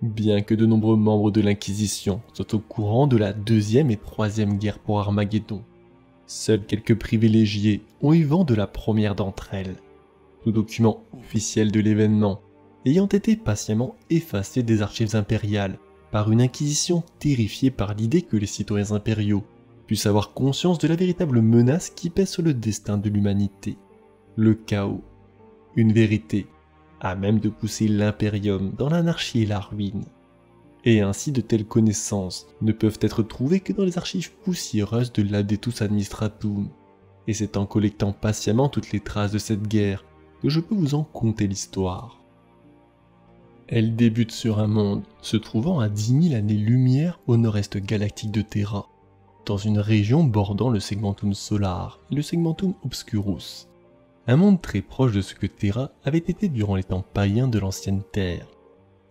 Bien que de nombreux membres de l'Inquisition soient au courant de la deuxième et troisième guerre pour Armageddon, seuls quelques privilégiés ont eu vent de la première d'entre elles. Tout document officiel de l'événement ayant été patiemment effacé des archives impériales par une Inquisition terrifiée par l'idée que les citoyens impériaux puissent avoir conscience de la véritable menace qui pèse sur le destin de l'humanité. Le chaos. Une vérité à même de pousser l'Imperium dans l'anarchie et la ruine. Et ainsi de telles connaissances ne peuvent être trouvées que dans les archives poussiéreuses de l'Adeptus Administratum. Et c'est en collectant patiemment toutes les traces de cette guerre que je peux vous en conter l'histoire. Elle débute sur un monde se trouvant à 10 000 années-lumière au nord-est galactique de Terra, dans une région bordant le Segmentum Solar et le Segmentum Obscurus. Un monde très proche de ce que Terra avait été durant les temps païens de l'ancienne Terre.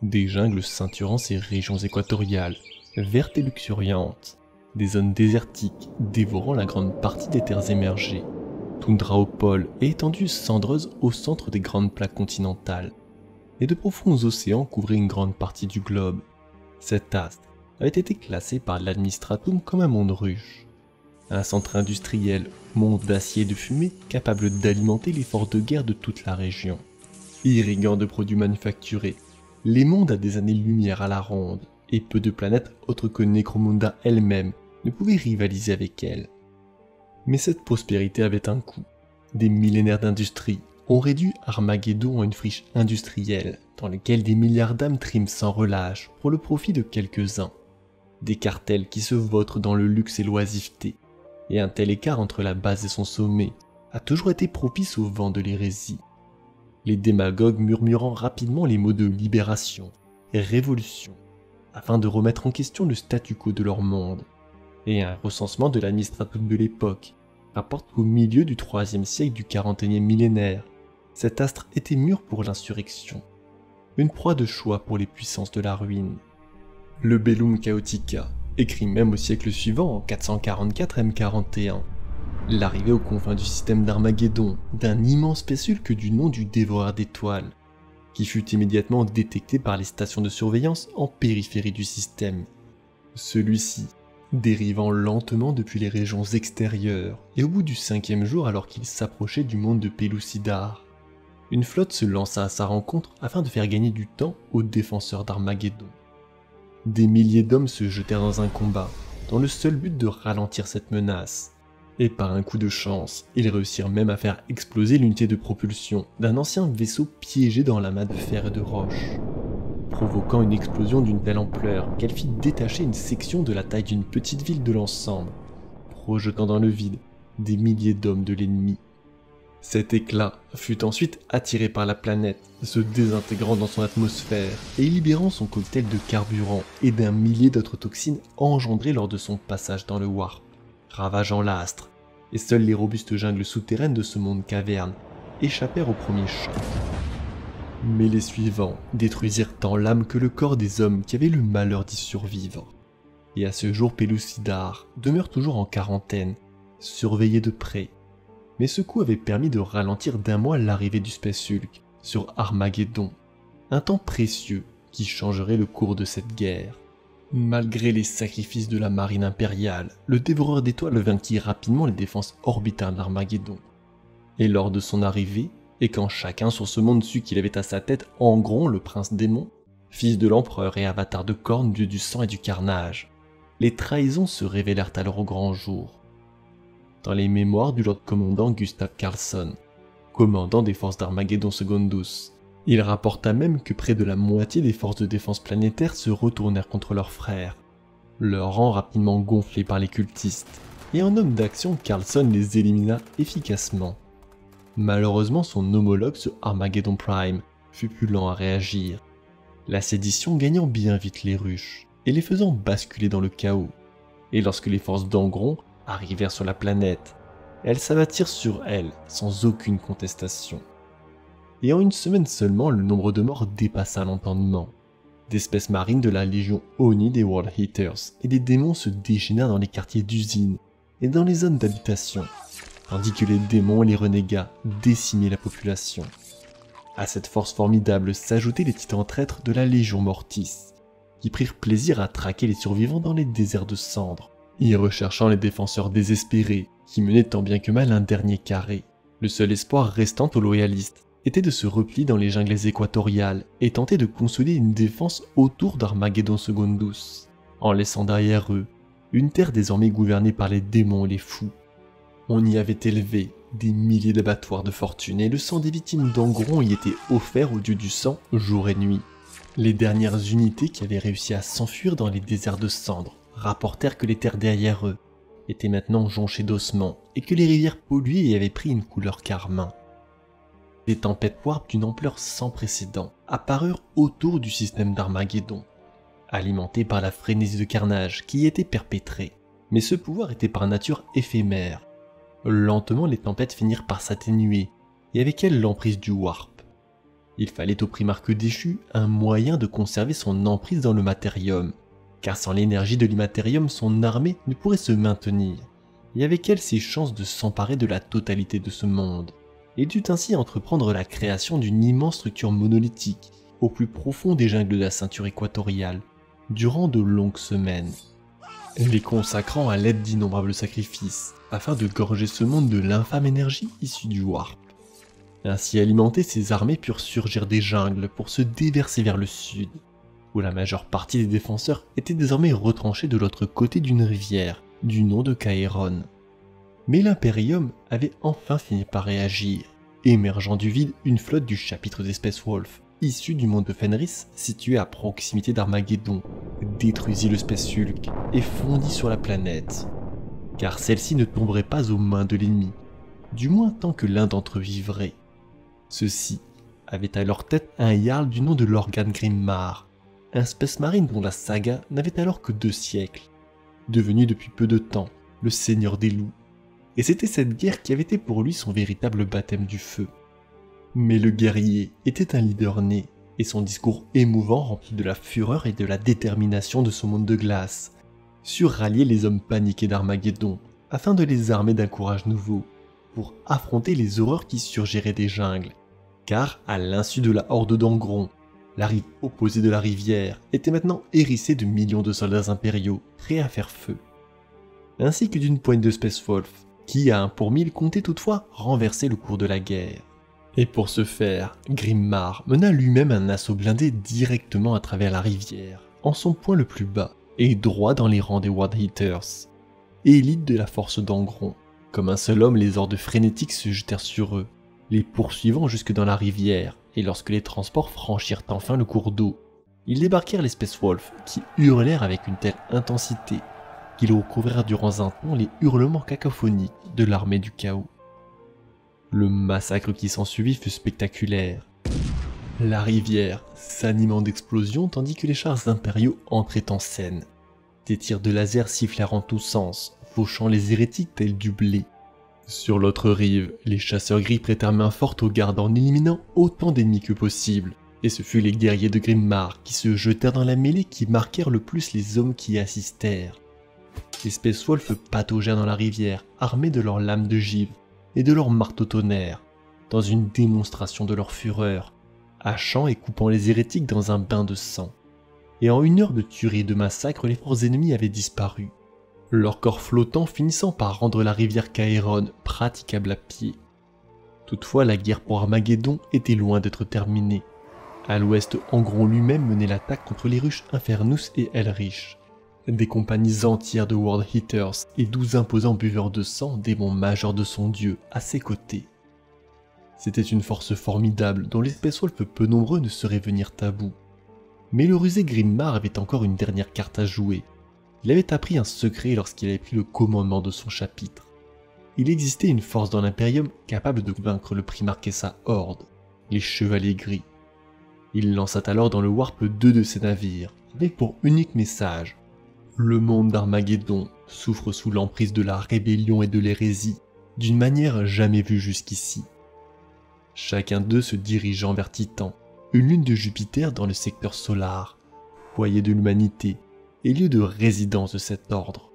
Des jungles ceinturant ces régions équatoriales, vertes et luxuriantes, des zones désertiques dévorant la grande partie des terres émergées, toundra au pôle et étendues cendreuses au centre des grandes plaques continentales, et de profonds océans couvraient une grande partie du globe. Cet astre avait été classé par l'Administratum comme un monde ruche. Un centre industriel, monde d'acier et de fumée capable d'alimenter l'effort de guerre de toute la région. Irriguant de produits manufacturés, les mondes à des années-lumière à la ronde, et peu de planètes autres que Necromunda elle-même ne pouvaient rivaliser avec elle. Mais cette prospérité avait un coût. Des millénaires d'industrie ont réduit Armageddon en une friche industrielle dans laquelle des milliards d'âmes triment sans relâche pour le profit de quelques-uns. Des cartels qui se vautrent dans le luxe et l'oisiveté. Et un tel écart entre la base et son sommet a toujours été propice au vent de l'hérésie. Les démagogues murmurant rapidement les mots de libération et révolution, afin de remettre en question le statu quo de leur monde. Et un recensement de l'administratum de l'époque rapporte qu'au milieu du 3e siècle du 41e millénaire, cet astre était mûr pour l'insurrection, une proie de choix pour les puissances de la ruine. Le Bellum Chaotica, écrit même au siècle suivant en 444 M41, l'arrivée aux confins du système d'Armageddon d'un immense spéciulque du nom du Dévoreur d'étoiles, qui fut immédiatement détecté par les stations de surveillance en périphérie du système. Celui-ci, dérivant lentement depuis les régions extérieures, et au bout du 5e jour alors qu'il s'approchait du monde de Pellucidar, une flotte se lança à sa rencontre afin de faire gagner du temps aux défenseurs d'Armageddon. Des milliers d'hommes se jetèrent dans un combat, dans le seul but de ralentir cette menace. Et par un coup de chance, ils réussirent même à faire exploser l'unité de propulsion d'un ancien vaisseau piégé dans l'amas de fer et de roche, provoquant une explosion d'une telle ampleur qu'elle fit détacher une section de la taille d'une petite ville de l'ensemble, projetant dans le vide des milliers d'hommes de l'ennemi. Cet éclat fut ensuite attiré par la planète, se désintégrant dans son atmosphère et libérant son cocktail de carburant et d'un millier d'autres toxines engendrées lors de son passage dans le warp, ravageant l'astre, et seules les robustes jungles souterraines de ce monde caverne échappèrent au premier choc. Mais les suivants détruisirent tant l'âme que le corps des hommes qui avaient le malheur d'y survivre. Et à ce jour, Pellucidar demeure toujours en quarantaine, surveillé de près. Mais ce coup avait permis de ralentir d'un mois l'arrivée du Spéciulque sur Armageddon, un temps précieux qui changerait le cours de cette guerre. Malgré les sacrifices de la marine impériale, le Dévoreur d'étoiles vainquit rapidement les défenses orbitales d'Armageddon. Et lors de son arrivée, et quand chacun sur ce monde sut qu'il avait à sa tête Angron le prince démon, fils de l'empereur et avatar de Khorne, dieu du sang et du carnage, les trahisons se révélèrent alors au grand jour. Dans les mémoires du Lord Commandant Gustav Karlsson, commandant des forces d'Armageddon Secundus, il rapporta même que près de la moitié des forces de défense planétaires se retournèrent contre leurs frères, leur rang rapidement gonflé par les cultistes, et en homme d'action, Karlsson les élimina efficacement. Malheureusement, son homologue sur Armageddon Prime fut plus lent à réagir, la sédition gagnant bien vite les ruches, et les faisant basculer dans le chaos. Et lorsque les forces d'Angron arrivèrent sur la planète, elles s'abattirent sur elle sans aucune contestation. Et en une semaine seulement, le nombre de morts dépassa l'entendement. D'espèces marines de la légion Oni des World Eaters et des démons se déchaînèrent dans les quartiers d'usines et dans les zones d'habitation, tandis que les démons et les renégats décimaient la population. À cette force formidable s'ajoutaient les titans traîtres de la Légion Mortis, qui prirent plaisir à traquer les survivants dans les déserts de cendres, y recherchant les défenseurs désespérés qui menaient tant bien que mal un dernier carré. Le seul espoir restant aux loyalistes était de se replier dans les jungles équatoriales et tenter de consolider une défense autour d'Armageddon Secondus, en laissant derrière eux une terre désormais gouvernée par les démons et les fous. On y avait élevé des milliers d'abattoirs de fortune et le sang des victimes d'Angron y était offert au dieu du sang jour et nuit. Les dernières unités qui avaient réussi à s'enfuir dans les déserts de cendres rapportèrent que les terres derrière eux étaient maintenant jonchées d'ossements et que les rivières polluées y avaient pris une couleur carmin. Des tempêtes warp d'une ampleur sans précédent apparurent autour du système d'Armageddon, alimentées par la frénésie de carnage qui y était perpétrée. Mais ce pouvoir était par nature éphémère. Lentement, les tempêtes finirent par s'atténuer, et avec elles l'emprise du warp. Il fallait au primarque déchu un moyen de conserver son emprise dans le matérium, car sans l'énergie de l'immatérium, son armée ne pourrait se maintenir, et avec elle ses chances de s'emparer de la totalité de ce monde, et dut ainsi entreprendre la création d'une immense structure monolithique, au plus profond des jungles de la ceinture équatoriale, durant de longues semaines, les consacrant à l'aide d'innombrables sacrifices, afin de gorger ce monde de l'infâme énergie issue du warp. Ainsi alimentées, ces armées purent surgir des jungles pour se déverser vers le sud, où la majeure partie des défenseurs étaient désormais retranchés de l'autre côté d'une rivière, du nom de Caeron. Mais l'Imperium avait enfin fini par réagir, émergeant du vide une flotte du chapitre des Space Wolves, issue du monde de Fenris, situé à proximité d'Armageddon, détruisit le Space Hulk et fondit sur la planète. Car celle-ci ne tomberait pas aux mains de l'ennemi, du moins tant que l'un d'entre eux vivrait. Ceux-ci avaient à leur tête un Jarl du nom de Lorgan Grimmar, un Space Marine dont la saga n'avait alors que 2 siècles, devenu depuis peu de temps le Seigneur des Loups. Et c'était cette guerre qui avait été pour lui son véritable baptême du feu. Mais le guerrier était un leader né, et son discours émouvant rempli de la fureur et de la détermination de son monde de glace, sut rallier les hommes paniqués d'Armageddon, afin de les armer d'un courage nouveau, pour affronter les horreurs qui surgiraient des jungles, car à l'insu de la horde d'Angron, la rive opposée de la rivière était maintenant hérissée de millions de soldats impériaux, prêts à faire feu, ainsi que d'une poigne de Space Wolves, qui à 1 pour 1000 comptait toutefois renverser le cours de la guerre. Et pour ce faire, Grimmar mena lui-même un assaut blindé directement à travers la rivière, en son point le plus bas, et droit dans les rangs des World Eaters, élite de la force d'Angron. Comme un seul homme, les hordes frénétiques se jetèrent sur eux, les poursuivant jusque dans la rivière, et lorsque les transports franchirent enfin le cours d'eau, ils débarquèrent les Space Wolves, qui hurlèrent avec une telle intensité qu'ils recouvrirent durant un temps les hurlements cacophoniques de l'armée du chaos. Le massacre qui s'ensuivit fut spectaculaire. La rivière s'animant d'explosions tandis que les chars impériaux entraient en scène. Des tirs de laser sifflèrent en tous sens, fauchant les hérétiques tels du blé. Sur l'autre rive, les chasseurs gris prêtèrent main forte aux gardes en éliminant autant d'ennemis que possible. Et ce fut les guerriers de Grimmar qui se jetèrent dans la mêlée qui marquèrent le plus les hommes qui y assistèrent. Les Space Wolves pataugèrent dans la rivière, armés de leurs lames de givre et de leurs marteaux tonnerres, dans une démonstration de leur fureur, hachant et coupant les hérétiques dans un bain de sang. Et en 1 heure de tuerie et de massacre, les forces ennemies avaient disparu, leurs corps flottants finissant par rendre la rivière Caeron praticable à pied. Toutefois, la guerre pour Armageddon était loin d'être terminée. À l'ouest, Angron lui-même menait l'attaque contre les ruches Infernus et Elrich, des compagnies entières de World Eaters et 12 imposants buveurs de sang, démons majeurs de son dieu, à ses côtés. C'était une force formidable dont les Space Wolves peu nombreux ne sauraient venir à bout. Mais le rusé Grimmar avait encore une dernière carte à jouer. Il avait appris un secret lorsqu'il avait pris le commandement de son chapitre. Il existait une force dans l'Imperium capable de vaincre le primarque et sa horde, les Chevaliers Gris. Il lança alors dans le Warp 2 de ses navires, avec pour unique message: le monde d'Armageddon souffre sous l'emprise de la rébellion et de l'hérésie, d'une manière jamais vue jusqu'ici. Chacun d'eux se dirigeant vers Titan, une lune de Jupiter dans le secteur solar, foyer de l'humanité et lieu de résidence de cet ordre,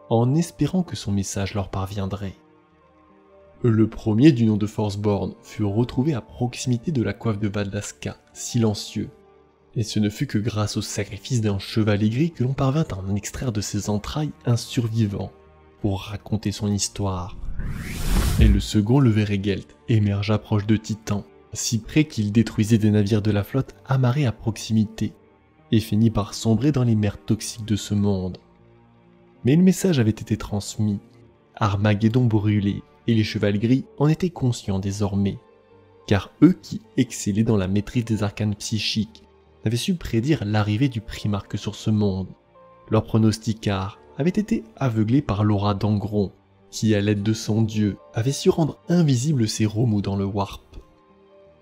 en espérant que son message leur parviendrait. Le premier du nom de Forceborn fut retrouvé à proximité de la coiffe de Valdaska, silencieux, Et ce ne fut que grâce au sacrifice d'un chevalier gris que l'on parvint à en extraire de ses entrailles un survivant pour raconter son histoire. Et le second, le Verregelt, émergea proche de Titan, si près qu'il détruisait des navires de la flotte amarrés à proximité, et finit par sombrer dans les mers toxiques de ce monde. Mais le message avait été transmis, Armageddon brûlait, et les chevaliers gris en étaient conscients désormais, car eux qui excellaient dans la maîtrise des arcanes psychiques n'avaient su prédire l'arrivée du Primarque sur ce monde. Leurs pronosticards avaient été aveuglés par l'aura d'Angron, qui à l'aide de son dieu avait su rendre invisible ses remous dans le Warp.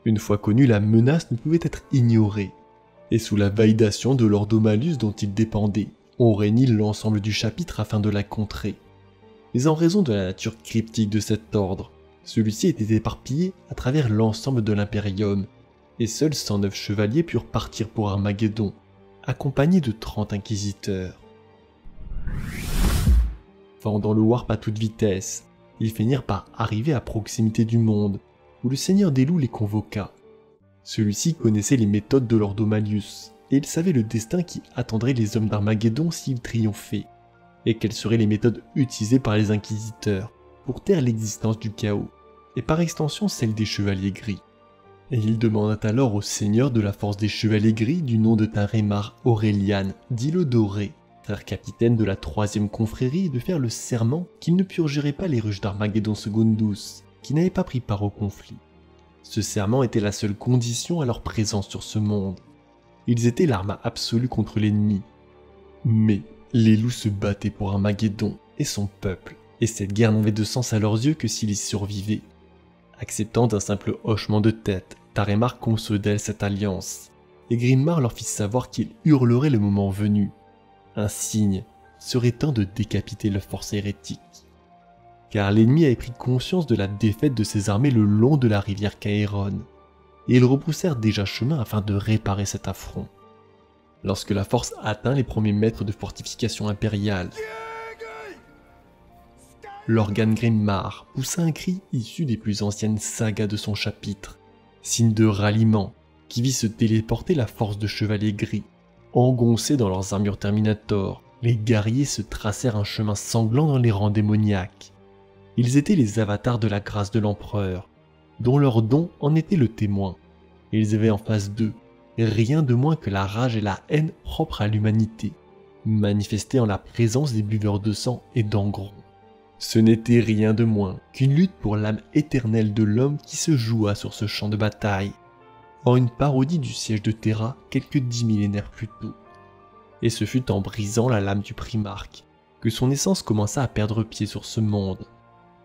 Une fois connue, la menace ne pouvait être ignorée, et sous la validation de l'Ordomalus dont il dépendait, on réunit l'ensemble du chapitre afin de la contrer. Mais en raison de la nature cryptique de cet ordre, celui-ci était éparpillé à travers l'ensemble de l'Imperium, et seuls 109 chevaliers purent partir pour Armageddon, accompagnés de 30 inquisiteurs. Fendant le Warp à toute vitesse, ils finirent par arriver à proximité du monde, où le Seigneur des Loups les convoqua. Celui-ci connaissait les méthodes de l'Ordomalius, et il savait le destin qui attendrait les hommes d'Armageddon s'ils triomphaient, et quelles seraient les méthodes utilisées par les inquisiteurs pour taire l'existence du chaos, et par extension celle des chevaliers gris. Et il demanda alors au seigneur de la force des chevaliers gris du nom de Tarémar Aurelian d'Île-Doré, frère capitaine de la 3e confrérie, de faire le serment qu'il ne purgerait pas les ruches d'Armageddon Secundus, qui n'avaient pas pris part au conflit. Ce serment était la seule condition à leur présence sur ce monde. Ils étaient l'arme absolue contre l'ennemi. Mais les loups se battaient pour Armageddon et son peuple, et cette guerre n'avait de sens à leurs yeux que s'ils y survivaient. Acceptant d'un simple hochement de tête, Tarémar consolida cette alliance, et Grimmar leur fit savoir qu'il hurlerait le moment venu. Un signe serait temps de décapiter la force hérétique. Car l'ennemi avait pris conscience de la défaite de ses armées le long de la rivière Caëron, et ils rebroussèrent déjà chemin afin de réparer cet affront. Lorsque la force atteint les premiers mètres de fortification impériale, l'organe Grimmar poussa un cri issu des plus anciennes sagas de son chapitre, signe de ralliement qui vit se téléporter la force de chevaliers gris. Engoncés dans leurs armures Terminator, les guerriers se tracèrent un chemin sanglant dans les rangs démoniaques. Ils étaient les avatars de la grâce de l'empereur, dont leur don en était le témoin. Ils avaient en face d'eux rien de moins que la rage et la haine propres à l'humanité, manifestées en la présence des buveurs de sang et d'Angron. Ce n'était rien de moins qu'une lutte pour l'âme éternelle de l'homme qui se joua sur ce champ de bataille, en une parodie du siège de Terra quelques 10 millénaires plus tôt. Et ce fut en brisant la lame du Primarque que son essence commença à perdre pied sur ce monde,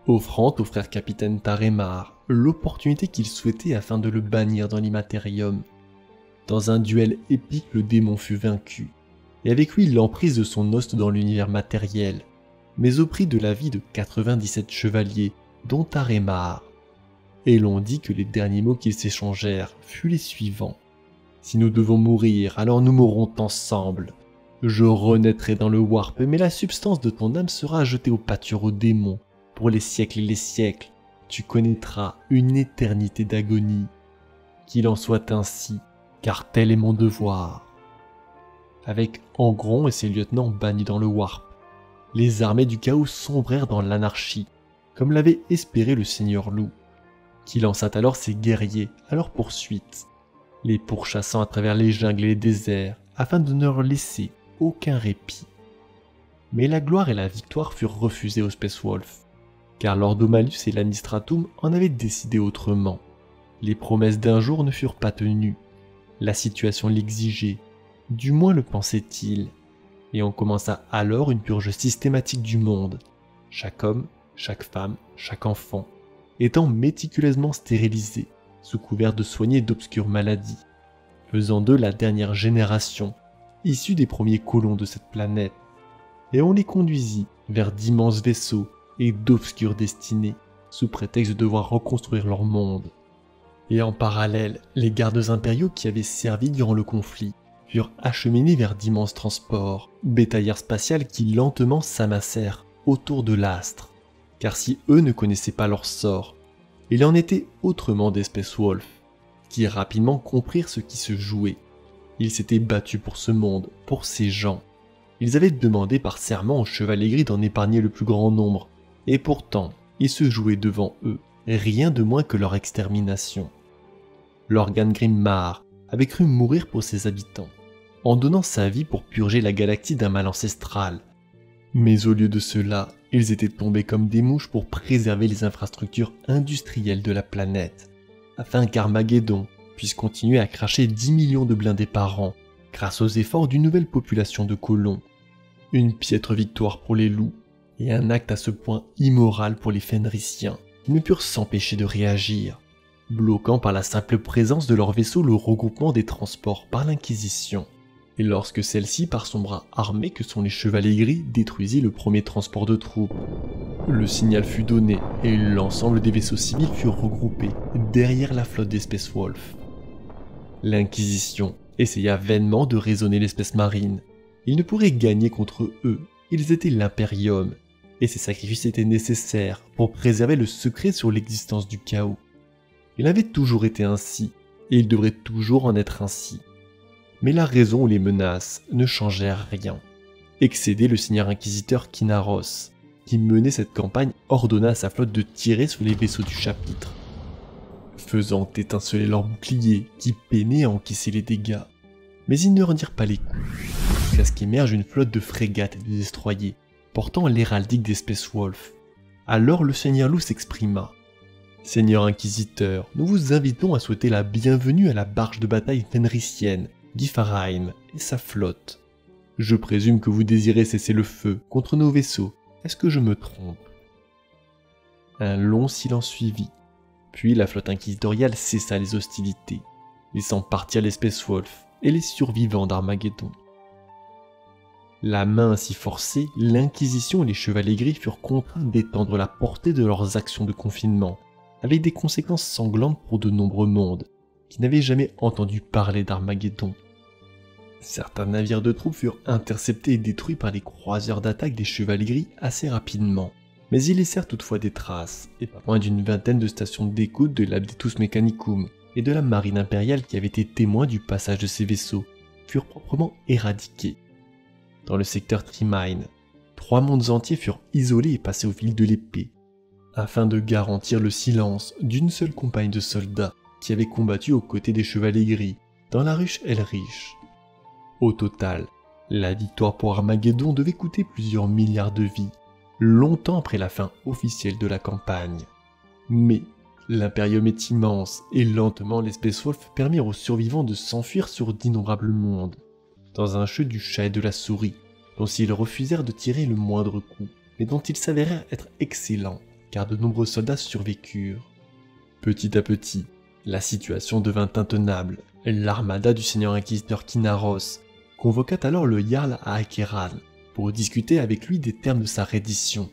offrant au frère capitaine Tarémar l'opportunité qu'il souhaitait afin de le bannir dans l'Immaterium. Dans un duel épique, le démon fut vaincu, et avec lui l'emprise de son host dans l'univers matériel, mais au prix de la vie de 97 chevaliers, dont Tarémar. Et l'on dit que les derniers mots qu'ils s'échangèrent furent les suivants. « Si nous devons mourir, alors nous mourrons ensemble. Je renaîtrai dans le Warp, mais la substance de ton âme sera jetée au pâture aux démons. Pour les siècles et les siècles, tu connaîtras une éternité d'agonie. Qu'il en soit ainsi, car tel est mon devoir. » Avec Angron et ses lieutenants bannis dans le Warp, les armées du chaos sombrèrent dans l'anarchie, comme l'avait espéré le Seigneur Loup, qui lança alors ses guerriers à leur poursuite, les pourchassant à travers les jungles et les déserts, afin de ne leur laisser aucun répit. Mais la gloire et la victoire furent refusées aux Space Wolves, car l'Ordomalus et l'Anistratum en avaient décidé autrement. Les promesses d'un jour ne furent pas tenues, la situation l'exigeait, du moins le pensait-il, et on commença alors une purge systématique du monde, chaque homme, chaque femme, chaque enfant, étant méticuleusement stérilisé, sous couvert de soigner d'obscures maladies, faisant d'eux la dernière génération, issue des premiers colons de cette planète, et on les conduisit vers d'immenses vaisseaux et d'obscures destinées, sous prétexte de devoir reconstruire leur monde. Et en parallèle, les gardes impériaux qui avaient servi durant le conflit furent acheminés vers d'immenses transports, bétaillères spatiales qui lentement s'amassèrent autour de l'astre, car si eux ne connaissaient pas leur sort, il en était autrement des Space Wolves, qui rapidement comprirent ce qui se jouait, Ils s'étaient battus pour ce monde, pour ces gens. Ils avaient demandé par serment aux Chevaliers Gris d'en épargner le plus grand nombre, et pourtant, il se jouait devant eux, rien de moins que leur extermination. Lorgan Grimmar avait cru mourir pour ses habitants, en donnant sa vie pour purger la galaxie d'un mal ancestral. Mais au lieu de cela, ils étaient tombés comme des mouches pour préserver les infrastructures industrielles de la planète, afin qu'Armageddon puisse continuer à cracher 10 millions de blindés par an, grâce aux efforts d'une nouvelle population de colons. Une piètre victoire pour les loups, et un acte à ce point immoral pour les Fenrisiens, qui ne purent s'empêcher de réagir, bloquant par la simple présence de leur vaisseau le regroupement des transports par l'Inquisition. Et lorsque celle-ci, par son bras armé que sont les Chevaliers Gris, détruisit le premier transport de troupes, le signal fut donné et l'ensemble des vaisseaux civils furent regroupés derrière la flotte des Space Wolves. L'Inquisition essaya vainement de raisonner l'espèce marine. Ils ne pourraient gagner contre eux, ils étaient l'Imperium, et ces sacrifices étaient nécessaires pour préserver le secret sur l'existence du chaos. Il avait toujours été ainsi, et il devrait toujours en être ainsi. Mais la raison ou les menaces ne changèrent rien. Excédé, le seigneur inquisiteur Kinaros, qui menait cette campagne, ordonna à sa flotte de tirer sur les vaisseaux du chapitre, faisant étinceler leurs boucliers qui peinaient à encaisser les dégâts. Mais ils ne rendirent pas les coups, jusqu'à ce qu'émerge une flotte de frégates et de destroyers, portant l'héraldique des Space Wolves. Alors le seigneur loup s'exprima. « Seigneur inquisiteur, nous vous invitons à souhaiter la bienvenue à la barge de bataille fenrisienne, Gifaraim et sa flotte. Je présume que vous désirez cesser le feu contre nos vaisseaux. Est-ce que je me trompe ?» Un long silence suivit. Puis la flotte inquisitoriale cessa les hostilités, laissant partir les Space Wolves et les survivants d'Armageddon. La main ainsi forcée, l'Inquisition et les Chevaliers Gris furent contraints d'étendre la portée de leurs actions de confinement, avec des conséquences sanglantes pour de nombreux mondes, qui n'avaient jamais entendu parler d'Armageddon. Certains navires de troupes furent interceptés et détruits par les croiseurs d'attaque des Chevaliers Gris assez rapidement, mais ils laissèrent toutefois des traces, et pas moins d'une vingtaine de stations d'écoute de l'Abdetus Mechanicum et de la marine impériale qui avaient été témoins du passage de ces vaisseaux, furent proprement éradiqués. Dans le secteur Trimine, 3 mondes entiers furent isolés et passés au fil de l'épée, afin de garantir le silence d'une seule compagnie de soldats qui avait combattu aux côtés des Chevaliers Gris dans la ruche Elrich. Au total, la victoire pour Armageddon devait coûter plusieurs milliards de vies, longtemps après la fin officielle de la campagne. Mais l'Imperium est immense et lentement les Space Wolves permirent aux survivants de s'enfuir sur d'innombrables mondes, dans un jeu du chat et de la souris, dont ils refusèrent de tirer le moindre coup, mais dont ils s'avérèrent être excellents, car de nombreux soldats survécurent. Petit à petit, la situation devint intenable. L'armada du seigneur inquisiteur Kinaros convoqua alors le Jarl à Akeran pour discuter avec lui des termes de sa reddition.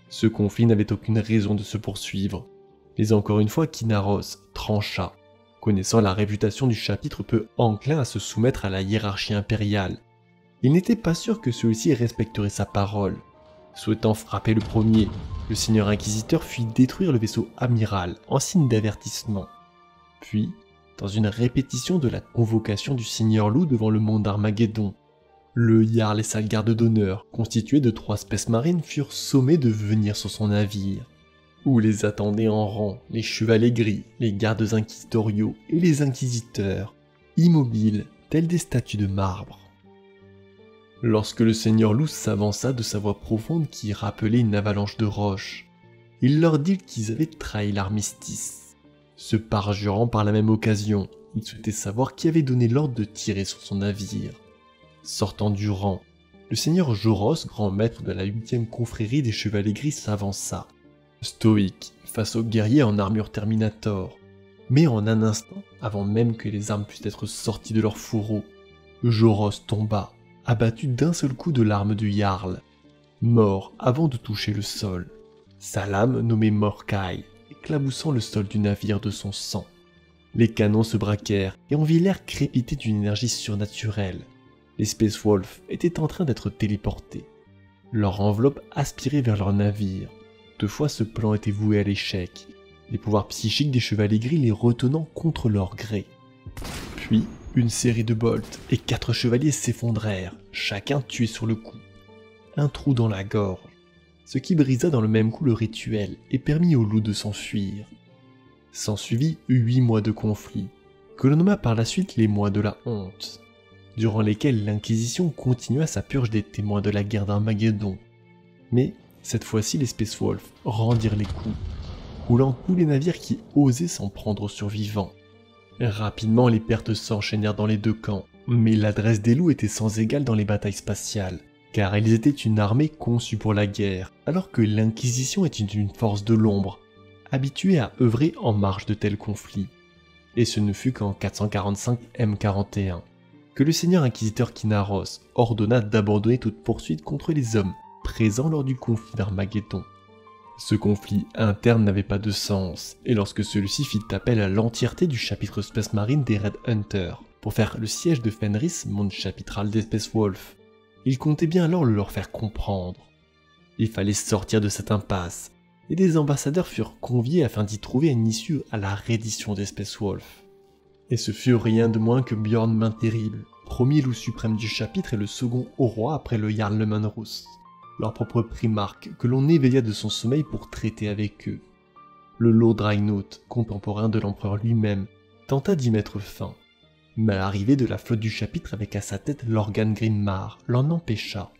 Ce conflit n'avait aucune raison de se poursuivre, mais encore une fois Kinaros trancha, connaissant la réputation du chapitre peu enclin à se soumettre à la hiérarchie impériale. Il n'était pas sûr que celui-ci respecterait sa parole. Souhaitant frapper le premier, le seigneur inquisiteur fit détruire le vaisseau amiral en signe d'avertissement. Puis, dans une répétition de la convocation du seigneur loup devant le monde d'Armageddon, le Jarl et sa garde d'honneur, constitués de 3 Space Marines, furent sommés de venir sur son navire, où les attendaient en rang les Chevaliers Gris, les gardes inquisitoriaux et les inquisiteurs, immobiles tels des statues de marbre. Lorsque le seigneur loup s'avança de sa voix profonde qui rappelait une avalanche de roches, il leur dit qu'ils avaient trahi l'armistice. Se parjurant par la même occasion, il souhaitait savoir qui avait donné l'ordre de tirer sur son navire. Sortant du rang, le seigneur Joros, grand maître de la 8e confrérie des Chevaliers Gris, s'avança, stoïque face aux guerriers en armure Terminator. Mais en un instant, avant même que les armes puissent être sorties de leur fourreau, Joros tomba, abattu d'un seul coup de l'arme du Jarl, mort avant de toucher le sol. Sa lame, nommée Morkai, éclaboussant le sol du navire de son sang. Les canons se braquèrent et on vit l'air crépiter d'une énergie surnaturelle. Les Space Wolves étaient en train d'être téléportés, leur enveloppe aspirée vers leur navire. Toutefois, ce plan était voué à l'échec, les pouvoirs psychiques des Chevaliers Gris les retenant contre leur gré. Puis, Une série de bolts et 4 chevaliers s'effondrèrent, chacun tué sur le coup. Un trou dans la gorge, ce qui brisa dans le même coup le rituel et permit au loup de s'enfuir. S'ensuivit 8 mois de conflit, que l'on nomma par la suite les mois de la honte, durant lesquels l'Inquisition continua sa purge des témoins de la guerre d'Armageddon. Mais cette fois-ci les Space Wolves rendirent les coups, coulant tous les navires qui osaient s'en prendre aux survivants. Rapidement les pertes s'enchaînèrent dans les deux camps, mais l'adresse des loups était sans égale dans les batailles spatiales, car ils étaient une armée conçue pour la guerre, alors que l'Inquisition était une force de l'ombre, habituée à œuvrer en marge de tels conflits. Et ce ne fut qu'en 445 M41 que le seigneur inquisiteur Kinaros ordonna d'abandonner toute poursuite contre les hommes présents lors du conflit d'Armageddon. Ce conflit interne n'avait pas de sens, et lorsque celui-ci fit appel à l'entièreté du chapitre Space Marine des Red Hunters pour faire le siège de Fenris, monde chapitral des Space Wolves, il comptait bien alors le leur faire comprendre. Il fallait sortir de cette impasse, et des ambassadeurs furent conviés afin d'y trouver une issue à la reddition des Space Wolves. Et ce fut rien de moins que Bjorn Main Terrible, premier loup suprême du chapitre et le second au roi après le Jarl Manrus, leur propre primarque que l'on éveilla de son sommeil pour traiter avec eux. Le Lord Draenut, contemporain de l'empereur lui-même, tenta d'y mettre fin, mais à l'arrivée de la flotte du chapitre avec à sa tête Lorgan Grinmar l'en empêcha.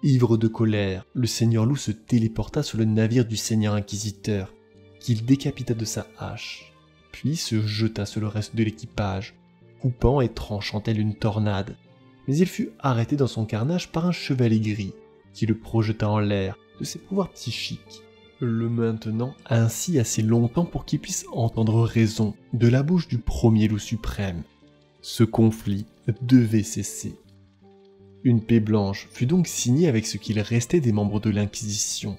Ivre de colère, le seigneur loup se téléporta sur le navire du seigneur inquisiteur, qu'il décapita de sa hache, puis se jeta sur le reste de l'équipage, coupant et tranchant tel une tornade, mais il fut arrêté dans son carnage par un chevalier gris, qui le projeta en l'air de ses pouvoirs psychiques, le maintenant ainsi assez longtemps pour qu'il puisse entendre raison de la bouche du premier loup suprême. Ce conflit devait cesser. Une paix blanche fut donc signée avec ce qu'il restait des membres de l'Inquisition,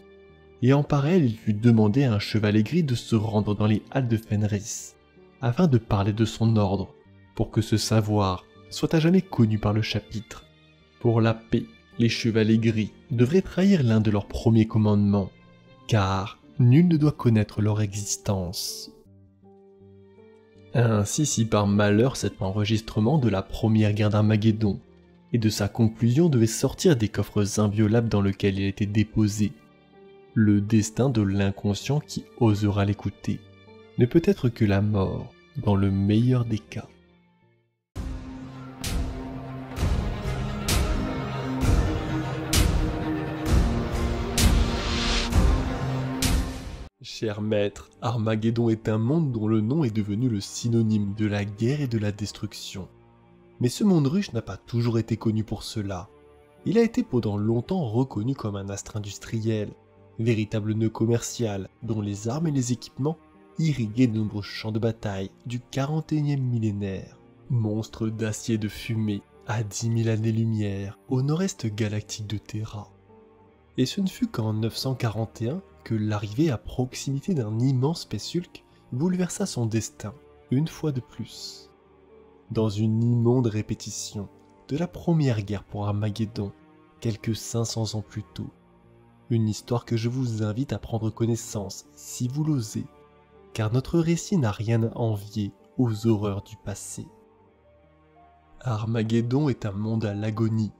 et en parallèle il fut demandé à un chevalier gris de se rendre dans les halles de Fenris, afin de parler de son ordre, pour que ce savoir soit à jamais connu par le chapitre. Pour la paix, les chevaliers gris devraient trahir l'un de leurs premiers commandements, car nul ne doit connaître leur existence. Ainsi, si par malheur cet enregistrement de la première guerre d'Armageddon et de sa conclusion devait sortir des coffres inviolables dans lesquels il était déposé, le destin de l'inconscient qui osera l'écouter ne peut être que la mort, dans le meilleur des cas. Cher maître, Armageddon est un monde dont le nom est devenu le synonyme de la guerre et de la destruction. Mais ce monde ruche n'a pas toujours été connu pour cela. Il a été pendant longtemps reconnu comme un astre industriel, véritable nœud commercial dont les armes et les équipements irriguaient de nombreux champs de bataille du 41e millénaire. Monstre d'acier et de fumée à 10 000 années-lumière au nord-est galactique de Terra. Et ce ne fut qu'en 941 que l'arrivée à proximité d'un immense spéciulque bouleversa son destin, une fois de plus. Dans une immonde répétition de la première guerre pour Armageddon, quelques 500 ans plus tôt. Une histoire que je vous invite à prendre connaissance, si vous l'osez, car notre récit n'a rien à envier aux horreurs du passé. Armageddon est un monde à l'agonie,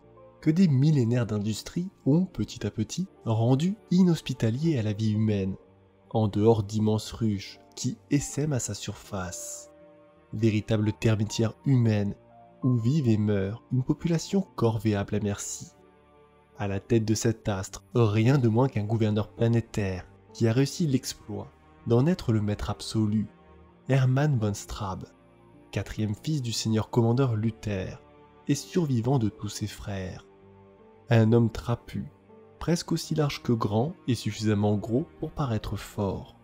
que des millénaires d'industrie ont petit à petit rendu inhospitalier à la vie humaine, en dehors d'immenses ruches qui essaiment à sa surface. Véritable termitière humaine où vive et meurt une population corvéable à merci. À la tête de cet astre, rien de moins qu'un gouverneur planétaire qui a réussi l'exploit d'en être le maître absolu, Hermann von Straub, quatrième fils du seigneur commandeur Luther et survivant de tous ses frères. Un homme trapu, presque aussi large que grand et suffisamment gros pour paraître fort.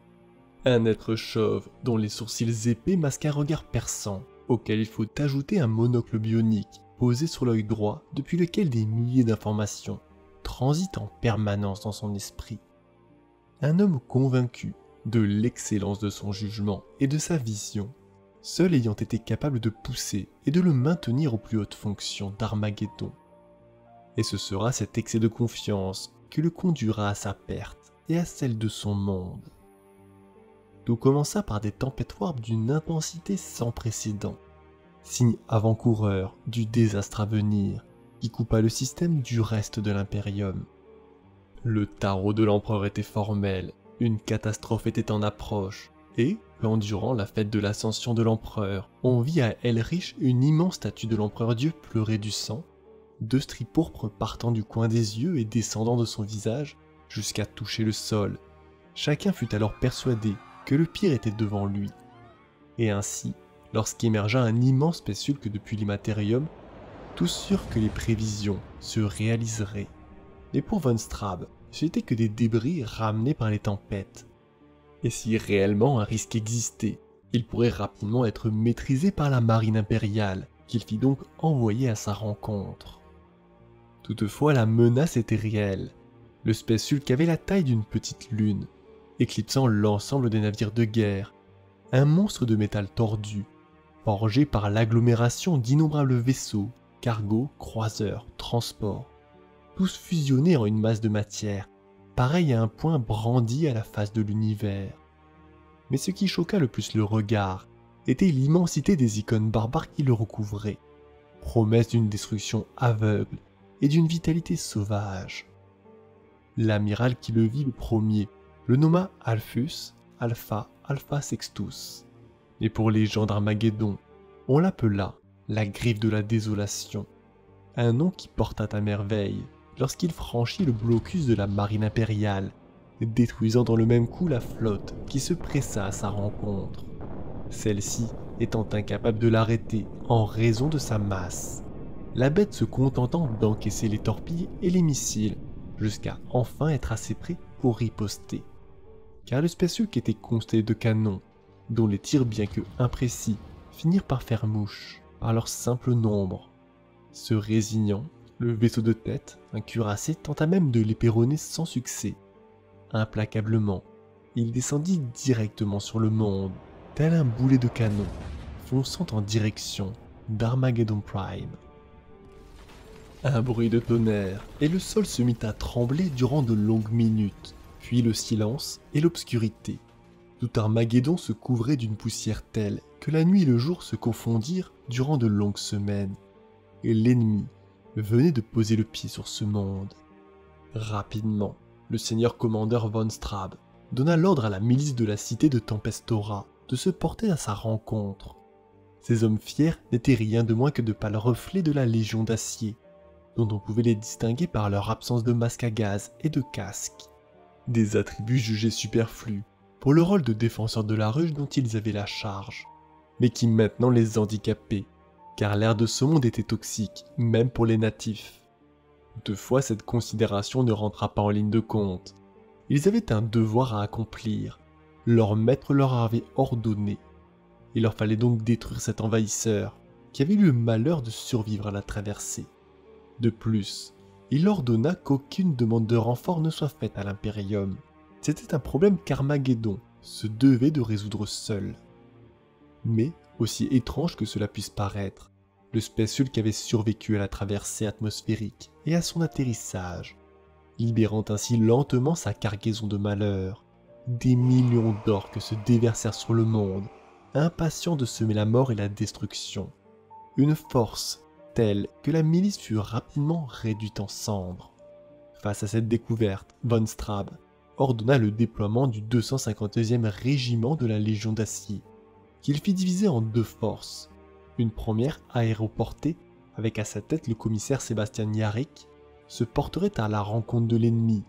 Un être chauve dont les sourcils épais masquent un regard perçant, auquel il faut ajouter un monocle bionique posé sur l'œil droit depuis lequel des milliers d'informations transitent en permanence dans son esprit. Un homme convaincu de l'excellence de son jugement et de sa vision, seul ayant été capable de pousser et de le maintenir aux plus hautes fonctions d'Armageddon. Et ce sera cet excès de confiance qui le conduira à sa perte et à celle de son monde. Tout commença par des tempêtes warp d'une intensité sans précédent. signe avant-coureur du désastre à venir qui coupa le système du reste de l'Imperium. Le tarot de l'empereur était formel, une catastrophe était en approche, et, quand durant la fête de l'ascension de l'empereur, on vit à Elrich une immense statue de l'empereur Dieu pleurer du sang, 2 stries pourpres partant du coin des yeux et descendant de son visage jusqu'à toucher le sol. Chacun fut alors persuadé que le pire était devant lui. Et ainsi, lorsqu'émergea un immense spéciulque depuis l'Immaterium, tous sûrs que les prévisions se réaliseraient. Mais pour von Straub, ce n'était que des débris ramenés par les tempêtes. Et si réellement un risque existait, il pourrait rapidement être maîtrisé par la marine impériale, qu'il fit donc envoyer à sa rencontre. Toutefois, la menace était réelle. Le spéciulque avait la taille d'une petite lune, éclipsant l'ensemble des navires de guerre, un monstre de métal tordu, forgé par l'agglomération d'innombrables vaisseaux, cargos, croiseurs, transports, tous fusionnés en une masse de matière, pareil à un point brandi à la face de l'univers. Mais ce qui choqua le plus le regard était l'immensité des icônes barbares qui le recouvraient, promesse d'une destruction aveugle et d'une vitalité sauvage. L'amiral qui le vit le premier le nomma Alphus, Alpha Sextus, et pour les gens d'Armageddon, on l'appela la griffe de la désolation, un nom qui porta à merveille lorsqu'il franchit le blocus de la marine impériale, détruisant dans le même coup la flotte qui se pressa à sa rencontre, celle-ci étant incapable de l'arrêter en raison de sa masse, la bête se contentant d'encaisser les torpilles et les missiles, jusqu'à enfin être assez près pour riposter. Car le spéciulque était constellé de canons, dont les tirs bien que imprécis finirent par faire mouche, par leur simple nombre. Se résignant, le vaisseau de tête, un cuirassé, tenta même de l'éperonner sans succès. Implacablement, il descendit directement sur le monde, tel un boulet de canon, fonçant en direction d'Armageddon Prime. Un bruit de tonnerre, et le sol se mit à trembler durant de longues minutes, puis le silence et l'obscurité. Tout Armageddon se couvrait d'une poussière telle que la nuit et le jour se confondirent durant de longues semaines, et l'ennemi venait de poser le pied sur ce monde. Rapidement, le seigneur commandeur von Straub donna l'ordre à la milice de la cité de Tempestora de se porter à sa rencontre. Ces hommes fiers n'étaient rien de moins que de pâles reflets de la Légion d'Acier, dont on pouvait les distinguer par leur absence de masque à gaz et de casque. Des attributs jugés superflus pour le rôle de défenseur de la ruche dont ils avaient la charge, mais qui maintenant les handicapaient, car l'air de ce monde était toxique, même pour les natifs. Toutefois, cette considération ne rentra pas en ligne de compte. Ils avaient un devoir à accomplir. Leur maître leur avait ordonné. Il leur fallait donc détruire cet envahisseur, qui avait eu le malheur de survivre à la traversée. De plus, il ordonna qu'aucune demande de renfort ne soit faite à l'Imperium. C'était un problème qu'Armageddon se devait de résoudre seul. Mais, aussi étrange que cela puisse paraître, le spéciulque avait survécu à la traversée atmosphérique et à son atterrissage, libérant ainsi lentement sa cargaison de malheur. Des millions d'orques se déversèrent sur le monde, impatients de semer la mort et la destruction. Une force telle que la milice fut rapidement réduite en cendres. Face à cette découverte, von Straub ordonna le déploiement du 251e régiment de la Légion d'Acier, qu'il fit diviser en 2 forces. Une première aéroportée, avec à sa tête le commissaire Sébastien Yarrick, se porterait à la rencontre de l'ennemi,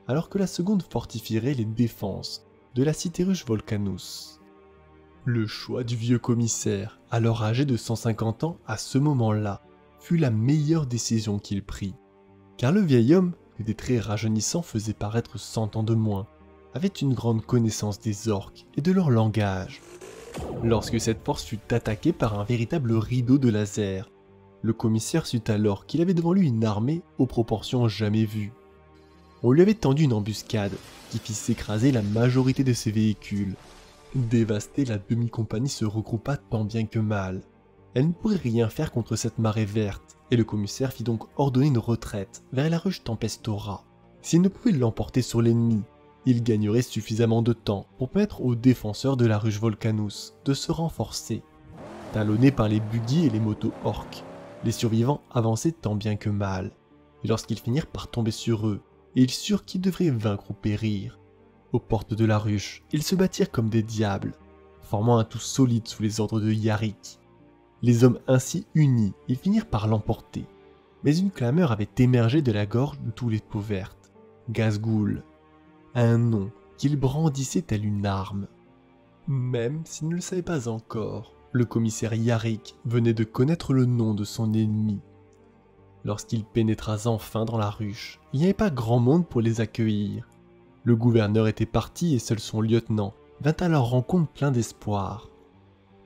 alors que la seconde fortifierait les défenses de la cité ruche Volcanus. Le choix du vieux commissaire, alors âgé de 150 ans à ce moment-là, fut la meilleure décision qu'il prit, car le vieil homme, que des traits rajeunissants faisaient paraître 100 ans de moins, avait une grande connaissance des orques et de leur langage. Lorsque cette force fut attaquée par un véritable rideau de laser, le commissaire sut alors qu'il avait devant lui une armée aux proportions jamais vues. On lui avait tendu une embuscade qui fit s'écraser la majorité de ses véhicules. Dévastée, la demi-compagnie se regroupa tant bien que mal. Elle ne pourrait rien faire contre cette marée verte, et le commissaire fit donc ordonner une retraite vers la ruche Tempestora. S'il ne pouvait l'emporter sur l'ennemi, il gagnerait suffisamment de temps pour permettre aux défenseurs de la ruche Volcanus de se renforcer. talonnés par les buggy et les motos orques. Les survivants avançaient tant bien que mal, et lorsqu'ils finirent par tomber sur eux, et ils surent qu'ils devraient vaincre ou périr, aux portes de la ruche, ils se battirent comme des diables, formant un tout solide sous les ordres de Yarrick. Les hommes ainsi unis, ils finirent par l'emporter, mais une clameur avait émergé de la gorge de tous les peaux vertes. Ghazghkull, un nom qu'il brandissait tel une arme. Même s'il ne le savait pas encore, le commissaire Yarrick venait de connaître le nom de son ennemi. Lorsqu'il pénétra enfin dans la ruche, il n'y avait pas grand monde pour les accueillir. Le gouverneur était parti et seul son lieutenant vint à leur rencontre plein d'espoir.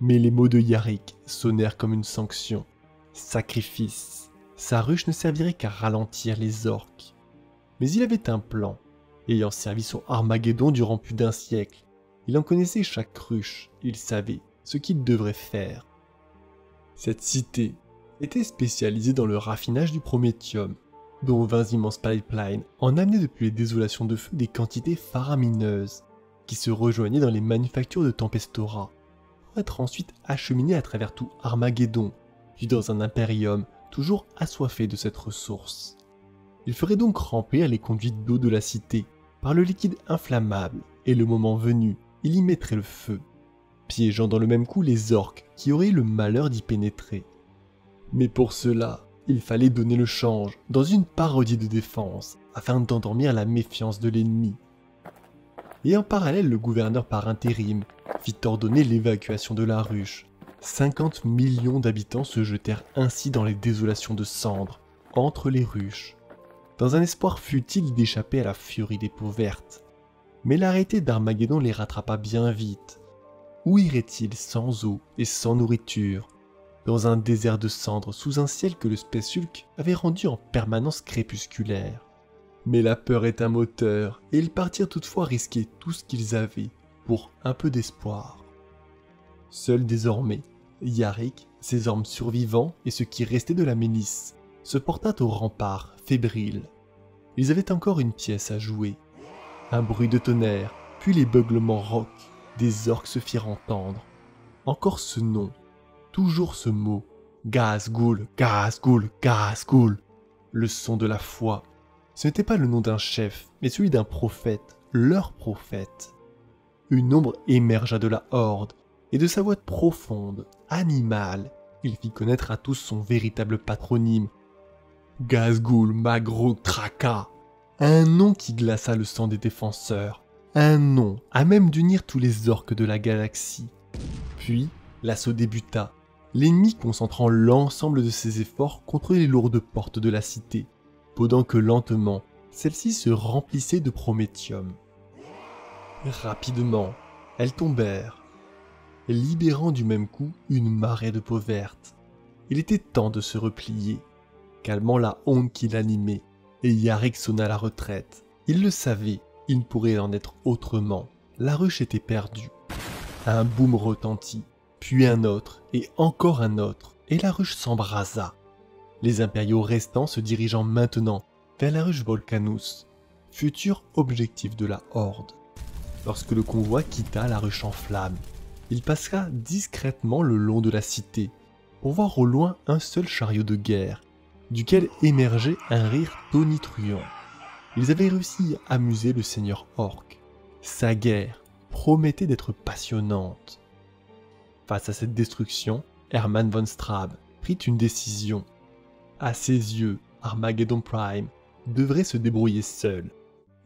Mais les mots de Yarrick sonnèrent comme une sanction. Sacrifice. Sa ruche ne servirait qu'à ralentir les orques. Mais il avait un plan. Ayant servi sur Armageddon durant plus d'un siècle, il en connaissait chaque ruche, il savait ce qu'il devrait faire. Cette cité était spécialisée dans le raffinage du prométhium, dont 20 immenses pipelines en amenaient depuis les désolations de feu des quantités faramineuses, qui se rejoignaient dans les manufactures de Tempestora, pour être ensuite acheminées à travers tout Armageddon, puis dans un impérium toujours assoiffé de cette ressource. Il ferait donc remplir les conduites d'eau de la cité par le liquide inflammable, et le moment venu, il y mettrait le feu, piégeant dans le même coup les orques qui auraient eu le malheur d'y pénétrer. Mais pour cela, il fallait donner le change dans une parodie de défense, afin d'endormir la méfiance de l'ennemi. Et en parallèle, le gouverneur par intérim fit ordonner l'évacuation de la ruche. 50 millions d'habitants se jetèrent ainsi dans les désolations de cendres, entre les ruches, dans un espoir futile d'échapper à la furie des peaux vertes. Mais l'arrêté d'Armageddon les rattrapa bien vite. Où iraient-ils sans eau et sans nourriture, dans un désert de cendres sous un ciel que le Space Hulk avait rendu en permanence crépusculaire? Mais la peur est un moteur, et ils partirent toutefois risquer tout ce qu'ils avaient, pour un peu d'espoir. Seul désormais, Yarrick, ses hommes survivants et ce qui restait de la Ménice, se porta au rempart, fébrile. Ils avaient encore une pièce à jouer. Un bruit de tonnerre, puis les beuglements rauques des orques se firent entendre. Encore ce nom, toujours ce mot, Ghazghkull, Ghazghkull, Ghazghkull, le son de la foi. Ce n'était pas le nom d'un chef, mais celui d'un prophète, leur prophète. Une ombre émergea de la horde, et de sa voix profonde, animale, il fit connaître à tous son véritable patronyme, Ghazghkull Magrok Traka, un nom qui glaça le sang des défenseurs, un nom à même d'unir tous les orques de la galaxie. Puis, l'assaut débuta, l'ennemi concentrant l'ensemble de ses efforts contre les lourdes portes de la cité, pendant que lentement, celles-ci se remplissaient de prométhium. Rapidement, elles tombèrent, libérant du même coup une marée de peau verte. Il était temps de se replier, calmant la honte qui l'animait, et Yarrick sonna la retraite. Il le savait, il ne pourrait en être autrement. La ruche était perdue. Un boom retentit, puis un autre, et encore un autre, et la ruche s'embrasa. Les impériaux restants se dirigeant maintenant vers la ruche Volcanus, futur objectif de la Horde. Lorsque le convoi quitta la ruche en flammes, il passa discrètement le long de la cité, pour voir au loin un seul chariot de guerre, duquel émergeait un rire tonitruant. Ils avaient réussi à amuser le seigneur orc. Sa guerre promettait d'être passionnante. Face à cette destruction, Hermann von Straub prit une décision. À ses yeux, Armageddon Prime devrait se débrouiller seul.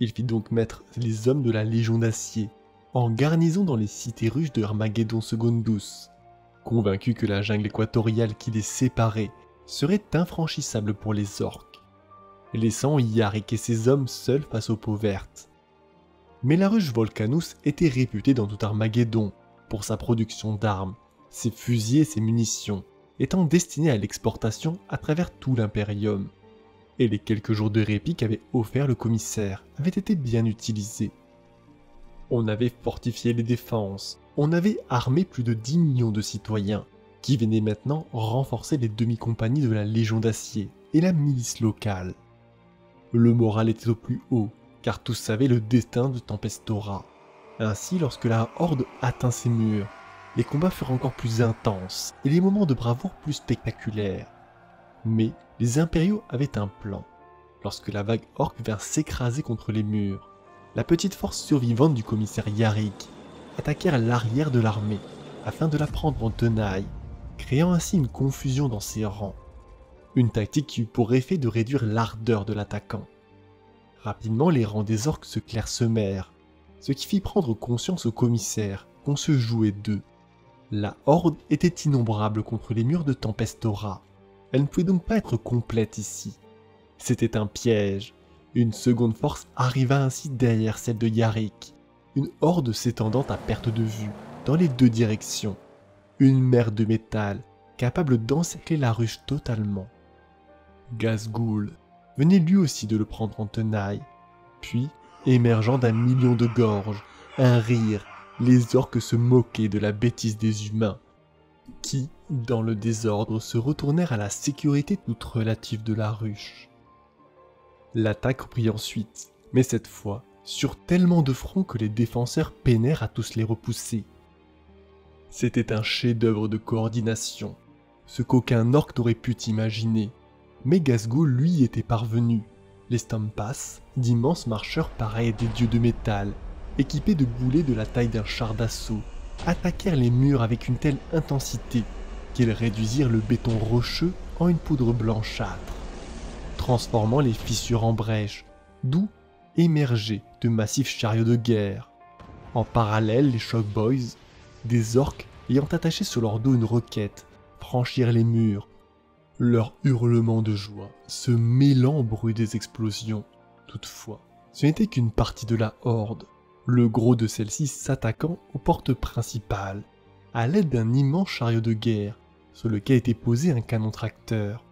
Il fit donc mettre les hommes de la Légion d'Acier en garnison dans les cités ruches de Armageddon Secundus, convaincu que la jungle équatoriale qui les séparait serait infranchissable pour les orques, laissant Yarrick et ses hommes seuls face aux peaux vertes. Mais la ruche Volcanus était réputée dans tout Armageddon pour sa production d'armes, ses fusils et ses munitions, étant destinés à l'exportation à travers tout l'Imperium. Et les quelques jours de répit qu'avait offert le commissaire avaient été bien utilisés. On avait fortifié les défenses, on avait armé plus de 10 millions de citoyens, qui venaient maintenant renforcer les demi-compagnies de la Légion d'Acier et la milice locale. Le moral était au plus haut, car tous savaient le destin de Tempestora. Ainsi, lorsque la Horde atteint ses murs, Les combats furent encore plus intenses et les moments de bravoure plus spectaculaires. Mais les impériaux avaient un plan. Lorsque la vague orque vint s'écraser contre les murs, la petite force survivante du commissaire Yarrick attaquèrent l'arrière de l'armée afin de la prendre en tenaille, créant ainsi une confusion dans ses rangs. Une tactique qui eut pour effet de réduire l'ardeur de l'attaquant. Rapidement, les rangs des orques se clairsemèrent, ce qui fit prendre conscience au commissaire qu'on se jouait d'eux. La horde était innombrable contre les murs de Tempestora. Elle ne pouvait donc pas être complète ici. C'était un piège. Une seconde force arriva ainsi derrière celle de Yarrick, une horde s'étendant à perte de vue dans les deux directions. Une mer de métal capable d'encercler la ruche totalement. Ghazghkull venait lui aussi de le prendre en tenaille, puis, émergeant d'un million de gorges, un rire, les orques se moquaient de la bêtise des humains, qui, dans le désordre, se retournèrent à la sécurité toute relative de la ruche. L'attaque reprit ensuite, mais cette fois, sur tellement de fronts que les défenseurs peinèrent à tous les repousser. C'était un chef-d'œuvre de coordination, ce qu'aucun orque n'aurait pu imaginer. Mais Ghazghkull, lui, était parvenu. Les Stampas, d'immenses marcheurs pareils à des dieux de métal, équipés de boulets de la taille d'un char d'assaut, attaquèrent les murs avec une telle intensité qu'ils réduisirent le béton rocheux en une poudre blanchâtre, transformant les fissures en brèches, d'où émergeaient de massifs chariots de guerre. En parallèle, les Shock Boys, des orques ayant attaché sur leur dos une roquette, franchirent les murs, leur hurlement de joie se mêlant au bruit des explosions. Toutefois, ce n'était qu'une partie de la horde, le gros de celle-ci s'attaquant aux portes principales, à l'aide d'un immense chariot de guerre sur lequel était posé un canon tracteur,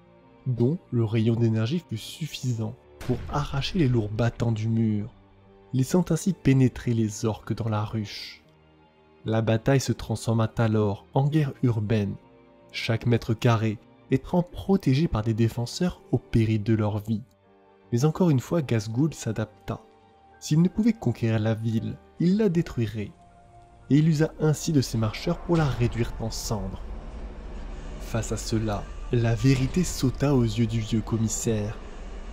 dont le rayon d'énergie fut suffisant pour arracher les lourds battants du mur, laissant ainsi pénétrer les orques dans la ruche. La bataille se transforma alors en guerre urbaine, chaque mètre carré étant protégé par des défenseurs au péril de leur vie. Mais encore une fois, Ghazghkull s'adapta. S'il ne pouvait conquérir la ville, il la détruirait, et il usa ainsi de ses marcheurs pour la réduire en cendres. Face à cela, la vérité sauta aux yeux du vieux commissaire.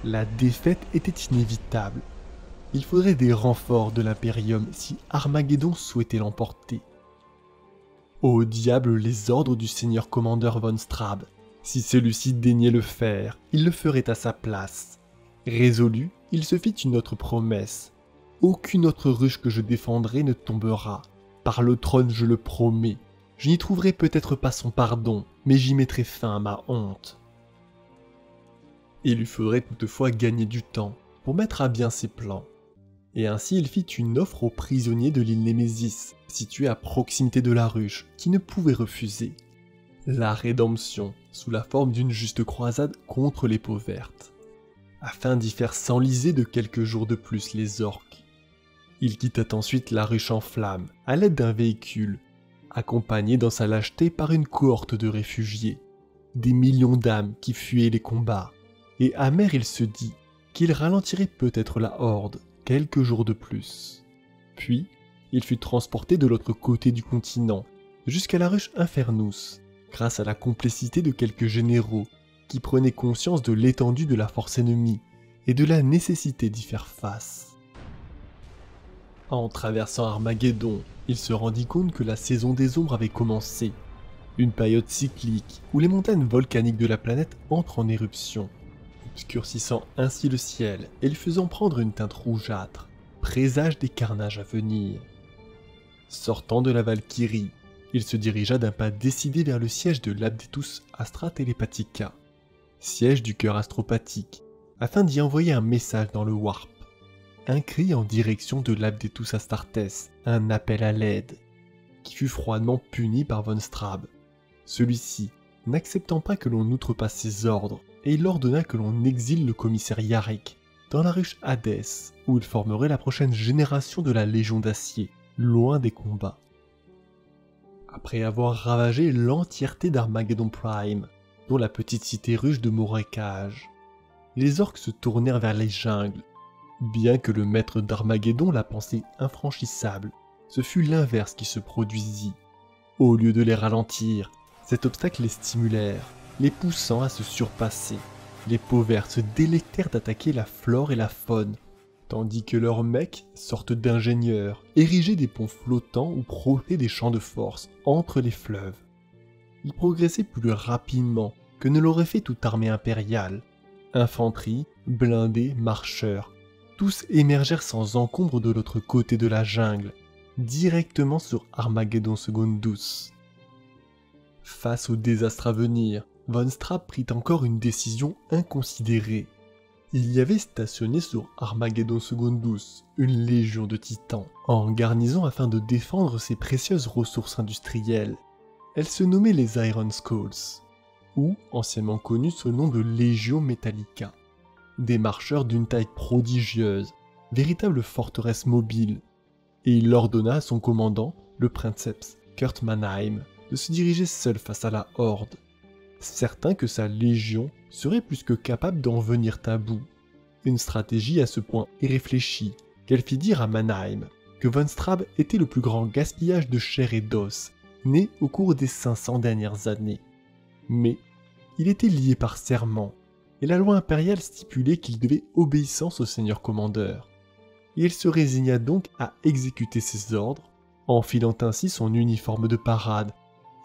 La défaite était inévitable. Il faudrait des renforts de l'Imperium si Armageddon souhaitait l'emporter. Au diable les ordres du seigneur commandeur von Strab. Si celui-ci daignait le faire, il le ferait à sa place. Résolu, il se fit une autre promesse. Aucune autre ruche que je défendrai ne tombera. Par le trône, je le promets. Je n'y trouverai peut-être pas son pardon, mais j'y mettrai fin à ma honte. Il lui faudrait toutefois gagner du temps pour mettre à bien ses plans. Et ainsi il fit une offre aux prisonniers de l'île Némésis, située à proximité de la ruche, qui ne pouvaient refuser. La rédemption, sous la forme d'une juste croisade contre les peaux vertes, afin d'y faire s'enliser de quelques jours de plus les orques. Il quitta ensuite la ruche en flammes, à l'aide d'un véhicule, accompagné dans sa lâcheté par une cohorte de réfugiés, des millions d'âmes qui fuyaient les combats, et amer il se dit qu'il ralentirait peut-être la horde quelques jours de plus. Puis, il fut transporté de l'autre côté du continent, jusqu'à la ruche Infernus, grâce à la complicité de quelques généraux qui prenaient conscience de l'étendue de la force ennemie et de la nécessité d'y faire face. En traversant Armageddon, il se rendit compte que la saison des ombres avait commencé, une période cyclique où les montagnes volcaniques de la planète entrent en éruption, obscurcissant ainsi le ciel et le faisant prendre une teinte rougeâtre, présage des carnages à venir. Sortant de la Valkyrie, il se dirigea d'un pas décidé vers le siège de l'Abdetus Astra Telepathica, siège du cœur astropathique, afin d'y envoyer un message dans le Warp. Un cri en direction de l'Abdetus Astartes, un appel à l'aide, qui fut froidement puni par von Strab. Celui-ci, n'acceptant pas que l'on outrepasse ses ordres, et il ordonna que l'on exile le commissaire Yarrick dans la ruche Hadès, où il formerait la prochaine génération de la Légion d'Acier, loin des combats. Après avoir ravagé l'entièreté d'Armageddon Prime, dont la petite cité ruche de Morekage, les orques se tournèrent vers les jungles, bien que le maître d'Armageddon la pensait infranchissable. Ce fut l'inverse qui se produisit. Au lieu de les ralentir, cet obstacle les stimulèrent, les poussant à se surpasser. Les peaux vertes se délectèrent d'attaquer la flore et la faune, tandis que leurs mecs, sortes d'ingénieurs, érigeaient des ponts flottants ou projetaient des champs de force entre les fleuves. Ils progressaient plus rapidement que ne l'aurait fait toute armée impériale. Infanterie, blindés, marcheurs, tous émergèrent sans encombre de l'autre côté de la jungle, directement sur Armageddon Secundus. Face au désastre à venir, Von Straub prit encore une décision inconsidérée. Il y avait stationné sur Armageddon Secundus une légion de titans, en garnison afin de défendre ses précieuses ressources industrielles. Elle se nommait les Iron Skulls, ou anciennement connue sous le nom de Legio Metallica. Des marcheurs d'une taille prodigieuse, véritable forteresse mobile, et il ordonna à son commandant, le princeps Kurt Mannheim, de se diriger seul face à la horde, certain que sa légion serait plus que capable d'en venir à bout. Une stratégie à ce point irréfléchie qu'elle fit dire à Mannheim que Von Straub était le plus grand gaspillage de chair et d'os né au cours des 500 dernières années. Mais il était lié par serment, et la loi impériale stipulait qu'il devait obéissance au seigneur commandeur. Et il se résigna donc à exécuter ses ordres, enfilant ainsi son uniforme de parade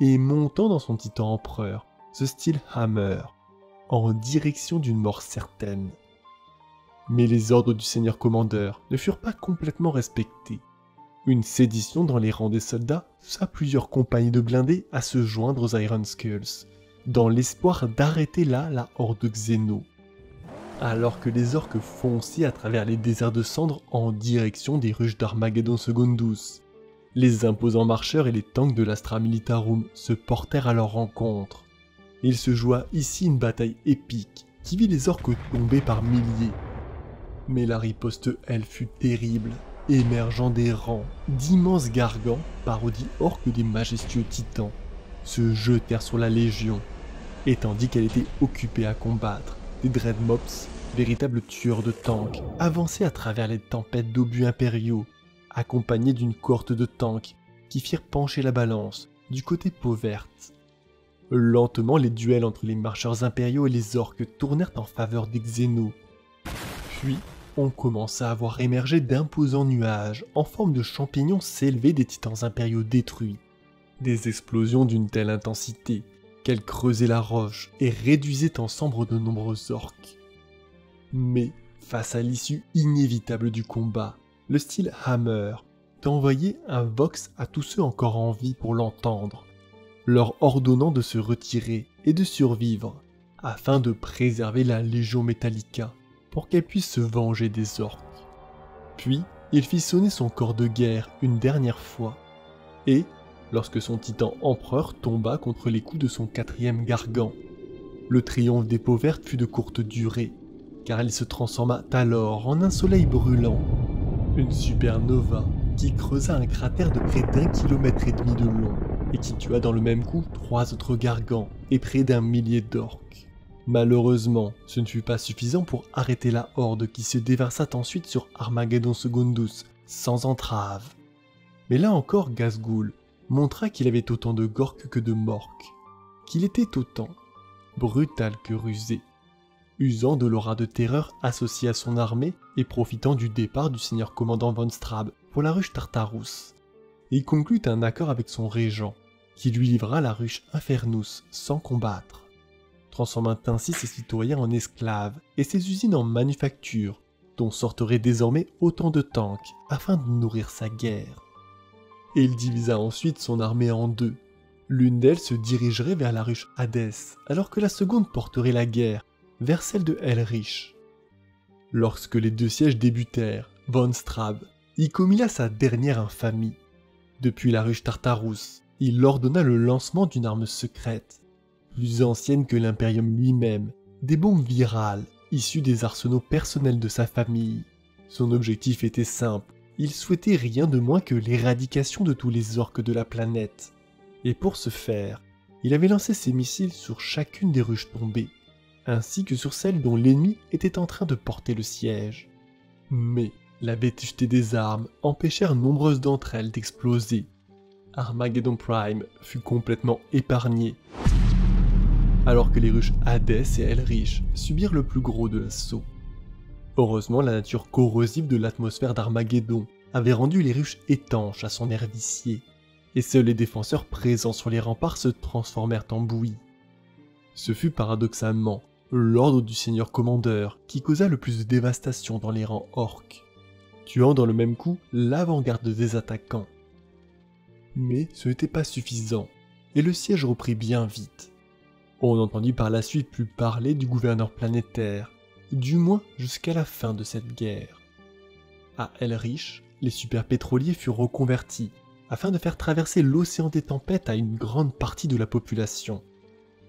et montant dans son titan empereur, ce style Hammer, en direction d'une mort certaine. Mais les ordres du seigneur commandeur ne furent pas complètement respectés. Une sédition dans les rangs des soldats poussa plusieurs compagnies de blindés à se joindre aux Iron Skulls, dans l'espoir d'arrêter là la horde Xeno. Alors que les orques fonçaient à travers les déserts de cendres en direction des ruches d'Armageddon Secundus, les imposants marcheurs et les tanks de l'Astra Militarum se portèrent à leur rencontre. Il se joua ici une bataille épique qui vit les orques tomber par milliers. Mais la riposte, elle, fut terrible, émergeant des rangs d'immenses gargants, parodies orques des majestueux titans, se jetèrent sur la légion, et tandis qu'elle était occupée à combattre, des Dreadmops, véritables tueurs de tanks, avançaient à travers les tempêtes d'obus impériaux, accompagnés d'une cohorte de tanks qui firent pencher la balance du côté peau verte. Lentement, les duels entre les marcheurs impériaux et les orques tournèrent en faveur des Xénos. Puis, on commença à voir émerger d'imposants nuages en forme de champignons s'élever des titans impériaux détruits. Des explosions d'une telle intensité qu'elles creusaient la roche et réduisaient en cendres de nombreux orques. Mais, face à l'issue inévitable du combat, le style Hammer d'envoyer un vox à tous ceux encore en vie pour l'entendre, leur ordonnant de se retirer et de survivre, afin de préserver la Légion Metallica pour qu'elle puisse se venger des orques. Puis, il fit sonner son corps de guerre une dernière fois, et, lorsque son titan empereur tomba contre les coups de son 4e gargant, le triomphe des peaux vertes fut de courte durée, car il se transforma alors en un soleil brûlant, une supernova qui creusa un cratère de près d'1,5 km de long et qui tua dans le même coup 3 autres gargants et près d'1 millier d'orques. Malheureusement, ce ne fut pas suffisant pour arrêter la horde qui se déversa ensuite sur Armageddon Secundus sans entrave. Mais là encore, Ghazghkull montra qu'il avait autant de gorks que de morks, qu'il était autant brutal que rusé, usant de l'aura de terreur associée à son armée et profitant du départ du seigneur commandant Von Straub pour la ruche Tartarus. Il conclut un accord avec son régent, qui lui livra la ruche Infernus sans combattre, transformant ainsi ses citoyens en esclaves et ses usines en manufactures, dont sortiraient désormais autant de tanks afin de nourrir sa guerre. Et il divisa ensuite son armée en deux. L'une d'elles se dirigerait vers la ruche Hadès, alors que la seconde porterait la guerre vers celle de Elrich. Lorsque les deux sièges débutèrent, Von Straub y commit là sa dernière infamie. Depuis la ruche Tartarus, il ordonna le lancement d'une arme secrète, plus ancienne que l'Imperium lui-même, des bombes virales issues des arsenaux personnels de sa famille. Son objectif était simple, il souhaitait rien de moins que l'éradication de tous les orques de la planète. Et pour ce faire, il avait lancé ses missiles sur chacune des ruches tombées, ainsi que sur celles dont l'ennemi était en train de porter le siège. Mais la vétusté des armes empêchèrent nombreuses d'entre elles d'exploser, Armageddon Prime fut complètement épargné, alors que les ruches Hadès et Elrich subirent le plus gros de l'assaut. Heureusement, la nature corrosive de l'atmosphère d'Armageddon avait rendu les ruches étanches à son air vicié, et seuls les défenseurs présents sur les remparts se transformèrent en bouillie. Ce fut paradoxalement l'ordre du seigneur commandeur qui causa le plus de dévastation dans les rangs orques, tuant dans le même coup l'avant-garde des attaquants. Mais ce n'était pas suffisant, et le siège reprit bien vite. On n'entendit par la suite plus parler du gouverneur planétaire, du moins jusqu'à la fin de cette guerre. À Elrich, les superpétroliers furent reconvertis afin de faire traverser l'océan des tempêtes à une grande partie de la population.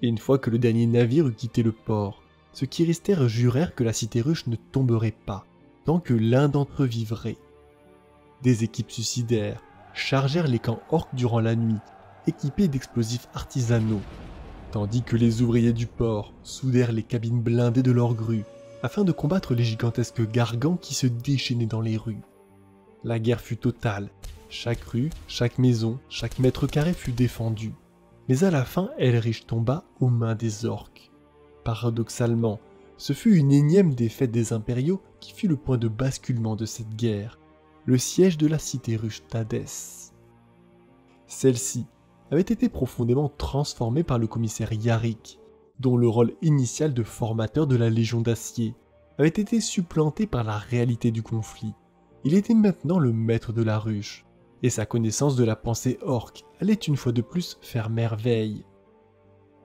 Et une fois que le dernier navire eut quitté le port, ceux qui restèrent jurèrent que la cité ruche ne tomberait pas tant que l'un d'entre eux vivrait. Des équipes suicidaires chargèrent les camps orques durant la nuit, équipés d'explosifs artisanaux, tandis que les ouvriers du port soudèrent les cabines blindées de leurs grues afin de combattre les gigantesques gargants qui se déchaînaient dans les rues. La guerre fut totale, chaque rue, chaque maison, chaque mètre carré fut défendu. Mais à la fin, Elrich tomba aux mains des orques. Paradoxalement, ce fut une énième défaite des impériaux qui fut le point de basculement de cette guerre, le siège de la cité ruche d'Hadès. Celle-ci avait été profondément transformée par le commissaire Yarrick, dont le rôle initial de formateur de la Légion d'Acier avait été supplanté par la réalité du conflit. Il était maintenant le maître de la ruche, et sa connaissance de la pensée orque allait une fois de plus faire merveille.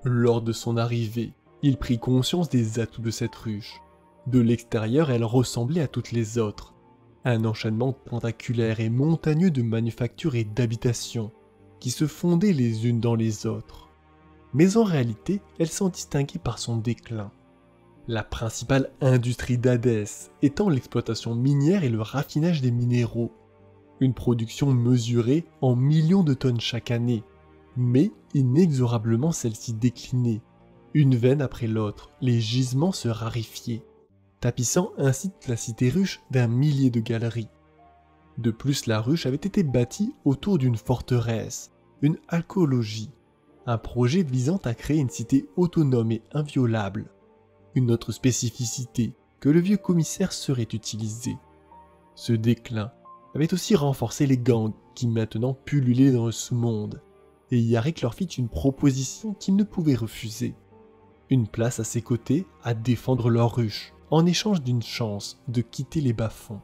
Lors de son arrivée, il prit conscience des atouts de cette ruche. De l'extérieur, elle ressemblait à toutes les autres. Un enchaînement tentaculaire et montagneux de manufactures et d'habitations, qui se fondaient les unes dans les autres. Mais en réalité, elle s'en distinguait par son déclin. La principale industrie d'Hadès étant l'exploitation minière et le raffinage des minéraux. Une production mesurée en millions de tonnes chaque année, mais inexorablement celle-ci déclinait. Une veine après l'autre, les gisements se raréfiaient, tapissant ainsi la cité ruche d'un millier de galeries. De plus, la ruche avait été bâtie autour d'une forteresse, une alcoologie, un projet visant à créer une cité autonome et inviolable. Une autre spécificité que le vieux commissaire saurait utiliser. Ce déclin avait aussi renforcé les gangs qui maintenant pullulaient dans le sous-monde, et Yarrick leur fit une proposition qu'ils ne pouvaient refuser. Une place à ses côtés à défendre leur ruche, en échange d'une chance de quitter les bas-fonds.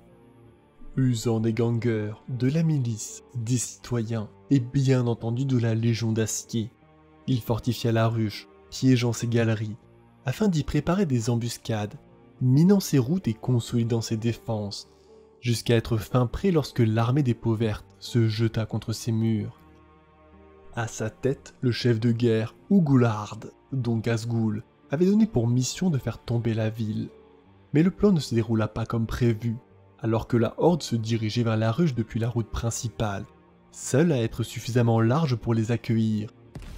Usant des gangers, de la milice, des citoyens, et bien entendu de la Légion d'Acier, il fortifia la ruche, piégeant ses galeries, afin d'y préparer des embuscades, minant ses routes et consolidant ses défenses, jusqu'à être fin prêt lorsque l'armée des peaux vertes se jeta contre ses murs. À sa tête, le chef de guerre, Ugulard, dont Gazgul avait donné pour mission de faire tomber la ville. Mais le plan ne se déroula pas comme prévu, alors que la horde se dirigeait vers la ruche depuis la route principale, seule à être suffisamment large pour les accueillir.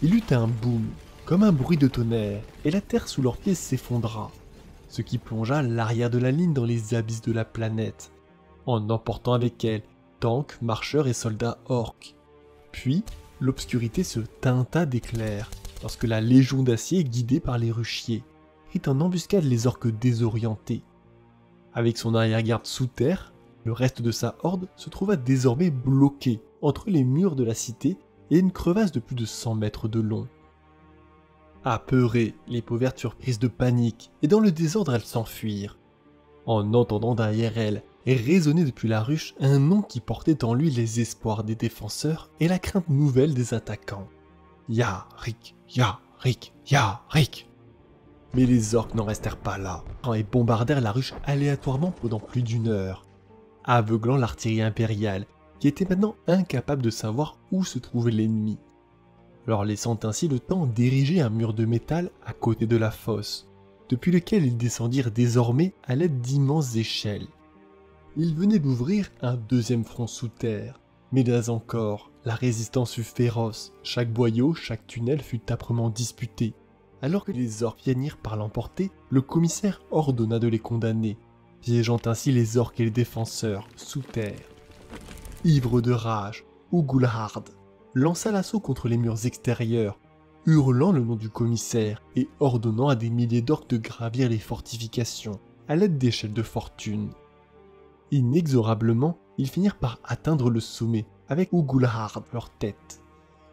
Il eut un boom, comme un bruit de tonnerre, et la terre sous leurs pieds s'effondra, ce qui plongea l'arrière de la ligne dans les abysses de la planète, en emportant avec elle tanks, marcheurs et soldats orques. Puis, l'obscurité se teinta d'éclairs, lorsque la Légion d'Acier, guidée par les ruchiers, prit en embuscade les orques désorientés. Avec son arrière-garde sous terre, le reste de sa horde se trouva désormais bloqué entre les murs de la cité et une crevasse de plus de 100 mètres de long. Apeurées, les peaux vertes furent prises de panique, et dans le désordre elles s'enfuirent, en entendant derrière elles résonner depuis la ruche un nom qui portait en lui les espoirs des défenseurs et la crainte nouvelle des attaquants. Yarrick, Yarrick, Yarrick. Mais les orques n'en restèrent pas là, et bombardèrent la ruche aléatoirement pendant plus d'une heure, aveuglant l'artillerie impériale, qui était maintenant incapable de savoir où se trouvait l'ennemi, leur laissant ainsi le temps d'ériger un mur de métal à côté de la fosse, depuis lequel ils descendirent désormais à l'aide d'immenses échelles. Ils venaient d'ouvrir un deuxième front sous terre, mais là encore, la résistance fut féroce, chaque boyau, chaque tunnel fut âprement disputé. Alors que les orques finirent par l'emporter, le commissaire ordonna de les condamner, piégeant ainsi les orques et les défenseurs sous terre. Ivre de rage, Ugulard lança l'assaut contre les murs extérieurs, hurlant le nom du commissaire et ordonnant à des milliers d'orques de gravir les fortifications à l'aide d'échelles de fortune. Inexorablement, ils finirent par atteindre le sommet avec Ugulhard à leur tête.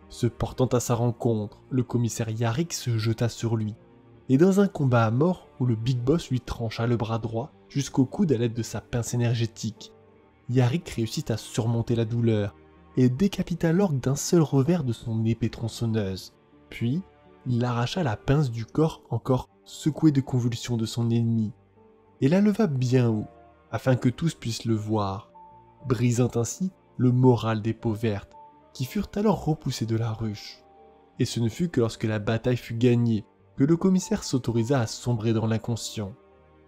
Se portant à sa rencontre, le commissaire Yarrick se jeta sur lui, et dans un combat à mort où le Big Boss lui trancha le bras droit jusqu'au coude à l'aide de sa pince énergétique, Yarrick réussit à surmonter la douleur et décapita l'orque d'un seul revers de son épée tronçonneuse. Puis, il arracha la pince du corps encore secoué de convulsions de son ennemi, et la leva bien haut, afin que tous puissent le voir, brisant ainsi le moral des peaux vertes, qui furent alors repoussés de la ruche. Et ce ne fut que lorsque la bataille fut gagnée que le commissaire s'autorisa à sombrer dans l'inconscient.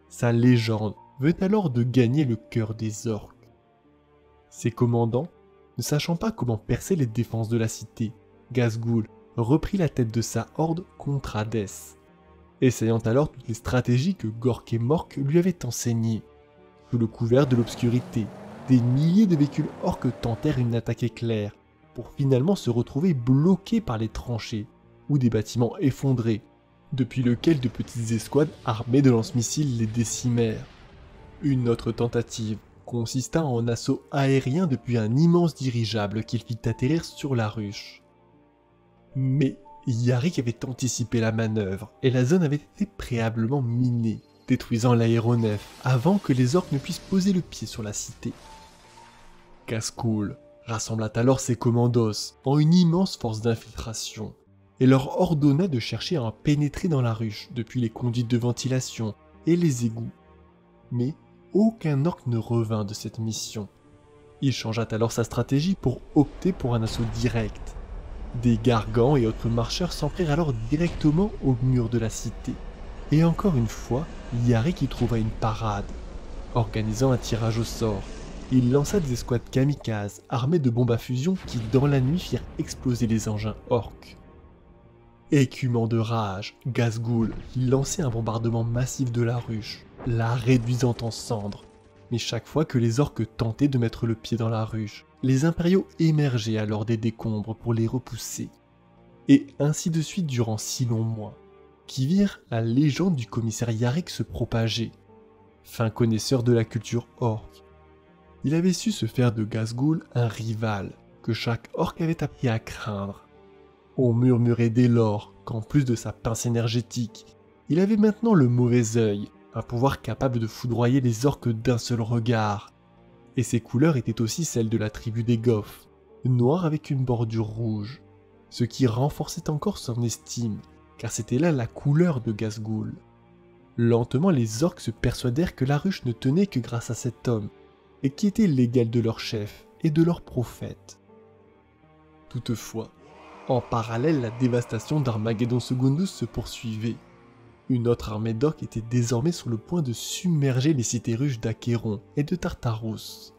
Sa légende veut alors de gagner le cœur des orques. Ses commandants, ne sachant pas comment percer les défenses de la cité, Ghazghul reprit la tête de sa horde contre Hadès, essayant alors toutes les stratégies que Gork et Mork lui avaient enseignées. Sous le couvert de l'obscurité, des milliers de véhicules orques tentèrent une attaque éclair, pour finalement se retrouver bloqués par les tranchées, ou des bâtiments effondrés, depuis lesquels de petites escouades armées de lance-missiles les décimèrent. Une autre tentative consista en un assaut aérien depuis un immense dirigeable qu'il fit atterrir sur la ruche. Mais Yarrick avait anticipé la manœuvre et la zone avait été préalablement minée, détruisant l'aéronef avant que les orques ne puissent poser le pied sur la cité. Ghazghul rassembla alors ses commandos en une immense force d'infiltration et leur ordonna de chercher à pénétrer dans la ruche depuis les conduites de ventilation et les égouts. Mais aucun orque ne revint de cette mission. Il changea alors sa stratégie pour opter pour un assaut direct. Des gargants et autres marcheurs s'entrèrent alors directement au mur de la cité. Et encore une fois, Yarrick y trouva une parade. Organisant un tirage au sort, il lança des escouades kamikazes armées de bombes à fusion qui, dans la nuit, firent exploser les engins orques. Écumant de rage, Ghazghul lançait un bombardement massif de la ruche, la réduisant en cendres. Mais chaque fois que les orques tentaient de mettre le pied dans la ruche, les impériaux émergeaient alors des décombres pour les repousser. Et ainsi de suite durant 6 longs mois, qui virent la légende du commissaire Yarrick se propager. Fin connaisseur de la culture orque, il avait su se faire de Ghazghul un rival que chaque orque avait appris à craindre. On murmurait dès lors qu'en plus de sa pince énergétique, il avait maintenant le mauvais œil, un pouvoir capable de foudroyer les orques d'un seul regard. Et ses couleurs étaient aussi celles de la tribu des Goths, noires avec une bordure rouge, ce qui renforçait encore son estime, car c'était là la couleur de Ghazghul. Lentement, les orques se persuadèrent que la ruche ne tenait que grâce à cet homme, et qui était l'égal de leur chef et de leur prophète. Toutefois, en parallèle, la dévastation d'Armageddon Secundus se poursuivait. Une autre armée d'orques était désormais sur le point de submerger les cités ruches d'Achéron et de Tartaros.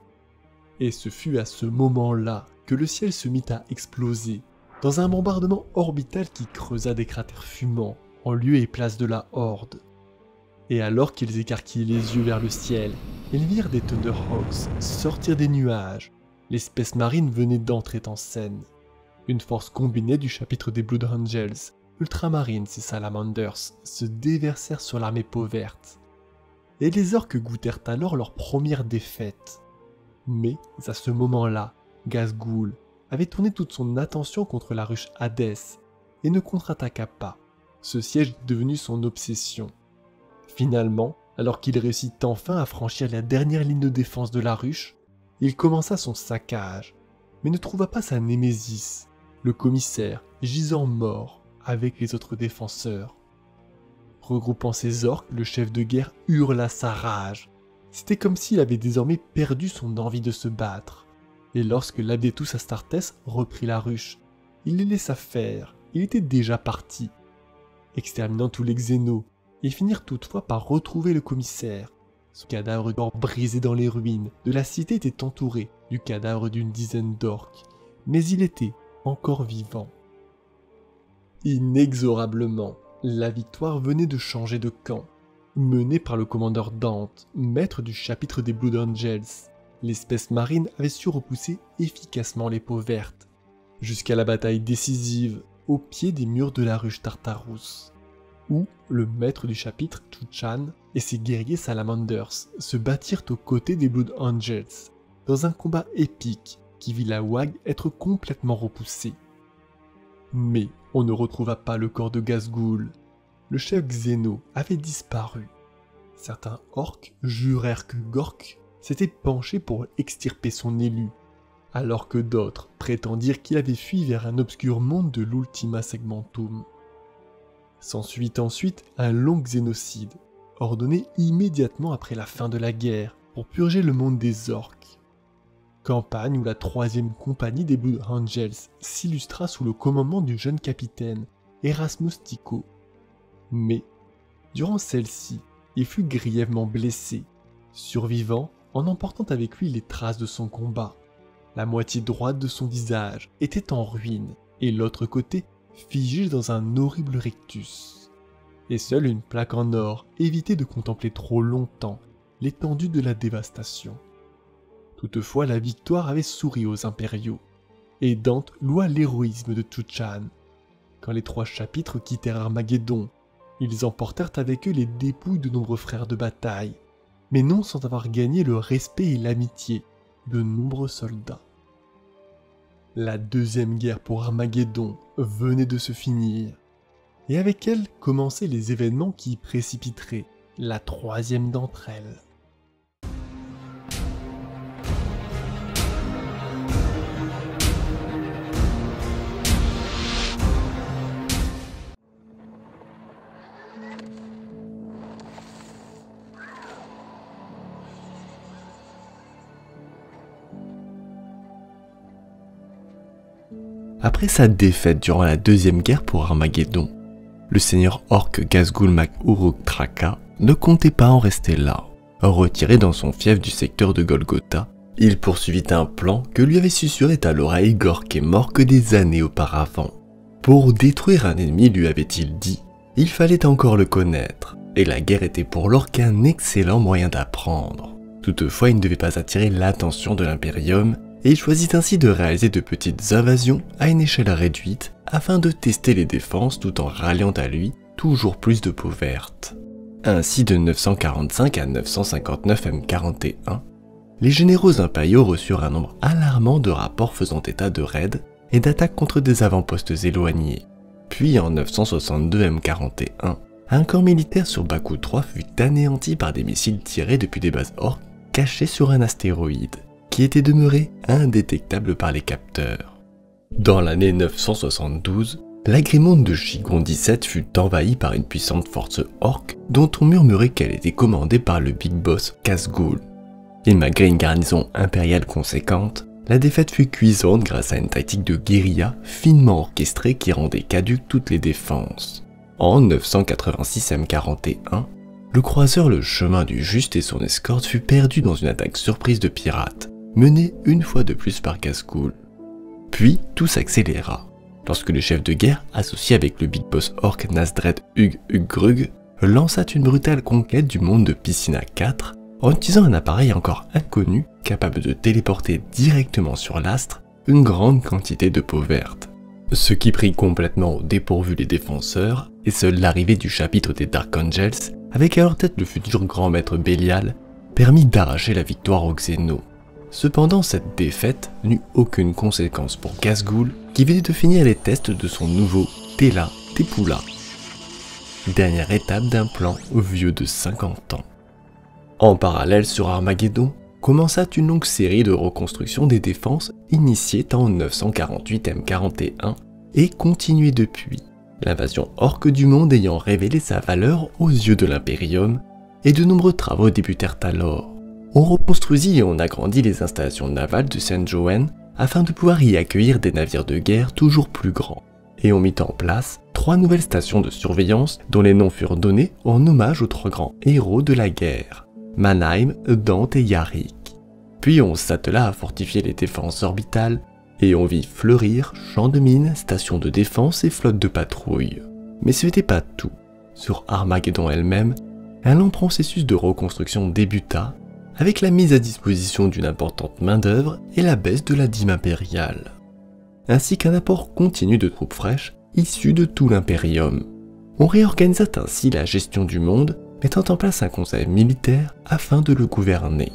Et ce fut à ce moment-là que le ciel se mit à exploser, dans un bombardement orbital qui creusa des cratères fumants en lieu et place de la horde. Et alors qu'ils écarquillaient les yeux vers le ciel, ils virent des Thunderhawks sortir des nuages. L'espèce marine venait d'entrer en scène. Une force combinée du chapitre des Blood Angels, Ultramarines et Salamanders se déversèrent sur l'armée peau verte. Et les orques goûtèrent alors leur première défaite. Mais à ce moment-là, Ghazghul avait tourné toute son attention contre la ruche Hadès et ne contre-attaqua pas. Ce siège est devenu son obsession. Finalement, alors qu'il réussit enfin à franchir la dernière ligne de défense de la ruche, il commença son saccage, mais ne trouva pas sa némésis, le commissaire gisant mort avec les autres défenseurs. Regroupant ses orques, le chef de guerre hurla sa rage. C'était comme s'il avait désormais perdu son envie de se battre. Et lorsque l'Abdetus Astartes reprit la ruche, il les laissa faire, il était déjà parti. Exterminant tous les xénos, ils finirent toutefois par retrouver le commissaire. Son cadavre d'or brisé dans les ruines de la cité était entouré du cadavre d'une dizaine d'orques, mais il était encore vivant. Inexorablement, la victoire venait de changer de camp. Menée par le commandeur Dante, maître du chapitre des Blood Angels, l'espèce marine avait su repousser efficacement les peaux vertes, jusqu'à la bataille décisive au pied des murs de la ruche Tartarus, où le maître du chapitre, Chuchan, et ses guerriers Salamanders se battirent aux côtés des Blood Angels, dans un combat épique qui vit la Wag être complètement repoussée. Mais on ne retrouva pas le corps de Ghazghul. Le chef Xeno avait disparu. Certains orques jurèrent que Gork s'était penché pour extirper son élu, alors que d'autres prétendirent qu'il avait fui vers un obscur monde de l'Ultima Segmentum. S'ensuit ensuite un long xénocide, ordonné immédiatement après la fin de la guerre pour purger le monde des orques. Campagne où la 3e compagnie des Blood Angels s'illustra sous le commandement du jeune capitaine Erasmus Tico. Mais, durant celle-ci, il fut grièvement blessé, survivant en emportant avec lui les traces de son combat. La moitié droite de son visage était en ruine et l'autre côté figé dans un horrible rictus. Et seule une plaque en or évitait de contempler trop longtemps l'étendue de la dévastation. Toutefois, la victoire avait souri aux impériaux, et Dante loua l'héroïsme de Chuchan. Quand les 3 chapitres quittèrent Armageddon, ils emportèrent avec eux les dépouilles de nombreux frères de bataille, mais non sans avoir gagné le respect et l'amitié de nombreux soldats. La 2e guerre pour Armageddon venait de se finir, et avec elle commençaient les événements qui y précipiteraient la 3e d'entre elles. Après sa défaite durant la 2e guerre pour Armageddon, le seigneur orc Ghazghul Mac Uruk Traka ne comptait pas en rester là. Retiré dans son fief du secteur de Golgotha, il poursuivit un plan que lui avait susurré à l'oreille Gork est mort que des années auparavant. Pour détruire un ennemi, lui avait-il dit, il fallait encore le connaître, et la guerre était pour l'orc un excellent moyen d'apprendre. Toutefois, il ne devait pas attirer l'attention de l'Imperium, et il choisit ainsi de réaliser de petites invasions à une échelle réduite afin de tester les défenses tout en ralliant à lui toujours plus de peau verte. Ainsi, de 945 à 959 M41, les généraux impériaux reçurent un nombre alarmant de rapports faisant état de raids et d'attaques contre des avant-postes éloignés. Puis en 962 M41, un corps militaire sur Baku 3 fut anéanti par des missiles tirés depuis des bases orques cachées sur un astéroïde, qui était demeuré indétectable par les capteurs. Dans l'année 972, l'agrémente de Shigon 17 fut envahie par une puissante force orque dont on murmurait qu'elle était commandée par le Big Boss Ghazghul. Et malgré une garnison impériale conséquente, la défaite fut cuisante grâce à une tactique de guérilla finement orchestrée qui rendait caduques toutes les défenses. En 986 M41, le croiseur Le Chemin du Juste et son escorte fut perdu dans une attaque surprise de pirates, menée une fois de plus par Ghazghul. Puis tout s'accéléra, lorsque le chef de guerre, associé avec le Big Boss orc Nasdred Ugrug, lança une brutale conquête du monde de Piscina 4 en utilisant un appareil encore inconnu capable de téléporter directement sur l'astre une grande quantité de peau verte. Ce qui prit complètement au dépourvu les défenseurs, et seule l'arrivée du chapitre des Dark Angels, avec à leur tête le futur grand maître Bélial, permit d'arracher la victoire aux Xénos. Cependant, cette défaite n'eut aucune conséquence pour Ghazghul, qui venait de finir les tests de son nouveau Tela Tepula, dernière étape d'un plan vieux de 50 ans. En parallèle, sur Armageddon, commença une longue série de reconstruction des défenses initiée en 948 M41 et continuée depuis, l'invasion orque du monde ayant révélé sa valeur aux yeux de l'Imperium, et de nombreux travaux débutèrent alors. On reconstruisit et on agrandit les installations navales de Saint-Joen afin de pouvoir y accueillir des navires de guerre toujours plus grands. Et on mit en place 3 nouvelles stations de surveillance dont les noms furent donnés en hommage aux 3 grands héros de la guerre, Mannheim, Dante et Yarick. Puis on s'attela à fortifier les défenses orbitales et on vit fleurir champs de mines, stations de défense et flottes de patrouille. Mais ce n'était pas tout. Sur Armageddon elle-même, un long processus de reconstruction débuta avec la mise à disposition d'une importante main-d'œuvre et la baisse de la dîme impériale. ainsi qu'un apport continu de troupes fraîches issues de tout l'Imperium. On réorganisa ainsi la gestion du monde, mettant en place un conseil militaire afin de le gouverner.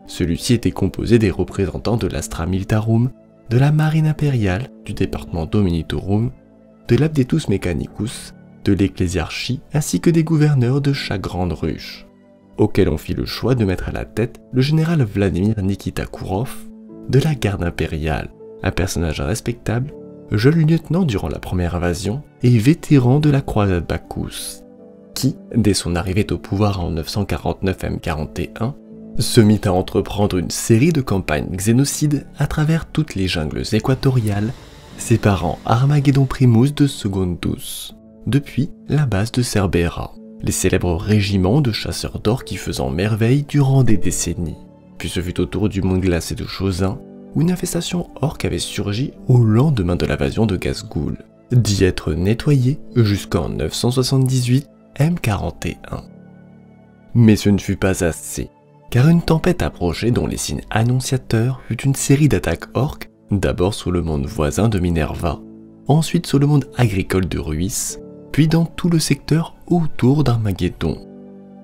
Celui-ci était composé des représentants de l'Astra Militarum, de la Marine impériale, du département Dominitorum, de l'Abdetus Mechanicus, de l'Ecclésiarchie ainsi que des gouverneurs de chaque grande ruche, auquel on fit le choix de mettre à la tête le général Vladimir Nikitakourov de la garde impériale, un personnage respectable, jeune lieutenant durant la première invasion et vétéran de la croisade Bacchus, qui, dès son arrivée au pouvoir en 949 M41, se mit à entreprendre une série de campagnes xénocides à travers toutes les jungles équatoriales, séparant Armageddon Primus de Secundus, depuis la base de Cerbera, les célèbres régiments de chasseurs d'orques faisant merveille durant des décennies. Puis ce fut au tour du monde glacé de Chosin, où une infestation orque avait surgi au lendemain de l'invasion de Ghazghul, d'y être nettoyée jusqu'en 978 M41. Mais ce ne fut pas assez, car une tempête approchait dont les signes annonciateurs fut une série d'attaques orques, d'abord sur le monde voisin de Minerva, ensuite sur le monde agricole de Ruis, puis dans tout le secteur autour d'Armageddon.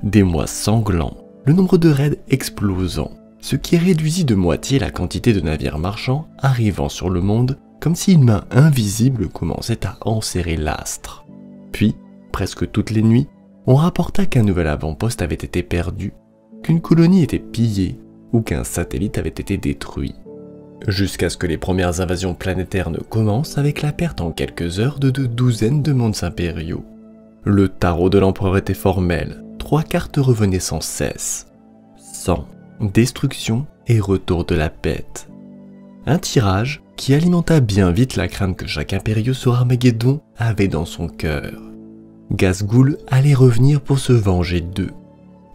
Des mois sanglants, le nombre de raids explosant, ce qui réduisit de moitié la quantité de navires marchands arrivant sur le monde, comme si une main invisible commençait à enserrer l'astre. Puis, presque toutes les nuits, on rapporta qu'un nouvel avant-poste avait été perdu, qu'une colonie était pillée ou qu'un satellite avait été détruit. Jusqu'à ce que les premières invasions planétaires ne commencent avec la perte en quelques heures de 2 douzaines de mondes impériaux. Le tarot de l'empereur était formel, 3 cartes revenaient sans cesse. Sang, destruction et retour de la bête. Un tirage qui alimenta bien vite la crainte que chaque impérieux sur Armageddon avait dans son cœur. Ghazghul allait revenir pour se venger d'eux.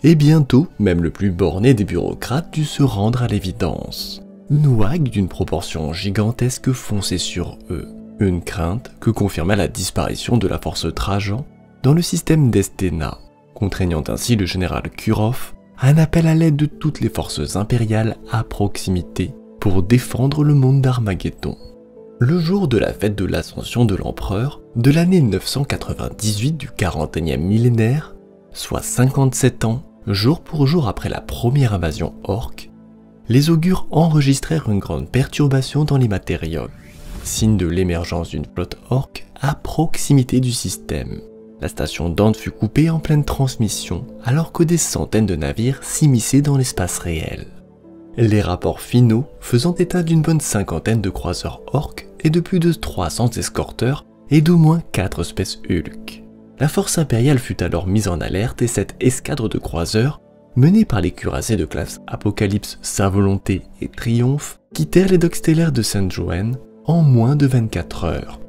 Et bientôt, même le plus borné des bureaucrates dut se rendre à l'évidence. Une ouague d'une proportion gigantesque fonçait sur eux. Une crainte que confirma la disparition de la force Trajan dans le système d'Estena, contraignant ainsi le général Kurov à un appel à l'aide de toutes les forces impériales à proximité pour défendre le monde d'Armageddon. Le jour de la fête de l'ascension de l'empereur de l'année 998 du 41e millénaire, soit 57 ans, jour pour jour après la première invasion orque, les augures enregistrèrent une grande perturbation dans les matériaux, signe de l'émergence d'une flotte orque à proximité du système. La station d'Ande fut coupée en pleine transmission, alors que des centaines de navires s'immisçaient dans l'espace réel. Les rapports finaux faisant état d'une bonne cinquantaine de croiseurs orques et de plus de 300 escorteurs et d'au moins 4 espèces Hulk. La force impériale fut alors mise en alerte et cette escadre de croiseurs, menée par les cuirassés de classe Apocalypse, Sa Volonté et Triomphe, quittèrent les docks stellaires de Saint-Joen en moins de 24 heures.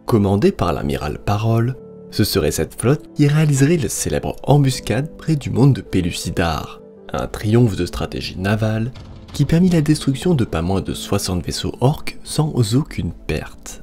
Commandée par l'amiral Parole, ce serait cette flotte qui réaliserait la célèbre embuscade près du monde de Pellucidar, un triomphe de stratégie navale qui permit la destruction de pas moins de 60 vaisseaux orques sans aucune perte.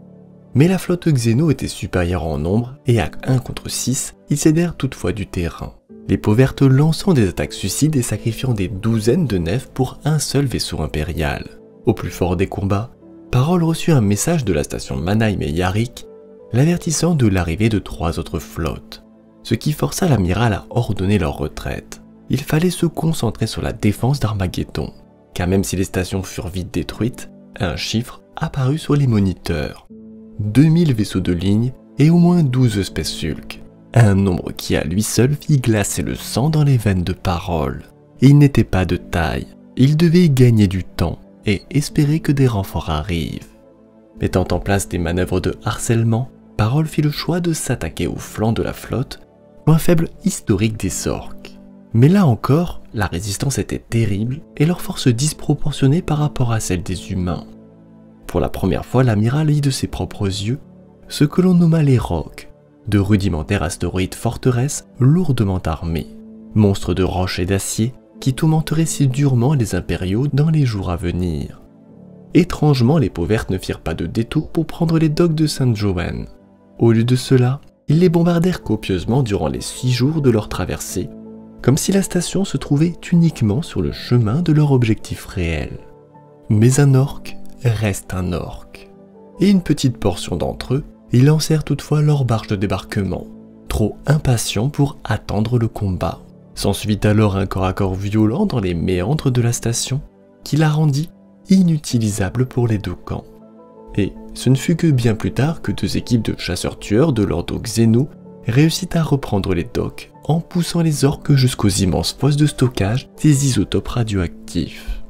Mais la flotte Xéno était supérieure en nombre et à 1 contre 6, ils cédèrent toutefois du terrain, les peaux vertes lançant des attaques suicides et sacrifiant des douzaines de nefs pour un seul vaisseau impérial. Au plus fort des combats, Parole reçut un message de la station Mannheim et Yarick, l'avertissant de l'arrivée de 3 autres flottes, ce qui força l'amiral à ordonner leur retraite. Il fallait se concentrer sur la défense d'Armageddon, car même si les stations furent vite détruites, un chiffre apparut sur les moniteurs. 2000 vaisseaux de ligne et au moins 12 espèces Hulk, un nombre qui à lui seul fit glacer le sang dans les veines de Parole. Il n'était pas de taille, il devait gagner du temps et espérer que des renforts arrivent. Mettant en place des manœuvres de harcèlement, Parole fit le choix de s'attaquer au flanc de la flotte, point faible historique des orques. Mais là encore, la résistance était terrible et leur force disproportionnée par rapport à celle des humains. Pour la première fois, l'amiral vit de ses propres yeux ce que l'on nomma les Rocs, de rudimentaires astéroïdes forteresses lourdement armés, monstres de roches et d'acier qui tourmenteraient si durement les impériaux dans les jours à venir. Étrangement, les peaux vertes ne firent pas de détour pour prendre les docks de Saint-Joen. Au lieu de cela, ils les bombardèrent copieusement durant les 6 jours de leur traversée, comme si la station se trouvait uniquement sur le chemin de leur objectif réel. Mais un orque reste un orque. et une petite portion d'entre eux y lancèrent toutefois leur barge de débarquement, trop impatients pour attendre le combat. S'ensuit alors un corps à corps violent dans les méandres de la station qui la rendit inutilisable pour les deux camps. Et ce ne fut que bien plus tard que deux équipes de chasseurs-tueurs de l'ordre Xeno réussit à reprendre les docks en poussant les orques jusqu'aux immenses fosses de stockage des isotopes radioactifs.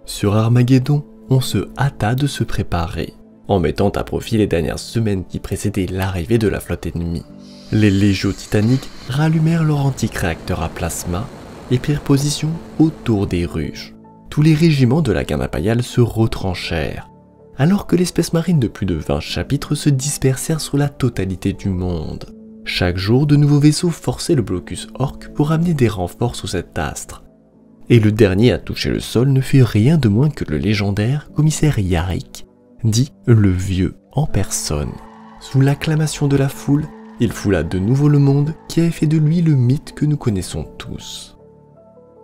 Sur Armageddon, on se hâta de se préparer, en mettant à profit les dernières semaines qui précédaient l'arrivée de la flotte ennemie. Les légions titaniques rallumèrent leur antique réacteur à plasma et prirent position autour des ruches. Tous les régiments de la garde impériale se retranchèrent, alors que l'espèce marine de plus de 20 chapitres se dispersèrent sur la totalité du monde. Chaque jour, de nouveaux vaisseaux forçaient le blocus orc pour amener des renforts sur cet astre. Et le dernier à toucher le sol ne fut rien de moins que le légendaire commissaire Yarrick, dit le Vieux en personne. Sous l'acclamation de la foule, il foula de nouveau le monde qui avait fait de lui le mythe que nous connaissons tous.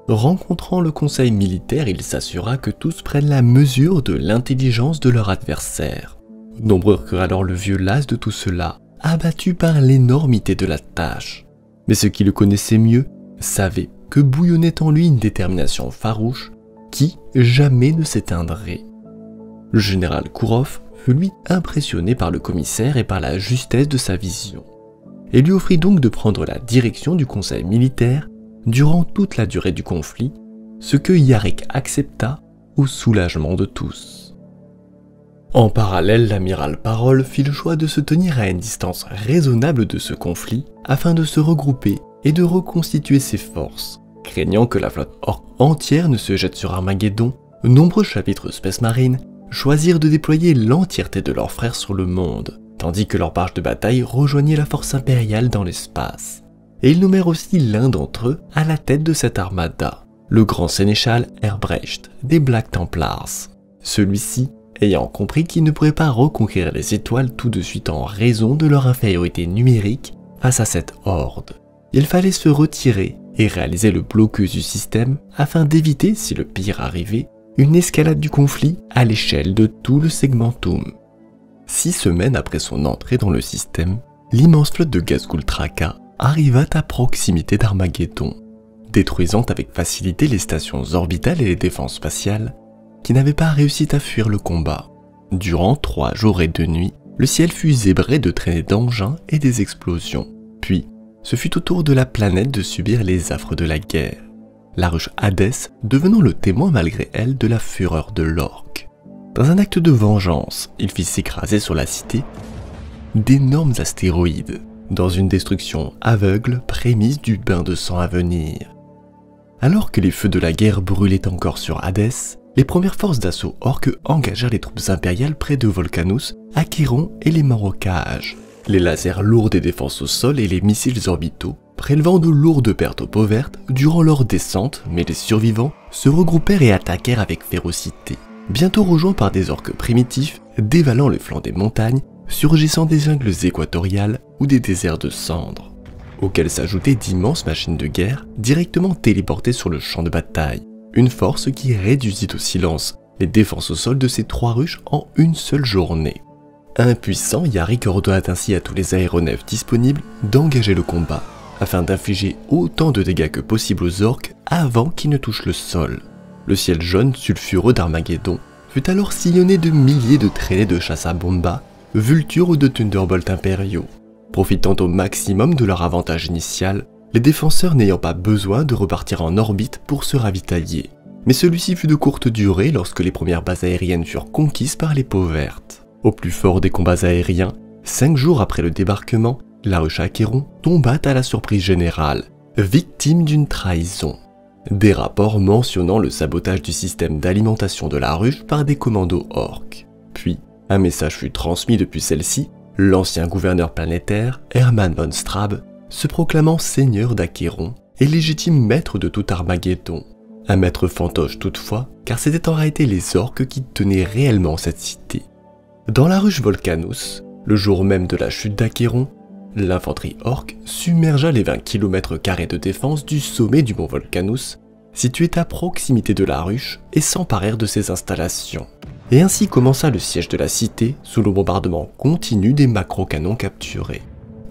Rencontrant le conseil militaire, il s'assura que tous prennent la mesure de l'intelligence de leur adversaire. Nombreux crurent alors le vieux las de tout cela, abattu par l'énormité de la tâche. Mais ceux qui le connaissaient mieux savaient que bouillonnait en lui une détermination farouche qui jamais ne s'éteindrait. Le général Kourov fut lui impressionné par le commissaire et par la justesse de sa vision, et lui offrit donc de prendre la direction du conseil militaire durant toute la durée du conflit, ce que Yarrick accepta au soulagement de tous. En parallèle, l'amiral Parole fit le choix de se tenir à une distance raisonnable de ce conflit afin de se regrouper et de reconstituer ses forces. Craignant que la flotte orc entière ne se jette sur Armageddon, nombreux chapitres Space Marine choisirent de déployer l'entièreté de leurs frères sur le monde, tandis que leur barge de bataille rejoignait la force impériale dans l'espace. Et ils nommèrent aussi l'un d'entre eux à la tête de cette armada, le grand sénéchal Herbrecht des Black Templars. Celui-ci, ayant compris qu'il ne pourrait pas reconquérir les étoiles tout de suite en raison de leur infériorité numérique face à cette horde, il fallait se retirer et réaliser le blocus du système afin d'éviter, si le pire arrivait, une escalade du conflit à l'échelle de tout le segmentum. 6 semaines après son entrée dans le système, l'immense flotte de Ghazghkull Traka arriva à proximité d'Armageddon, détruisant avec facilité les stations orbitales et les défenses spatiales qui n'avaient pas réussi à fuir le combat. Durant 3 jours et 2 nuits, le ciel fut zébré de traînées d'engins et des explosions. Puis, ce fut au tour de la planète de subir les affres de la guerre, la ruche Hadès devenant le témoin malgré elle de la fureur de l'orque. Dans un acte de vengeance, il fit s'écraser sur la cité d'énormes astéroïdes, dans une destruction aveugle prémisse du bain de sang à venir. Alors que les feux de la guerre brûlaient encore sur Hadès, les premières forces d'assaut orques engagèrent les troupes impériales près de Volcanus, Acheron et les Marocages. Les lasers lourds des défenses au sol et les missiles orbitaux, prélevant de lourdes pertes aux peaux vertes durant leur descente, mais les survivants se regroupèrent et attaquèrent avec férocité, bientôt rejoints par des orques primitifs dévalant les flancs des montagnes, surgissant des jungles équatoriales ou des déserts de cendres, auxquels s'ajoutaient d'immenses machines de guerre directement téléportées sur le champ de bataille, une force qui réduisit au silence les défenses au sol de ces 3 ruches en une seule journée. Impuissant, Yarrick ordonna ainsi à tous les aéronefs disponibles d'engager le combat, afin d'infliger autant de dégâts que possible aux orques avant qu'ils ne touchent le sol. Le ciel jaune sulfureux d'Armageddon fut alors sillonné de milliers de traînées de chasse à bomba, Vulture ou de Thunderbolt impériaux, profitant au maximum de leur avantage initial, les défenseurs n'ayant pas besoin de repartir en orbite pour se ravitailler. Mais celui-ci fut de courte durée lorsque les premières bases aériennes furent conquises par les peaux vertes. Au plus fort des combats aériens, 5 jours après le débarquement, la ruche Acheron tomba à la surprise générale, victime d'une trahison. Des rapports mentionnant le sabotage du système d'alimentation de la ruche par des commandos orques. Puis, un message fut transmis depuis celle-ci, l'ancien gouverneur planétaire, Hermann von Straub, se proclamant seigneur d'Acheron et légitime maître de tout Armageddon. Un maître fantoche toutefois, car c'était en réalité les orques qui tenaient réellement cette cité. Dans la ruche Volcanus, le jour même de la chute d'Acheron, l'infanterie orque submergea les 20 km² de défense du sommet du mont Volcanus, situé à proximité de la ruche, et s'emparèrent de ses installations. Et ainsi commença le siège de la cité sous le bombardement continu des macro-canons capturés.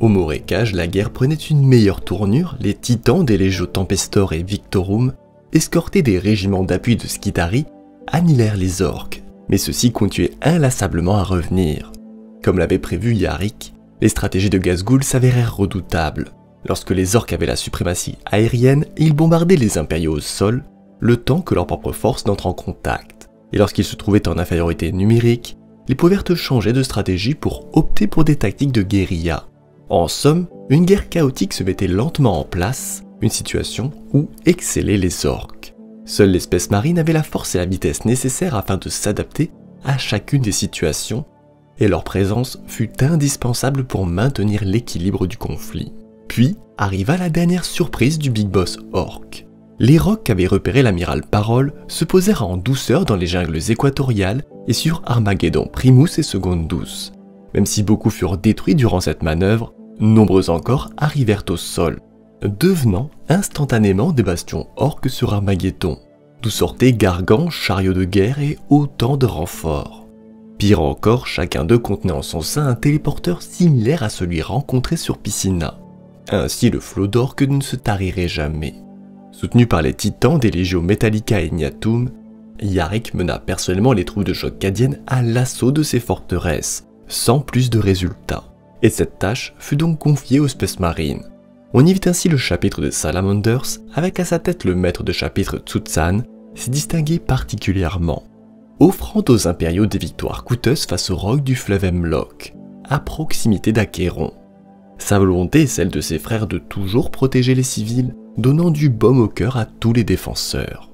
Au marécage, la guerre prenait une meilleure tournure, les titans des légions Tempestor et Victorum, escortés des régiments d'appui de Skithari, annihilèrent les orques, mais ceux-ci continuaient inlassablement à revenir. Comme l'avait prévu Yarick, les stratégies de Ghazghul s'avérèrent redoutables. Lorsque les orques avaient la suprématie aérienne, ils bombardaient les impériaux au sol, le temps que leurs propres forces n'entrent en contact. Et lorsqu'ils se trouvaient en infériorité numérique, les Pauvertes changeaient de stratégie pour opter pour des tactiques de guérilla. En somme, une guerre chaotique se mettait lentement en place, une situation où excellaient les orques. Seule l'espèce marine avait la force et la vitesse nécessaires afin de s'adapter à chacune des situations, et leur présence fut indispensable pour maintenir l'équilibre du conflit. Puis arriva la dernière surprise du Big Boss orc. Les rocs qu'avait repéré l'amiral Parole se posèrent en douceur dans les jungles équatoriales et sur Armageddon Primus et Secondus. Même si beaucoup furent détruits durant cette manœuvre, nombreux encore arrivèrent au sol, devenant instantanément des bastions orques sur Armageddon, d'où sortaient gargants, chariots de guerre et autant de renforts. Pire encore, chacun d'eux contenait en son sein un téléporteur similaire à celui rencontré sur Piscina. Ainsi le flot d'orques ne se tarirait jamais. Soutenu par les titans des légions Metallica et Ignatum, Yarick mena personnellement les troupes de choc cadiennes à l'assaut de ces forteresses, sans plus de résultats. Et cette tâche fut donc confiée aux Space Marines. On y vit ainsi le chapitre de Salamanders, avec à sa tête le maître de chapitre Tsutsan, s'y distinguait particulièrement, offrant aux impériaux des victoires coûteuses face aux rocs du fleuve Hemlock, à proximité d'Acheron. Sa volonté est celle de ses frères de toujours protéger les civils, donnant du baume au cœur à tous les défenseurs.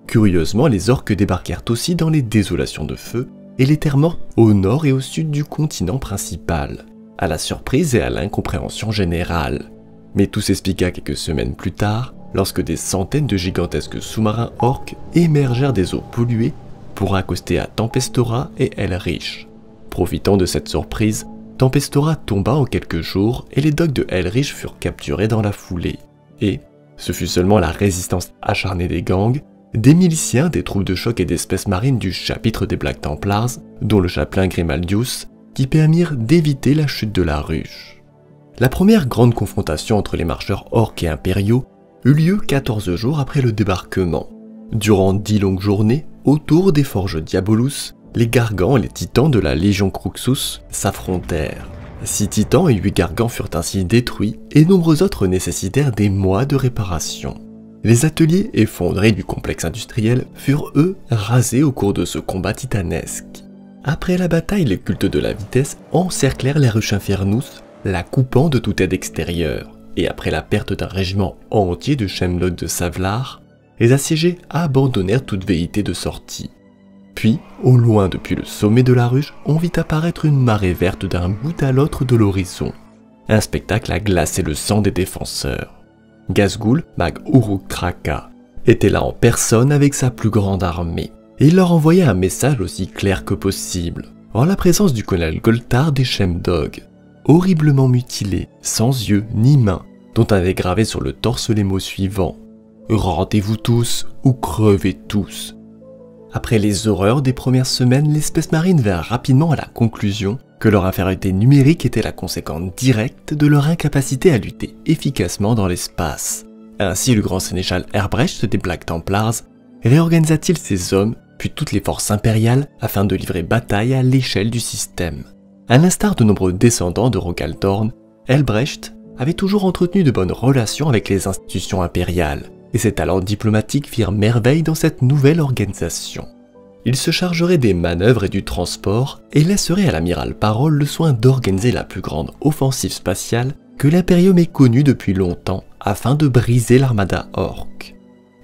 Curieusement, les orques débarquèrent aussi dans les désolations de feu et les terres mortes au nord et au sud du continent principal, à la surprise et à l'incompréhension générale. Mais tout s'expliqua quelques semaines plus tard, lorsque des centaines de gigantesques sous-marins orques émergèrent des eaux polluées pour accoster à Tempestora et Elrich. Profitant de cette surprise, Tempestora tomba en quelques jours et les docks de Elrich furent capturés dans la foulée. Et ce fut seulement la résistance acharnée des gangs, des miliciens, des troupes de choc et d'espèces marines du chapitre des Black Templars, dont le chapelain Grimaldius, qui permirent d'éviter la chute de la ruche. La première grande confrontation entre les marcheurs orques et impériaux eut lieu 14 jours après le débarquement. Durant 10 longues journées, autour des forges Diabolus, les gargants et les titans de la Légion Cruxus s'affrontèrent. 6 titans et 8 gargants furent ainsi détruits et nombreux autres nécessitèrent des mois de réparation. Les ateliers effondrés du complexe industriel furent eux rasés au cours de ce combat titanesque. Après la bataille, les cultes de la vitesse encerclèrent la ruche Infernus, la coupant de toute aide extérieure, et après la perte d'un régiment entier de Shemlok de Savlar, les assiégés abandonnèrent toute velléité de sortie. Puis, au loin depuis le sommet de la ruche, on vit apparaître une marée verte d'un bout à l'autre de l'horizon. Un spectacle à glacer le sang des défenseurs. Ghazghul Mag Uruk Traka était là en personne avec sa plus grande armée, et il leur envoyait un message aussi clair que possible, en la présence du colonel Goltar des Shemdog, horriblement mutilé, sans yeux ni mains, dont avait gravé sur le torse les mots suivants: « Rendez-vous tous ou crevez tous ». Après les horreurs des premières semaines, l'espèce marine vint rapidement à la conclusion que leur infériorité numérique était la conséquence directe de leur incapacité à lutter efficacement dans l'espace. Ainsi, le grand sénéchal Herbrecht des Black Templars réorganisa-t-il ses hommes, puis toutes les forces impériales, afin de livrer bataille à l'échelle du système. À l'instar de nombreux descendants de Rogaldorn, Helbrecht avait toujours entretenu de bonnes relations avec les institutions impériales, et ses talents diplomatiques firent merveille dans cette nouvelle organisation. Il se chargerait des manœuvres et du transport, et laisserait à l'amiral Parole le soin d'organiser la plus grande offensive spatiale que l'Imperium ait connue depuis longtemps, afin de briser l'armada orque.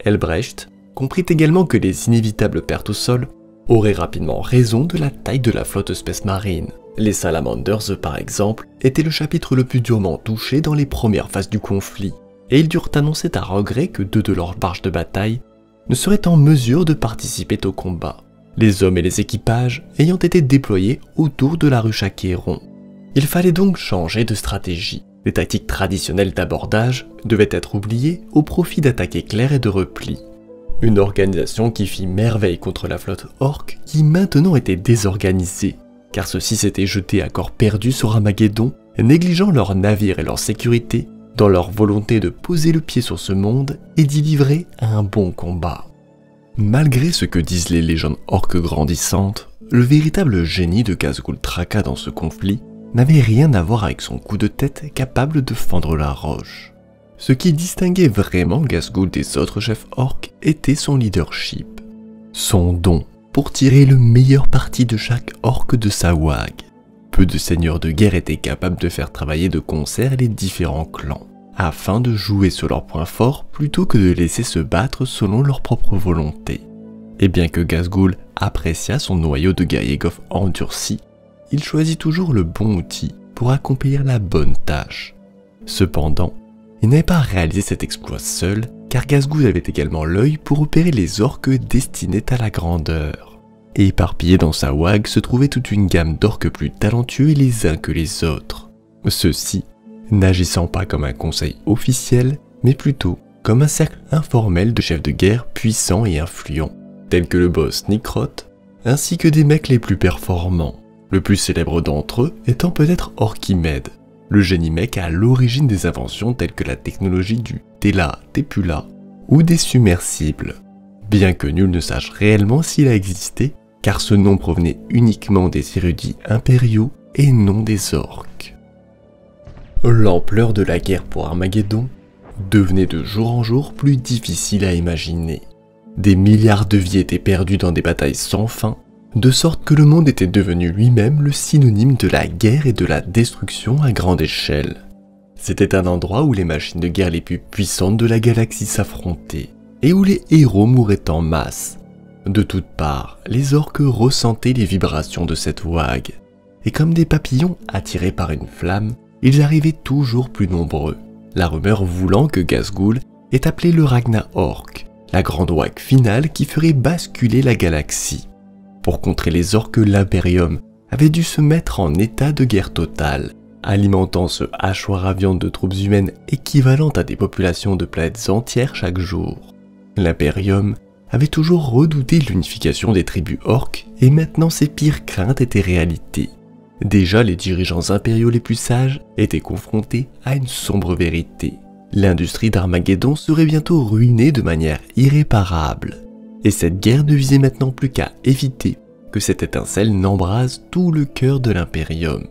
Helbrecht comprit également que les inévitables pertes au sol auraient rapidement raison de la taille de la flotte Space Marine. Les Salamanders, par exemple, étaient le chapitre le plus durement touché dans les premières phases du conflit, et ils durent annoncer à regret que 2 de leurs barges de bataille ne seraient en mesure de participer au combat, les hommes et les équipages ayant été déployés autour de la ruche Acheron. Il fallait donc changer de stratégie. Les tactiques traditionnelles d'abordage devaient être oubliées au profit d'attaques éclairs et de repli. Une organisation qui fit merveille contre la flotte orque qui maintenant était désorganisée, car ceux-ci s'étaient jetés à corps perdu sur Armageddon, négligeant leurs navires et leur sécurité dans leur volonté de poser le pied sur ce monde et d'y livrer un bon combat. Malgré ce que disent les légendes orques grandissantes, le véritable génie de Ghazghul Traka dans ce conflit n'avait rien à voir avec son coup de tête capable de fendre la roche. Ce qui distinguait vraiment Ghazghul des autres chefs orques était son leadership, son don pour tirer le meilleur parti de chaque orque de sa wag. Peu de seigneurs de guerre étaient capables de faire travailler de concert les différents clans, afin de jouer sur leurs points forts plutôt que de laisser se battre selon leur propre volonté. Et bien que Ghazghul appréciât son noyau de guerriers Goth endurcis, il choisit toujours le bon outil pour accomplir la bonne tâche. Cependant, il n'avait pas réalisé cet exploit seul, car Ghazghul avait également l'œil pour opérer les orques destinés à la grandeur. Et éparpillés dans sa wag se trouvait toute une gamme d'orques plus talentueux les uns que les autres. Ceux-ci, n'agissant pas comme un conseil officiel, mais plutôt comme un cercle informel de chefs de guerre puissants et influents, tels que le boss Nikroth, ainsi que des mecs les plus performants, le plus célèbre d'entre eux étant peut-être Orchimède, le génie mec à l'origine des inventions telles que la technologie du Tela Tepula ou des submersibles, bien que nul ne sache réellement s'il a existé, car ce nom provenait uniquement des érudits impériaux et non des orques. L'ampleur de la guerre pour Armageddon devenait de jour en jour plus difficile à imaginer. Des milliards de vies étaient perdues dans des batailles sans fin, de sorte que le monde était devenu lui-même le synonyme de la guerre et de la destruction à grande échelle. C'était un endroit où les machines de guerre les plus puissantes de la galaxie s'affrontaient, et où les héros mouraient en masse. De toutes parts, les orques ressentaient les vibrations de cette wag, et comme des papillons attirés par une flamme, ils arrivaient toujours plus nombreux, la rumeur voulant que Ghazghul ait appelé le Ragnarok, la grande wag finale qui ferait basculer la galaxie. Pour contrer les orques, l'Imperium avait dû se mettre en état de guerre totale, alimentant ce hachoir à viande de troupes humaines équivalentes à des populations de planètes entières chaque jour. L'Imperium avait toujours redouté l'unification des tribus orques et maintenant ses pires craintes étaient réalité. Déjà les dirigeants impériaux les plus sages étaient confrontés à une sombre vérité. L'industrie d'Armageddon serait bientôt ruinée de manière irréparable. Et cette guerre ne visait maintenant plus qu'à éviter que cette étincelle n'embrase tout le cœur de l'Imperium.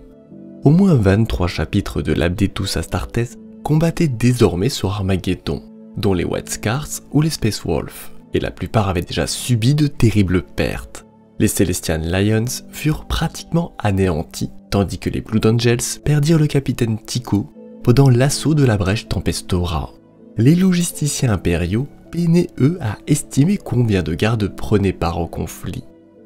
Au moins 23 chapitres de l'Abdetus Astartes combattaient désormais sur Armageddon, dont les White Scars ou les Space Wolves, et la plupart avaient déjà subi de terribles pertes. Les Celestian Lions furent pratiquement anéantis, tandis que les Blood Angels perdirent le capitaine Tycho pendant l'assaut de la brèche Tempestora. Les logisticiens impériaux peinaient eux à estimer combien de gardes prenaient part au conflit,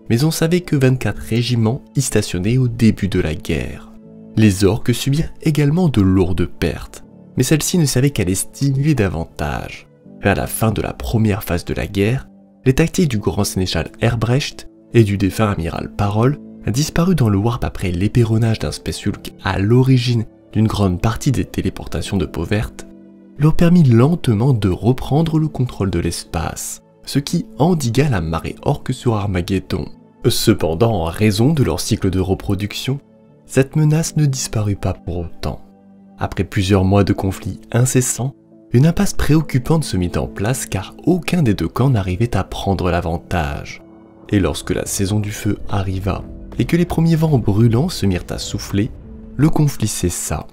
mais on savait que 24 régiments y stationnaient au début de la guerre. Les orques subirent également de lourdes pertes, mais celles-ci ne savaient qu'à les stimuler davantage. Vers la fin de la première phase de la guerre, les tactiques du grand sénéchal Herbrecht et du défunt amiral Parol, disparu dans le warp après l'épéronnage d'un Space Hulk à l'origine d'une grande partie des téléportations de peau verte, leur permit lentement de reprendre le contrôle de l'espace, ce qui endigua la marée orque sur Armageddon. Cependant, en raison de leur cycle de reproduction, cette menace ne disparut pas pour autant. Après plusieurs mois de conflits incessants, une impasse préoccupante se mit en place car aucun des deux camps n'arrivait à prendre l'avantage. Et lorsque la saison du feu arriva et que les premiers vents brûlants se mirent à souffler, le conflit cessa,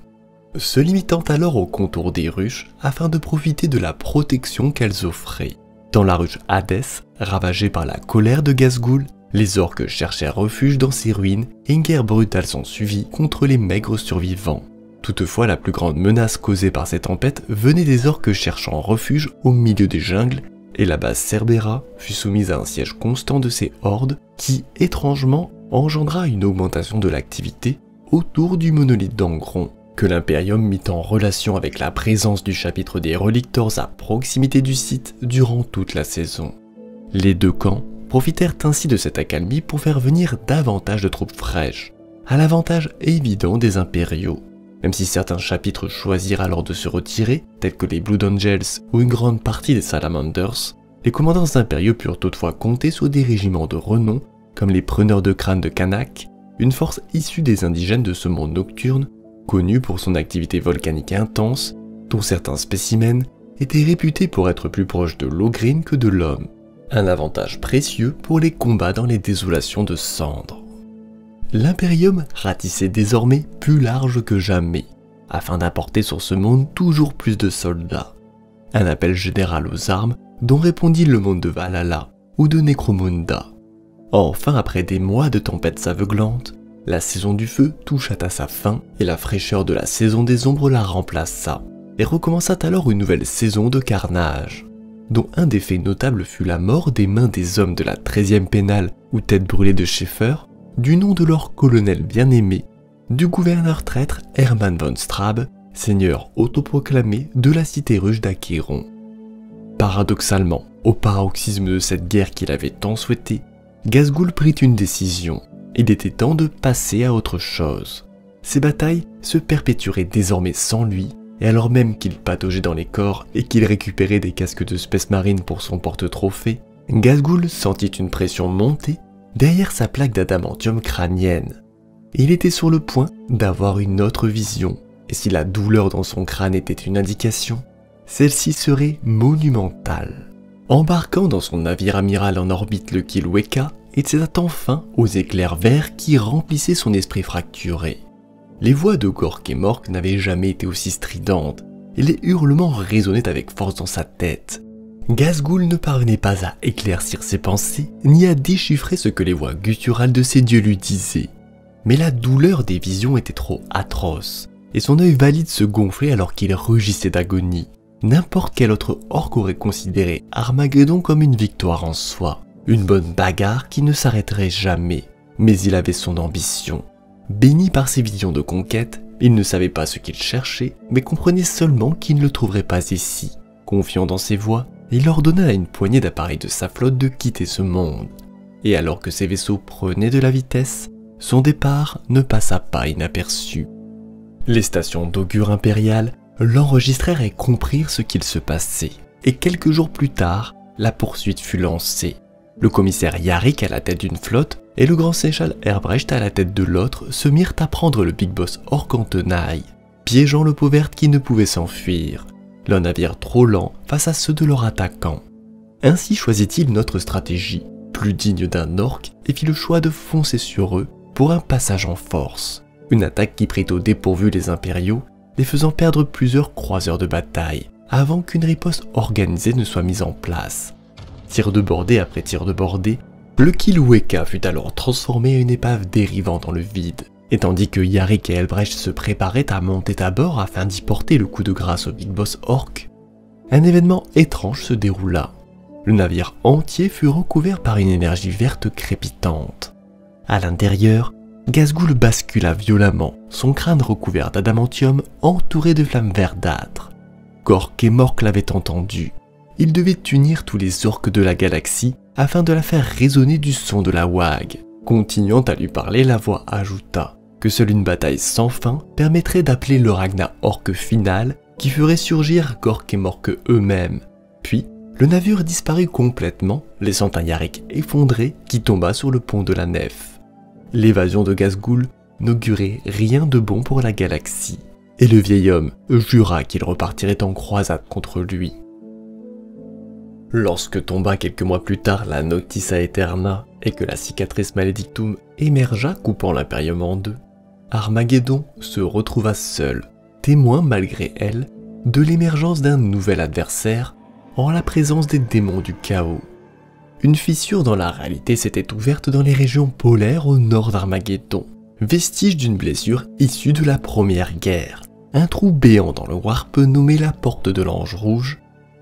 se limitant alors au contour des ruches afin de profiter de la protection qu'elles offraient. Dans la ruche Hades, ravagée par la colère de Ghazghul, les orques cherchèrent refuge dans ses ruines et une guerre brutale s'ensuivit contre les maigres survivants. Toutefois, la plus grande menace causée par cette tempête venait des orques cherchant refuge au milieu des jungles, et la base Cerbera fut soumise à un siège constant de ces hordes qui, étrangement, engendra une augmentation de l'activité autour du monolithe d'Angron, que l'Imperium mit en relation avec la présence du chapitre des Relictors à proximité du site durant toute la saison. Les deux camps profitèrent ainsi de cette accalmie pour faire venir davantage de troupes fraîches, à l'avantage évident des impériaux. Même si certains chapitres choisirent alors de se retirer, tels que les Blood Angels ou une grande partie des Salamanders, les commandants impériaux purent toutefois compter sur des régiments de renom comme les preneurs de crânes de Kanak, une force issue des indigènes de ce monde nocturne, connue pour son activité volcanique intense, dont certains spécimens étaient réputés pour être plus proches de l'Ogryn que de l'homme, un avantage précieux pour les combats dans les désolations de cendres. L'Imperium ratissait désormais plus large que jamais, afin d'apporter sur ce monde toujours plus de soldats. Un appel général aux armes dont répondit le monde de Valhalla ou de Necromunda. Enfin, après des mois de tempêtes aveuglantes, la saison du feu toucha à sa fin et la fraîcheur de la saison des ombres la remplaça, et recommença alors une nouvelle saison de carnage, dont un des faits notables fut la mort des mains des hommes de la 13e pénale ou tête brûlée de Schaeffer, du nom de leur colonel bien-aimé, du gouverneur traître Hermann von Strabe, seigneur autoproclamé de la cité russe d'Achéron. Paradoxalement, au paroxysme de cette guerre qu'il avait tant souhaitée, Ghazghul prit une décision. Il était temps de passer à autre chose. Ces batailles se perpétueraient désormais sans lui, et alors même qu'il pataugeait dans les corps et qu'il récupérait des casques de Space Marine pour son porte-trophée, Ghazghul sentit une pression monter derrière sa plaque d'adamantium crânienne. Il était sur le point d'avoir une autre vision, et si la douleur dans son crâne était une indication, celle-ci serait monumentale. Embarquant dans son navire amiral en orbite le Kilweka, il s'éteint enfin aux éclairs verts qui remplissaient son esprit fracturé. Les voix de Gork et Mork n'avaient jamais été aussi stridentes, et les hurlements résonnaient avec force dans sa tête. Ghazghul ne parvenait pas à éclaircir ses pensées, ni à déchiffrer ce que les voix gutturales de ses dieux lui disaient. Mais la douleur des visions était trop atroce, et son œil valide se gonflait alors qu'il rugissait d'agonie. N'importe quel autre orc aurait considéré Armageddon comme une victoire en soi, une bonne bagarre qui ne s'arrêterait jamais. Mais il avait son ambition. Béni par ses visions de conquête, il ne savait pas ce qu'il cherchait, mais comprenait seulement qu'il ne le trouverait pas ici. Confiant dans ses voix, il ordonna à une poignée d'appareils de sa flotte de quitter ce monde. Et alors que ses vaisseaux prenaient de la vitesse, son départ ne passa pas inaperçu. Les stations d'augure impériales l'enregistrèrent et comprirent ce qu'il se passait. Et quelques jours plus tard, la poursuite fut lancée. Le commissaire Yarrick à la tête d'une flotte et le grand sénéchal Herbrecht à la tête de l'autre se mirent à prendre le Big Boss orc en tenaille, piégeant le pauvre qui ne pouvait s'enfuir, leur navire trop lent face à ceux de leur attaquant. Ainsi choisit-il notre stratégie, plus digne d'un orc, et fit le choix de foncer sur eux pour un passage en force. Une attaque qui prit au dépourvu les impériaux, les faisant perdre plusieurs croiseurs de bataille, avant qu'une riposte organisée ne soit mise en place. Tir de bordée après tir de bordée, le Kilweka fut alors transformé en une épave dérivant dans le vide, et tandis que Yarrick et Helbrecht se préparaient à monter à bord afin d'y porter le coup de grâce au Big Boss orc, un événement étrange se déroula. Le navire entier fut recouvert par une énergie verte crépitante. À l'intérieur, Ghazghul bascula violemment, son crâne recouvert d'adamantium entouré de flammes verdâtres. Gork et Mork l'avaient entendu. Ils devaient unir tous les orques de la galaxie afin de la faire résonner du son de la WAG. Continuant à lui parler, la voix ajouta que seule une bataille sans fin permettrait d'appeler le Ragna orc final qui ferait surgir Gork et Mork eux-mêmes. Puis, le navire disparut complètement, laissant un Yarrick effondré qui tomba sur le pont de la nef. L'évasion de Ghazghul n'augurait rien de bon pour la galaxie, et le vieil homme jura qu'il repartirait en croisade contre lui. Lorsque tomba quelques mois plus tard la Noctis Aeterna et que la cicatrice Maledictum émergea coupant l'Imperium en deux, Armageddon se retrouva seul, témoin malgré elle de l'émergence d'un nouvel adversaire en la présence des démons du chaos. Une fissure dans la réalité s'était ouverte dans les régions polaires au nord d'Armageddon, vestige d'une blessure issue de la Première Guerre, un trou béant dans le warp nommé la Porte de l'Ange Rouge,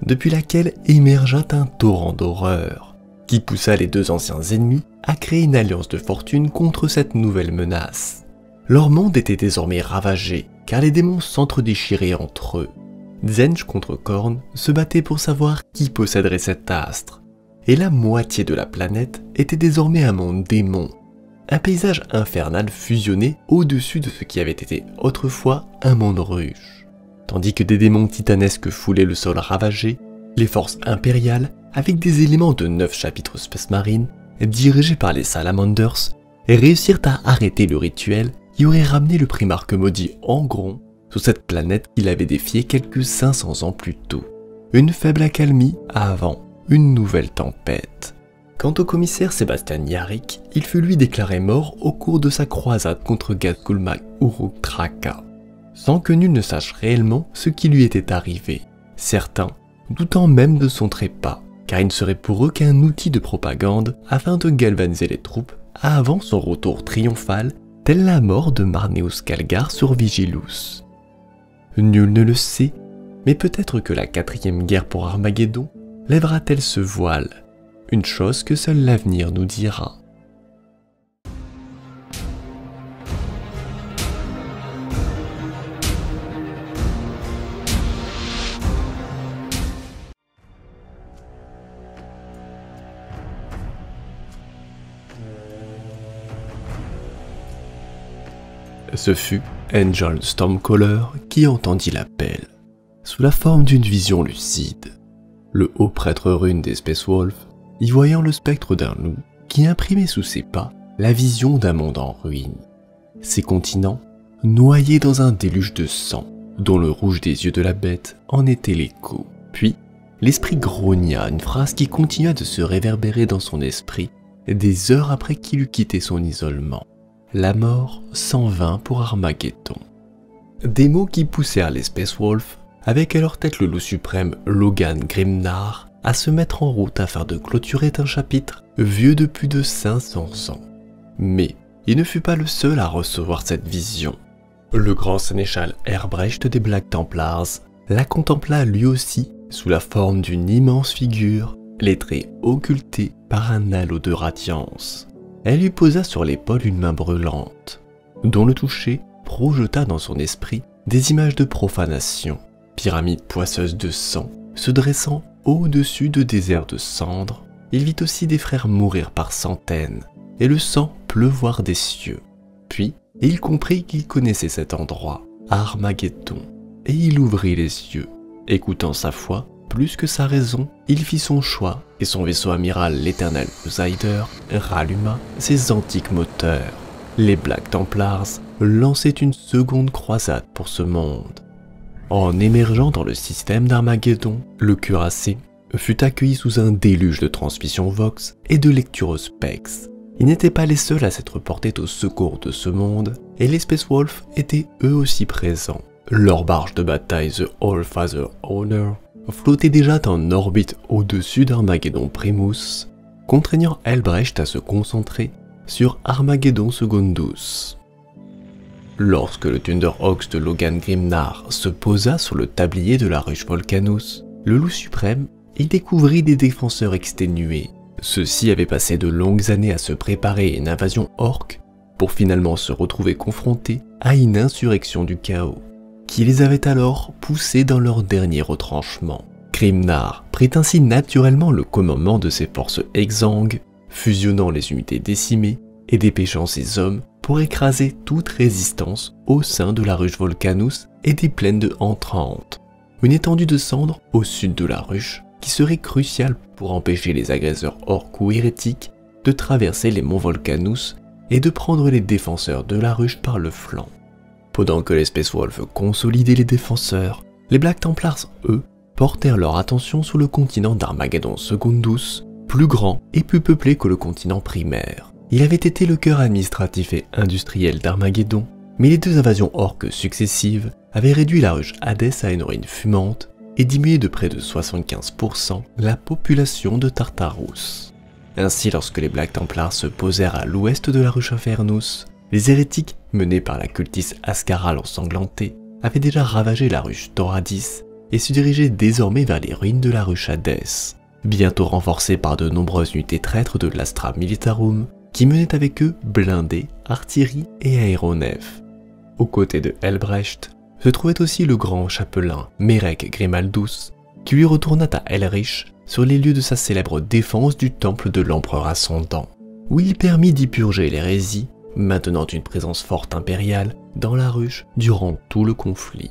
depuis laquelle émergea un torrent d'horreur, qui poussa les deux anciens ennemis à créer une alliance de fortune contre cette nouvelle menace. Leur monde était désormais ravagé, car les démons s'entre-déchiraient entre eux. Tzench contre Khorne se battait pour savoir qui posséderait cet astre, et la moitié de la planète était désormais un monde démon, un paysage infernal fusionné au-dessus de ce qui avait été autrefois un monde ruche. Tandis que des démons titanesques foulaient le sol ravagé, les forces impériales avec des éléments de 9 chapitres Space Marine, dirigés par les Salamanders, réussirent à arrêter le rituel qui aurait ramené le primarque maudit Angron sur cette planète qu'il avait défiée quelques 500 ans plus tôt. Une faible accalmie avant une nouvelle tempête. Quant au commissaire Sébastien Yarick, il fut lui déclaré mort au cours de sa croisade contre Ghazghul Mac Uruk Traka, sans que nul ne sache réellement ce qui lui était arrivé. Certains doutant même de son trépas, car il ne serait pour eux qu'un outil de propagande afin de galvaniser les troupes avant son retour triomphal, telle la mort de Marneus Calgar sur Vigilus. Nul ne le sait, mais peut-être que la 4e guerre pour Armageddon lèvera-t-elle ce voile, une chose que seul l'avenir nous dira. Ce fut Angel Stormcaller qui entendit l'appel, sous la forme d'une vision lucide. Le haut prêtre rune des Space Wolves, y voyant le spectre d'un loup qui imprimait sous ses pas la vision d'un monde en ruine. Ses continents noyés dans un déluge de sang, dont le rouge des yeux de la bête en était l'écho. Puis, l'esprit grogna une phrase qui continua de se réverbérer dans son esprit des heures après qu'il eut quitté son isolement. La mort s'en vint pour Armageddon. Des mots qui poussèrent les Space Wolves, avec à leur tête le loup suprême Logan Grimnar, à se mettre en route afin de clôturer un chapitre vieux de plus de 500 ans. Mais il ne fut pas le seul à recevoir cette vision. Le grand sénéchal Herbrecht des Black Templars la contempla lui aussi sous la forme d'une immense figure, les traits occultés par un halo de radiance. Elle lui posa sur l'épaule une main brûlante, dont le toucher projeta dans son esprit des images de profanation, pyramides poisseuses de sang, se dressant au-dessus de déserts de cendres. Il vit aussi des frères mourir par centaines, et le sang pleuvoir des cieux. Puis, il comprit qu'il connaissait cet endroit, Armageddon, et il ouvrit les yeux. Écoutant sa foi, plus que sa raison, il fit son choix, et son vaisseau amiral, l'éternel Outsider, ralluma ses antiques moteurs. Les Black Templars lançaient une seconde croisade pour ce monde. En émergeant dans le système d'Armageddon, le cuirassé fut accueilli sous un déluge de transmission Vox et de lecture Spex. Ils n'étaient pas les seuls à s'être portés au secours de ce monde, et les Space Wolves étaient eux aussi présents. Leur barge de bataille The Allfather Honor flottait déjà en orbite au-dessus d'Armageddon Primus, contraignant Helbrecht à se concentrer sur Armageddon Secundus. Lorsque le Thunderhawks de Logan Grimnar se posa sur le tablier de la ruche Volcanus, le loup suprême y découvrit des défenseurs exténués. Ceux-ci avaient passé de longues années à se préparer à une invasion orque pour finalement se retrouver confrontés à une insurrection du chaos, qui les avait alors poussés dans leur dernier retranchement. Grimnar prit ainsi naturellement le commandement de ses forces exsangues, fusionnant les unités décimées et dépêchant ses hommes pour écraser toute résistance au sein de la ruche Volcanus et des plaines de Entrante, une étendue de cendres au sud de la ruche qui serait cruciale pour empêcher les agresseurs orques ou hérétiques de traverser les monts Volcanus et de prendre les défenseurs de la ruche par le flanc. Pendant que les Space Wolves consolidaient les défenseurs, les Black Templars, eux, portèrent leur attention sur le continent d'Armageddon Secundus, plus grand et plus peuplé que le continent primaire. Il avait été le cœur administratif et industriel d'Armageddon, mais les deux invasions orques successives avaient réduit la ruche Hadès à une ruine fumante et diminué de près de 75% la population de Tartarus. Ainsi, lorsque les Black Templars se posèrent à l'ouest de la ruche Infernus, les hérétiques, menés par la cultiste Ascaral ensanglantée, avaient déjà ravagé la ruche Thoradis et se dirigeaient désormais vers les ruines de la ruche Hadès, bientôt renforcés par de nombreuses unités traîtres de l'Astra Militarum, qui menaient avec eux blindés, artillerie et aéronefs. Aux côtés de Helbrecht se trouvait aussi le grand chapelain Merek Grimaldus, qui lui retourna à Elrich sur les lieux de sa célèbre défense du temple de l'empereur ascendant, où il permit d'y purger l'hérésie, maintenant une présence forte impériale dans la ruche durant tout le conflit.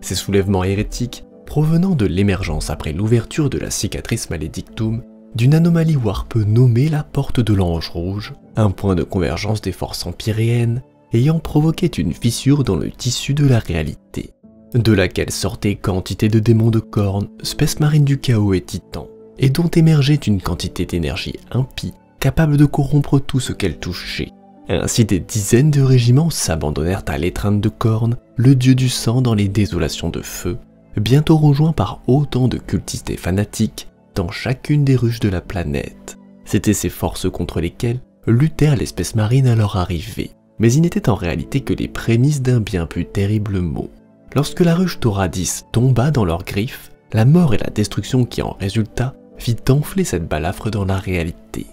Ces soulèvements hérétiques provenant de l'émergence après l'ouverture de la cicatrice malédictum d'une anomalie warp nommée la Porte de l'Ange Rouge, un point de convergence des forces empyréennes ayant provoqué une fissure dans le tissu de la réalité, de laquelle sortaient quantité de démons de cornes, Space Marine du chaos et titans, et dont émergeait une quantité d'énergie impie capable de corrompre tout ce qu'elle touchait. Ainsi des dizaines de régiments s'abandonnèrent à l'étreinte de Khorne, le dieu du sang dans les désolations de feu, bientôt rejoints par autant de cultistes et fanatiques dans chacune des ruches de la planète. C'étaient ces forces contre lesquelles luttèrent les Space Marines à leur arrivée, mais ils n'étaient en réalité que les prémices d'un bien plus terrible mot. Lorsque la ruche d'Oradis tomba dans leurs griffes, la mort et la destruction qui en résulta fit enfler cette balafre dans la réalité,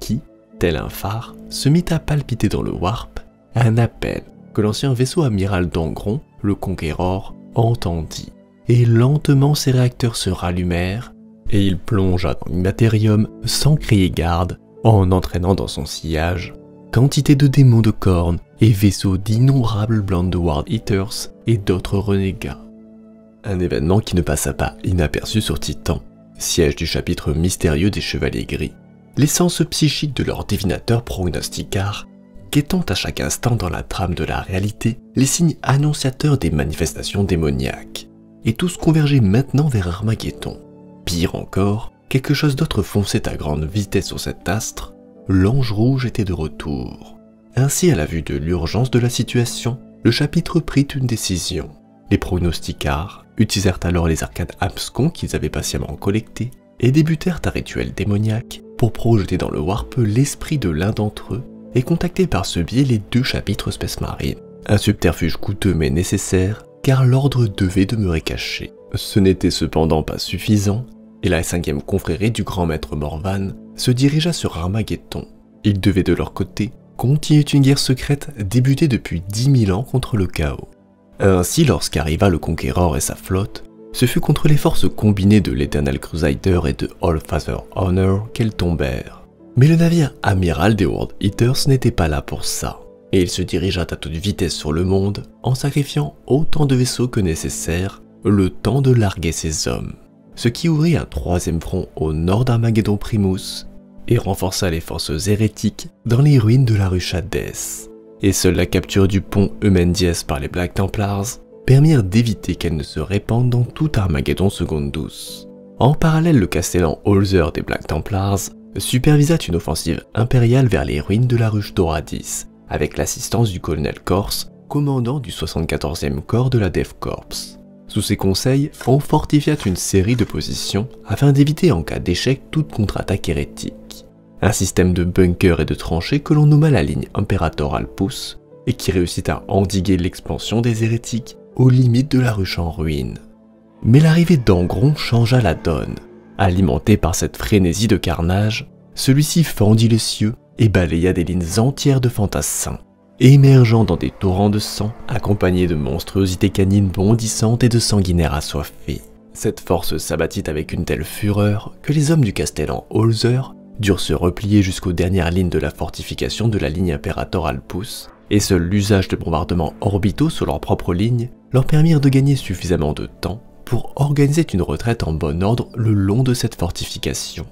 qui, tel un phare, se mit à palpiter dans le warp, un appel que l'ancien vaisseau amiral d'Angron, le Conquéror, entendit. Et lentement ses réacteurs se rallumèrent, et il plongea dans l'immatérium sans crier garde, en entraînant dans son sillage quantité de démons de cornes et vaisseaux d'innombrables World Eaters et d'autres renégats. Un événement qui ne passa pas inaperçu sur Titan, siège du chapitre mystérieux des Chevaliers Gris. L'essence psychique de leur divinateur prognosticard, guettant à chaque instant dans la trame de la réalité les signes annonciateurs des manifestations démoniaques. Et tous convergeaient maintenant vers Armageddon. Pire encore, quelque chose d'autre fonçait à grande vitesse sur cet astre, l'Ange Rouge était de retour. Ainsi, à la vue de l'urgence de la situation, le chapitre prit une décision. Les prognosticards utilisèrent alors les arcades abscons qu'ils avaient patiemment collectés et débutèrent un rituel démoniaque pour projeter dans le warp l'esprit de l'un d'entre eux et contacter par ce biais les deux chapitres Space Marine. Un subterfuge coûteux mais nécessaire, car l'ordre devait demeurer caché. Ce n'était cependant pas suffisant, et la 5e confrérie du grand maître Morvan se dirigea sur Armageddon. Ils devaient de leur côté continuer une guerre secrète débutée depuis 10 000 ans contre le chaos. Ainsi, lorsqu'arriva le Conquéror et sa flotte, ce fut contre les forces combinées de l'Eternal Crusader et de Allfather Honor qu'elles tombèrent. Mais le navire amiral des World Eaters n'était pas là pour ça, et il se dirigea à toute vitesse sur le monde en sacrifiant autant de vaisseaux que nécessaire, le temps de larguer ses hommes. Ce qui ouvrit un 3e front au nord d'Armageddon Primus et renforça les forces hérétiques dans les ruines de la ruche Hadès. Et seule la capture du pont Eumendiès par les Black Templars permirent d'éviter qu'elle ne se répande dans tout Armageddon Secondus. En parallèle, le castellan Holzer des Black Templars supervisa une offensive impériale vers les ruines de la ruche d'Oradis, avec l'assistance du colonel Corse, commandant du 74e corps de la Death Corps. Sous ses conseils, on fortifia une série de positions afin d'éviter en cas d'échec toute contre-attaque hérétique. Un système de bunkers et de tranchées que l'on nomma la ligne Imperator Alpus et qui réussit à endiguer l'expansion des hérétiques aux limites de la ruche en ruine. Mais l'arrivée d'Angron changea la donne. Alimenté par cette frénésie de carnage, celui-ci fendit les cieux et balaya des lignes entières de fantassins, émergeant dans des torrents de sang, accompagnés de monstruosités canines bondissantes et de sanguinaires assoiffés. Cette force s'abattit avec une telle fureur que les hommes du castellan Holzer durent se replier jusqu'aux dernières lignes de la fortification de la ligne Imperator Alpus, et seul l'usage de bombardements orbitaux sur leur propre ligne leur permirent de gagner suffisamment de temps pour organiser une retraite en bon ordre le long de cette fortification.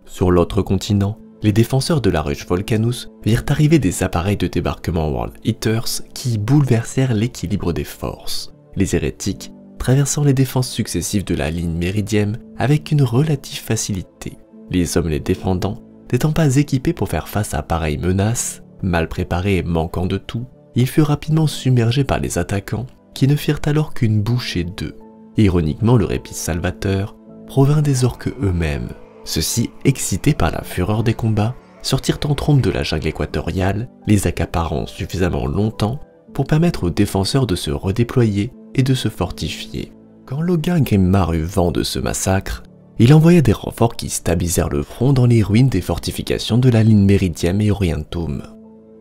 Sur l'autre continent, les défenseurs de la ruche Volcanus virent arriver des appareils de débarquement World Eaters qui bouleversèrent l'équilibre des forces, les hérétiques traversant les défenses successives de la ligne méridienne avec une relative facilité, les hommes les défendant n'étant pas équipés pour faire face à pareille menace, mal préparés et manquant de tout, ils furent rapidement submergés par les attaquants qui ne firent alors qu'une bouchée d'eux. Ironiquement, le répit salvateur provint des orques eux-mêmes. Ceux-ci, excités par la fureur des combats, sortirent en trombe de la jungle équatoriale, les accaparant suffisamment longtemps pour permettre aux défenseurs de se redéployer et de se fortifier. Quand Logar Grimmar eut vent de ce massacre, il envoya des renforts qui stabilisèrent le front dans les ruines des fortifications de la ligne Meridium et Orientum.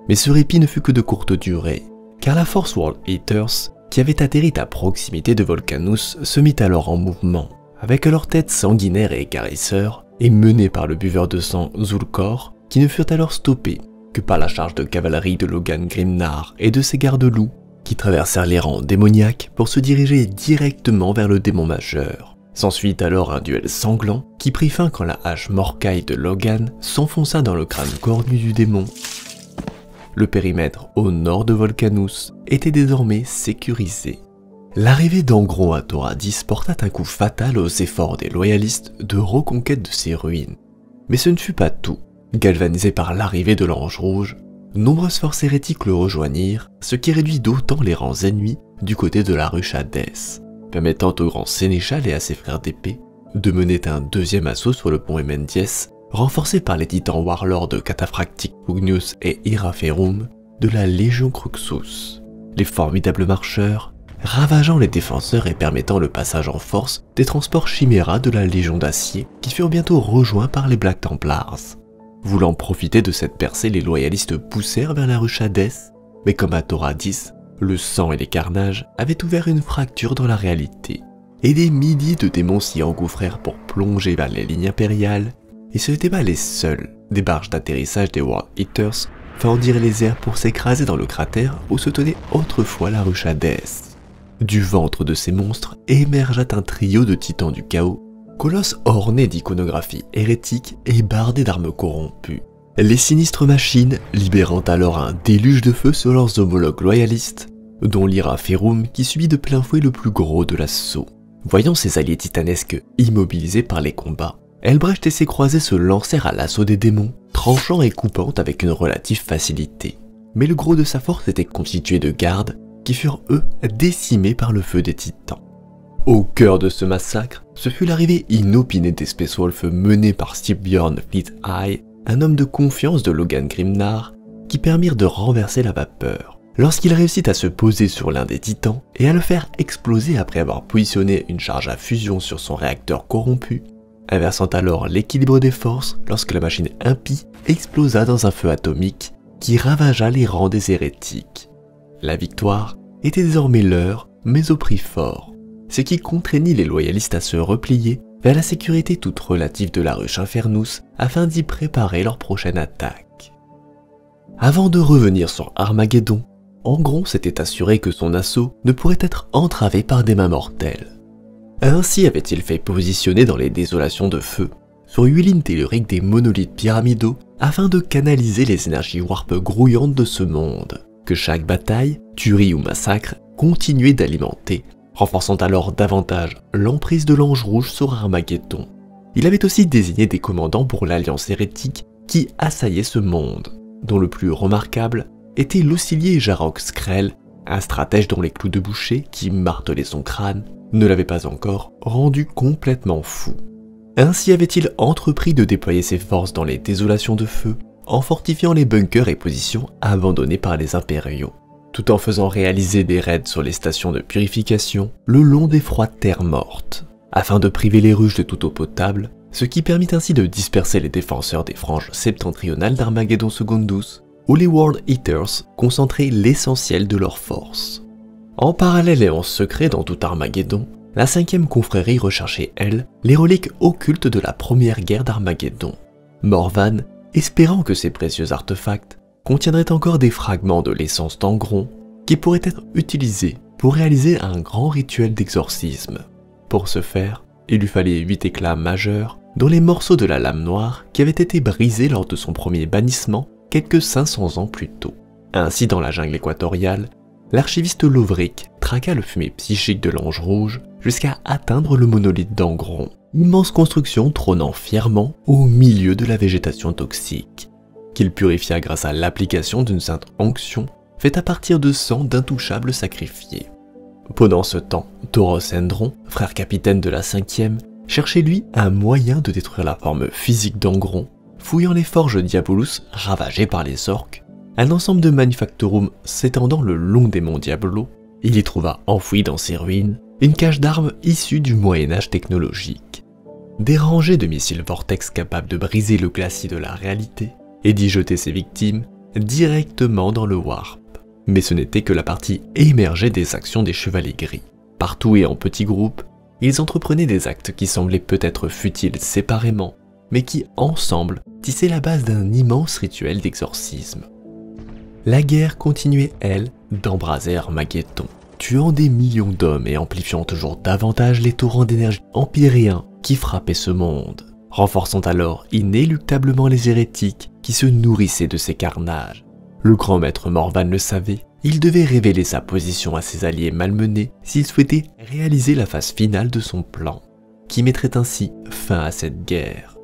Mais ce répit ne fut que de courte durée, car la force World Eaters, qui avait atterri à proximité de Volcanus, se mit alors en mouvement, avec leurs têtes sanguinaires et écarisseurs, et menés par le buveur de sang Zulkor, qui ne furent alors stoppés que par la charge de cavalerie de Logan Grimnar et de ses gardes-loups, qui traversèrent les rangs démoniaques pour se diriger directement vers le démon majeur. S'ensuit alors un duel sanglant qui prit fin quand la hache Morkai de Logan s'enfonça dans le crâne cornu du démon. Le périmètre au nord de Volcanus était désormais sécurisé. L'arrivée d'Angron à Thoradis porta un coup fatal aux efforts des loyalistes de reconquête de ces ruines. Mais ce ne fut pas tout. Galvanisé par l'arrivée de l'Ange Rouge, nombreuses forces hérétiques le rejoignirent, ce qui réduit d'autant les rangs ennemis du côté de la ruche Hadès, permettant au grand sénéchal et à ses frères d'épée de mener un deuxième assaut sur le pont Emendies, renforcé par les titans warlords cataphractiques Pugnius et Iraferum de la Légion Cruxus. Les formidables marcheurs, ravageant les défenseurs et permettant le passage en force des transports Chimera de la Légion d'Acier qui furent bientôt rejoints par les Black Templars. Voulant profiter de cette percée, les loyalistes poussèrent vers la ruche Hadès, mais comme à Thoradis, le sang et les carnages avaient ouvert une fracture dans la réalité, et des milliers de démons s'y engouffrèrent pour plonger vers les lignes impériales, et ce n'étaient pas les seuls. Des barges d'atterrissage des World Eaters fendirent les airs pour s'écraser dans le cratère où se tenait autrefois la ruche Hadès. Du ventre de ces monstres émergea un trio de titans du chaos, colosses ornés d'iconographie hérétique et bardés d'armes corrompues. Les sinistres machines libérant alors un déluge de feu sur leurs homologues loyalistes, dont l'Iraferum qui subit de plein fouet le plus gros de l'assaut. Voyant ses alliés titanesques immobilisés par les combats, Elbrecht et ses croisés se lancèrent à l'assaut des démons, tranchant et coupant avec une relative facilité. Mais le gros de sa force était constitué de gardes qui furent eux décimés par le feu des titans. Au cœur de ce massacre, ce fut l'arrivée inopinée des Space Wolves menée par Styrbjörn Fleet-Eye, un homme de confiance de Logan Grimnar, qui permirent de renverser la vapeur. Lorsqu'il réussit à se poser sur l'un des titans et à le faire exploser après avoir positionné une charge à fusion sur son réacteur corrompu, inversant alors l'équilibre des forces lorsque la machine impie explosa dans un feu atomique qui ravagea les rangs des hérétiques. La victoire était désormais leur, mais au prix fort, ce qui contraignit les loyalistes à se replier vers la sécurité toute relative de la ruche Infernus afin d'y préparer leur prochaine attaque. Avant de revenir sur Armageddon, Angron s'était assuré que son assaut ne pourrait être entravé par des mains mortelles. Ainsi avait-il fait positionner dans les désolations de feu, sur 8 lignes telluriques des monolithes pyramidaux afin de canaliser les énergies warp grouillantes de ce monde, que chaque bataille, tuerie ou massacre continuait d'alimenter, renforçant alors davantage l'emprise de l'Ange Rouge sur Armageddon. Il avait aussi désigné des commandants pour l'alliance hérétique qui assaillait ce monde, dont le plus remarquable était l'auxilier Jarok Skrell, un stratège dont les clous de boucher qui martelaient son crâne ne l'avaient pas encore rendu complètement fou. Ainsi avait-il entrepris de déployer ses forces dans les désolations de feu, en fortifiant les bunkers et positions abandonnés par les impériaux, tout en faisant réaliser des raids sur les stations de purification le long des froides terres mortes, afin de priver les ruches de toute eau potable, ce qui permit ainsi de disperser les défenseurs des franges septentrionales d'Armageddon Secundus, où les World Eaters concentraient l'essentiel de leurs forces. En parallèle et en secret dans tout Armageddon, la 5e confrérie recherchait, elle, les reliques occultes de la première guerre d'Armageddon. Morvan, espérant que ces précieux artefacts contiendraient encore des fragments de l'essence d'Angron qui pourraient être utilisés pour réaliser un grand rituel d'exorcisme. Pour ce faire, il lui fallait 8 éclats majeurs, dont les morceaux de la lame noire qui avaient été brisés lors de son premier bannissement quelques 500 ans plus tôt. Ainsi, dans la jungle équatoriale, l'archiviste Lovric traqua le fumet psychique de l'Ange Rouge jusqu'à atteindre le monolithe d'Angron, immense construction trônant fièrement au milieu de la végétation toxique, qu'il purifia grâce à l'application d'une sainte onction faite à partir de sang d'intouchables sacrifiés. Pendant ce temps, Tauros Endron, frère capitaine de la 5e, cherchait lui un moyen de détruire la forme physique d'Angron, fouillant les forges Diabolus ravagées par les orques, un ensemble de manufactorum s'étendant le long des monts Diablo. Il y trouva enfouie dans ses ruines une cache d'armes issue du Moyen-Âge technologique. Des rangées de missiles vortex capables de briser le glacis de la réalité et d'y jeter ses victimes directement dans le warp. Mais ce n'était que la partie émergée des actions des Chevaliers Gris. Partout et en petits groupes, ils entreprenaient des actes qui semblaient peut-être futiles séparément, mais qui, ensemble, tissaient la base d'un immense rituel d'exorcisme. La guerre continuait, elle, d'embraser Armageddon, tuant des millions d'hommes et amplifiant toujours davantage les torrents d'énergie empyréens qui frappaient ce monde, renforçant alors inéluctablement les hérétiques qui se nourrissaient de ces carnages. Le grand maître Morvan le savait, il devait révéler sa position à ses alliés malmenés s'il souhaitait réaliser la phase finale de son plan, qui mettrait ainsi fin à cette guerre.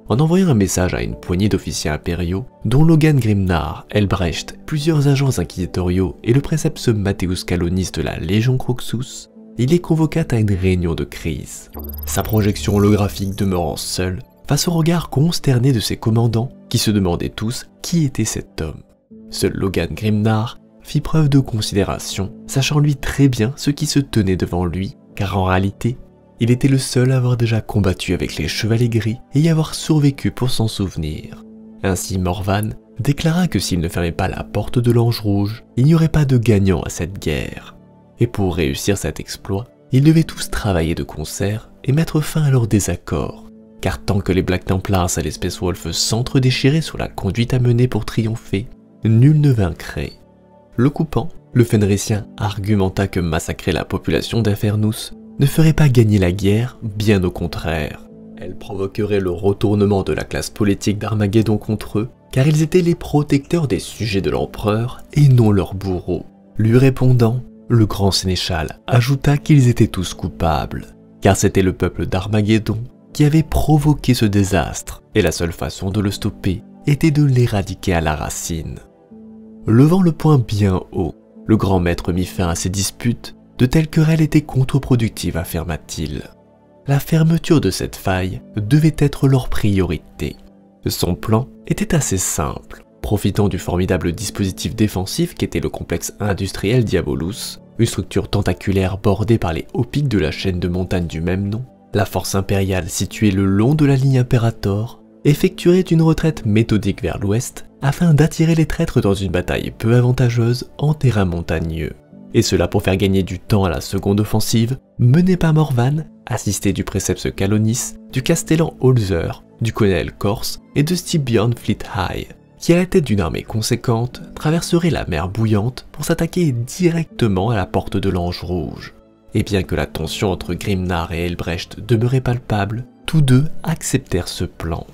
En envoyant un message à une poignée d'officiers impériaux, dont Logan Grimnar, Elbrecht, plusieurs agents inquisitoriaux et le précepte Matthäus Calonis de la Légion Croxus, il les convoqua à une réunion de crise. Sa projection holographique demeurant seule, face au regard consterné de ses commandants qui se demandaient tous qui était cet homme. Seul Logan Grimnar fit preuve de considération, sachant lui très bien ce qui se tenait devant lui, car en réalité, il était le seul à avoir déjà combattu avec les Chevaliers Gris et y avoir survécu pour s'en souvenir. Ainsi Morvan déclara que s'il ne fermait pas la porte de l'Ange Rouge, il n'y aurait pas de gagnant à cette guerre. Et pour réussir cet exploit, ils devaient tous travailler de concert et mettre fin à leurs désaccords, car tant que les Black Templars et les Space Wolves s'entre-déchiraient sur la conduite à mener pour triompher, nul ne vaincrait. Le coupant, le Fenricien argumenta que massacrer la population d'Infernus ne ferait pas gagner la guerre, bien au contraire. Elle provoquerait le retournement de la classe politique d'Armageddon contre eux, car ils étaient les protecteurs des sujets de l'empereur et non leurs bourreaux. Lui répondant, le grand sénéchal ajouta qu'ils étaient tous coupables, car c'était le peuple d'Armageddon qui avait provoqué ce désastre, et la seule façon de le stopper était de l'éradiquer à la racine. Levant le poing bien haut, le grand maître mit fin à ces disputes. De telles querelles étaient contre-productives, affirma-t-il. La fermeture de cette faille devait être leur priorité. Son plan était assez simple. Profitant du formidable dispositif défensif qu'était le complexe industriel Diabolus, une structure tentaculaire bordée par les hauts pics de la chaîne de montagnes du même nom, la force impériale située le long de la ligne Imperator effectuerait une retraite méthodique vers l'ouest afin d'attirer les traîtres dans une bataille peu avantageuse en terrain montagneux. Et cela pour faire gagner du temps à la seconde offensive, menée par Morvan, assisté du précepte Calonis, du castellan Holzer, du colonel Corse et de Styrbjörn Flythigh, qui à la tête d'une armée conséquente traverserait la mer bouillante pour s'attaquer directement à la porte de l'Ange Rouge. Et bien que la tension entre Grimnar et Elbrecht demeurait palpable, tous deux acceptèrent ce plan.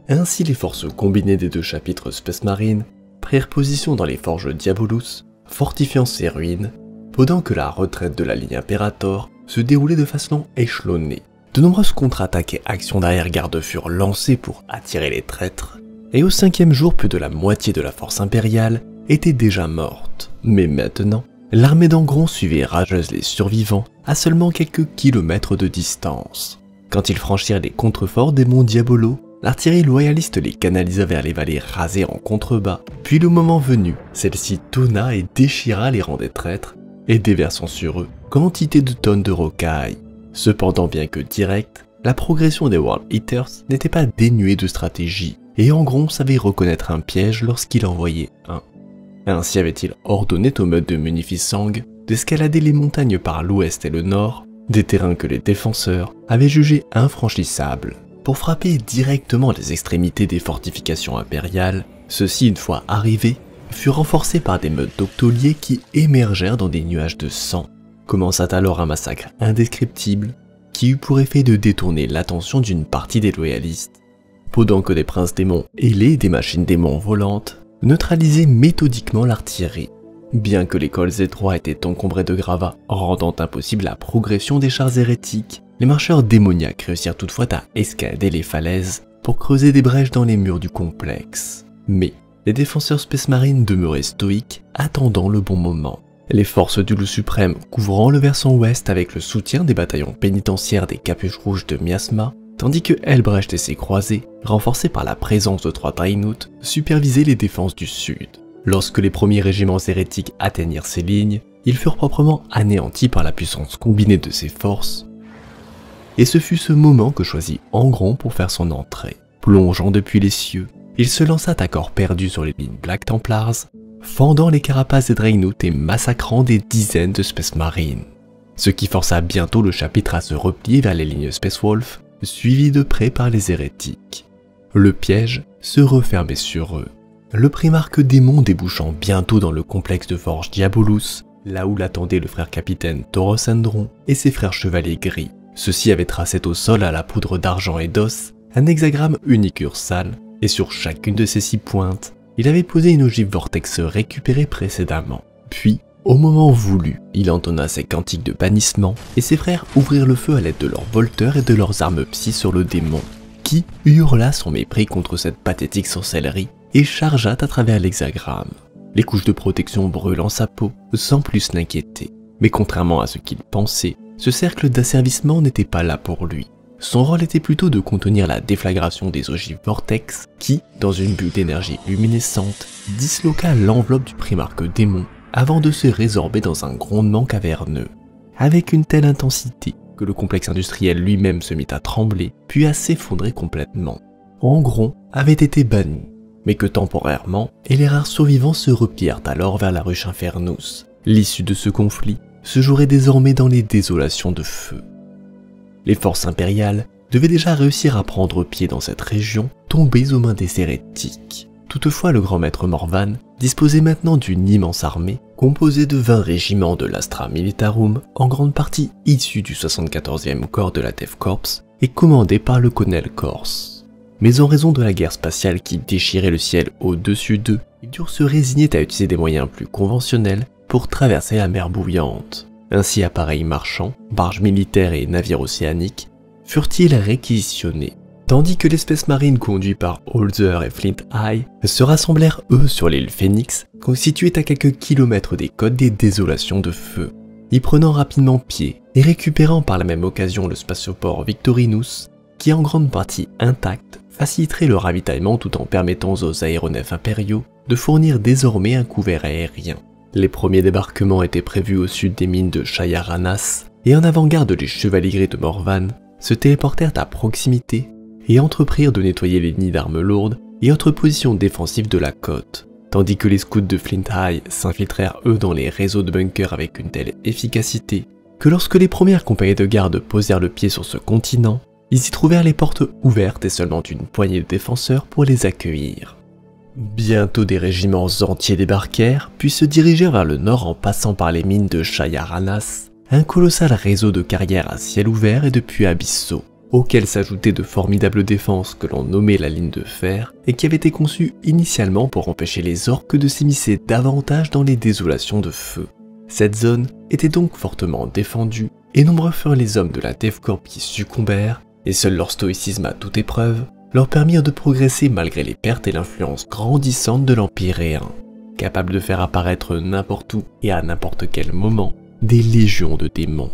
Ainsi les forces combinées des deux chapitres Space Marine prirent position dans les forges Diabolus, fortifiant ces ruines, pendant que la retraite de la ligne Imperator se déroulait de façon échelonnée. De nombreuses contre-attaques et actions d'arrière-garde furent lancées pour attirer les traîtres, et au 5e jour, plus de la moitié de la force impériale était déjà morte. Mais maintenant, l'armée d'Angron suivait rageuse les survivants à seulement quelques kilomètres de distance. Quand ils franchirent les contreforts des monts Diabolo, l'artillerie loyaliste les canalisa vers les vallées rasées en contrebas, puis le moment venu, celle-ci tonna et déchira les rangs des traîtres, et déversant sur eux quantité de tonnes de rocailles. Cependant, bien que directe, la progression des World Eaters n'était pas dénuée de stratégie, et Angron savait reconnaître un piège lorsqu'il en voyait un. Ainsi avait-il ordonné au meute de Munificang d'escalader les montagnes par l'ouest et le nord, des terrains que les défenseurs avaient jugés infranchissables, pour frapper directement les extrémités des fortifications impériales. Ceux-ci, une fois arrivés, furent renforcés par des meutes d'octoliers qui émergèrent dans des nuages de sang. Commença alors un massacre indescriptible qui eut pour effet de détourner l'attention d'une partie des loyalistes, pendant que des princes démons ailés et des machines démons volantes neutralisaient méthodiquement l'artillerie. Bien que les cols étroits étaient encombrés de gravats, rendant impossible la progression des chars hérétiques, les marcheurs démoniaques réussirent toutefois à escalader les falaises pour creuser des brèches dans les murs du complexe. Mais les défenseurs Space Marine demeuraient stoïques, attendant le bon moment. Les forces du Loup Suprême couvrant le versant ouest avec le soutien des bataillons pénitentiaires des Capuches Rouges de Miasma, tandis que Elbrecht et ses croisés, renforcés par la présence de 3 Draenut, supervisaient les défenses du sud. Lorsque les premiers régiments hérétiques atteignirent ces lignes, ils furent proprement anéantis par la puissance combinée de ces forces, et ce fut ce moment que choisit Angron pour faire son entrée. Plongeant depuis les cieux, il se lança à corps perdu sur les lignes Black Templars, fendant les carapaces des Draenut et massacrant des dizaines de Space Marines. Ce qui força bientôt le chapitre à se replier vers les lignes Space Wolf, suivies de près par les hérétiques. Le piège se refermait sur eux. le primarque démon débouchant bientôt dans le complexe de forge Diabolus, là où l'attendaient le frère capitaine Taurosandron et ses frères chevaliers gris. Ceux-ci avaient tracé au sol à la poudre d'argent et d'os un hexagramme unicursal, et sur chacune de ces 6 pointes, il avait posé une ogive vortex récupérée précédemment. Puis, au moment voulu, il entonna ses cantiques de bannissement et ses frères ouvrirent le feu à l'aide de leurs volteurs et de leurs armes psy sur le démon, qui hurla son mépris contre cette pathétique sorcellerie et chargea à travers l'hexagramme, les couches de protection brûlant sa peau sans plus l'inquiéter. Mais contrairement à ce qu'il pensait, ce cercle d'asservissement n'était pas là pour lui. Son rôle était plutôt de contenir la déflagration des ogives vortex qui, dans une bulle d'énergie luminescente, disloqua l'enveloppe du primarque démon avant de se résorber dans un grondement caverneux, avec une telle intensité que le complexe industriel lui-même se mit à trembler puis à s'effondrer complètement. Angron avait été banni, mais que temporairement, et les rares survivants se replièrent alors vers la ruche Infernus. L'issue de ce conflit se jouerait désormais dans les désolations de feu. Les forces impériales devaient déjà réussir à prendre pied dans cette région tombée aux mains des hérétiques. Toutefois, le grand maître Morvan disposait maintenant d'une immense armée composée de 20 régiments de l'Astra Militarum, en grande partie issus du 74e corps de la Death Corps et commandés par le colonel Corse. Mais en raison de la guerre spatiale qui déchirait le ciel au-dessus d'eux, ils durent se résigner à utiliser des moyens plus conventionnels pour traverser la mer bouillante. Ainsi, appareils marchands, barges militaires et navires océaniques furent-ils réquisitionnés, tandis que l'espèce marine conduite par Holzer et Flint Eye se rassemblèrent eux sur l'île Phoenix, située à quelques kilomètres des côtes des désolations de feu, y prenant rapidement pied et récupérant par la même occasion le spatioport Victorinus, qui en grande partie intact faciliterait le ravitaillement tout en permettant aux aéronefs impériaux de fournir désormais un couvert aérien. Les premiers débarquements étaient prévus au sud des mines de Shayaranas, et en avant-garde les chevaliers gris de Morvan se téléportèrent à proximité et entreprirent de nettoyer les nids d'armes lourdes et autres positions défensives de la côte, tandis que les scouts de Flint High s'infiltrèrent eux dans les réseaux de bunkers avec une telle efficacité que lorsque les premières compagnies de garde posèrent le pied sur ce continent, ils y trouvèrent les portes ouvertes et seulement une poignée de défenseurs pour les accueillir. Bientôt des régiments entiers débarquèrent, puis se dirigèrent vers le nord en passant par les mines de Shayaranas, un colossal réseau de carrières à ciel ouvert et de puits abyssaux, auxquels s'ajoutaient de formidables défenses que l'on nommait la ligne de fer et qui avaient été conçues initialement pour empêcher les orques de s'immiscer davantage dans les désolations de feu. Cette zone était donc fortement défendue et nombreux furent les hommes de la Death Corps qui succombèrent, et seul leur stoïcisme à toute épreuve leur permirent de progresser malgré les pertes et l'influence grandissante de l'Empire réen, capable de faire apparaître n'importe où et à n'importe quel moment des légions de démons.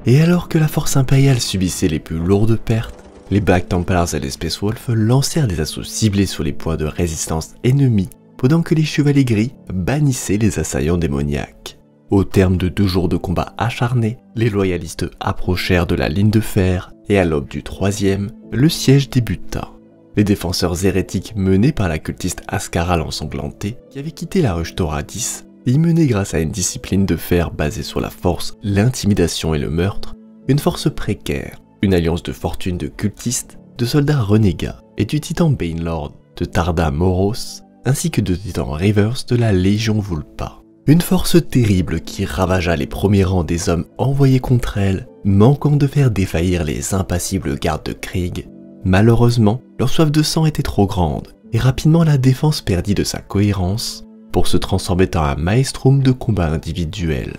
Et alors que la force impériale subissait les plus lourdes pertes, les Black Templars et les Space Wolves lancèrent des assauts ciblés sur les points de résistance ennemis, pendant que les chevaliers gris bannissaient les assaillants démoniaques. Au terme de 2 jours de combats acharnés, les loyalistes approchèrent de la ligne de fer, et à l'aube du 3e, le siège débuta. Les défenseurs hérétiques menés par la cultiste Ascara l'ensanglantée, qui avait quitté la ruche Thoradis, y menaient grâce à une discipline de fer basée sur la force, l'intimidation et le meurtre, une force précaire, une alliance de fortune de cultistes, de soldats renégats et du titan Banelord, de Tarda Moros, ainsi que de titan Rivers de la Légion Vulpa. Une force terrible qui ravagea les premiers rangs des hommes envoyés contre elle, manquant de faire défaillir les impassibles gardes de Krieg. Malheureusement, leur soif de sang était trop grande, et rapidement la défense perdit de sa cohérence pour se transformer en un maelstrom de combats individuels,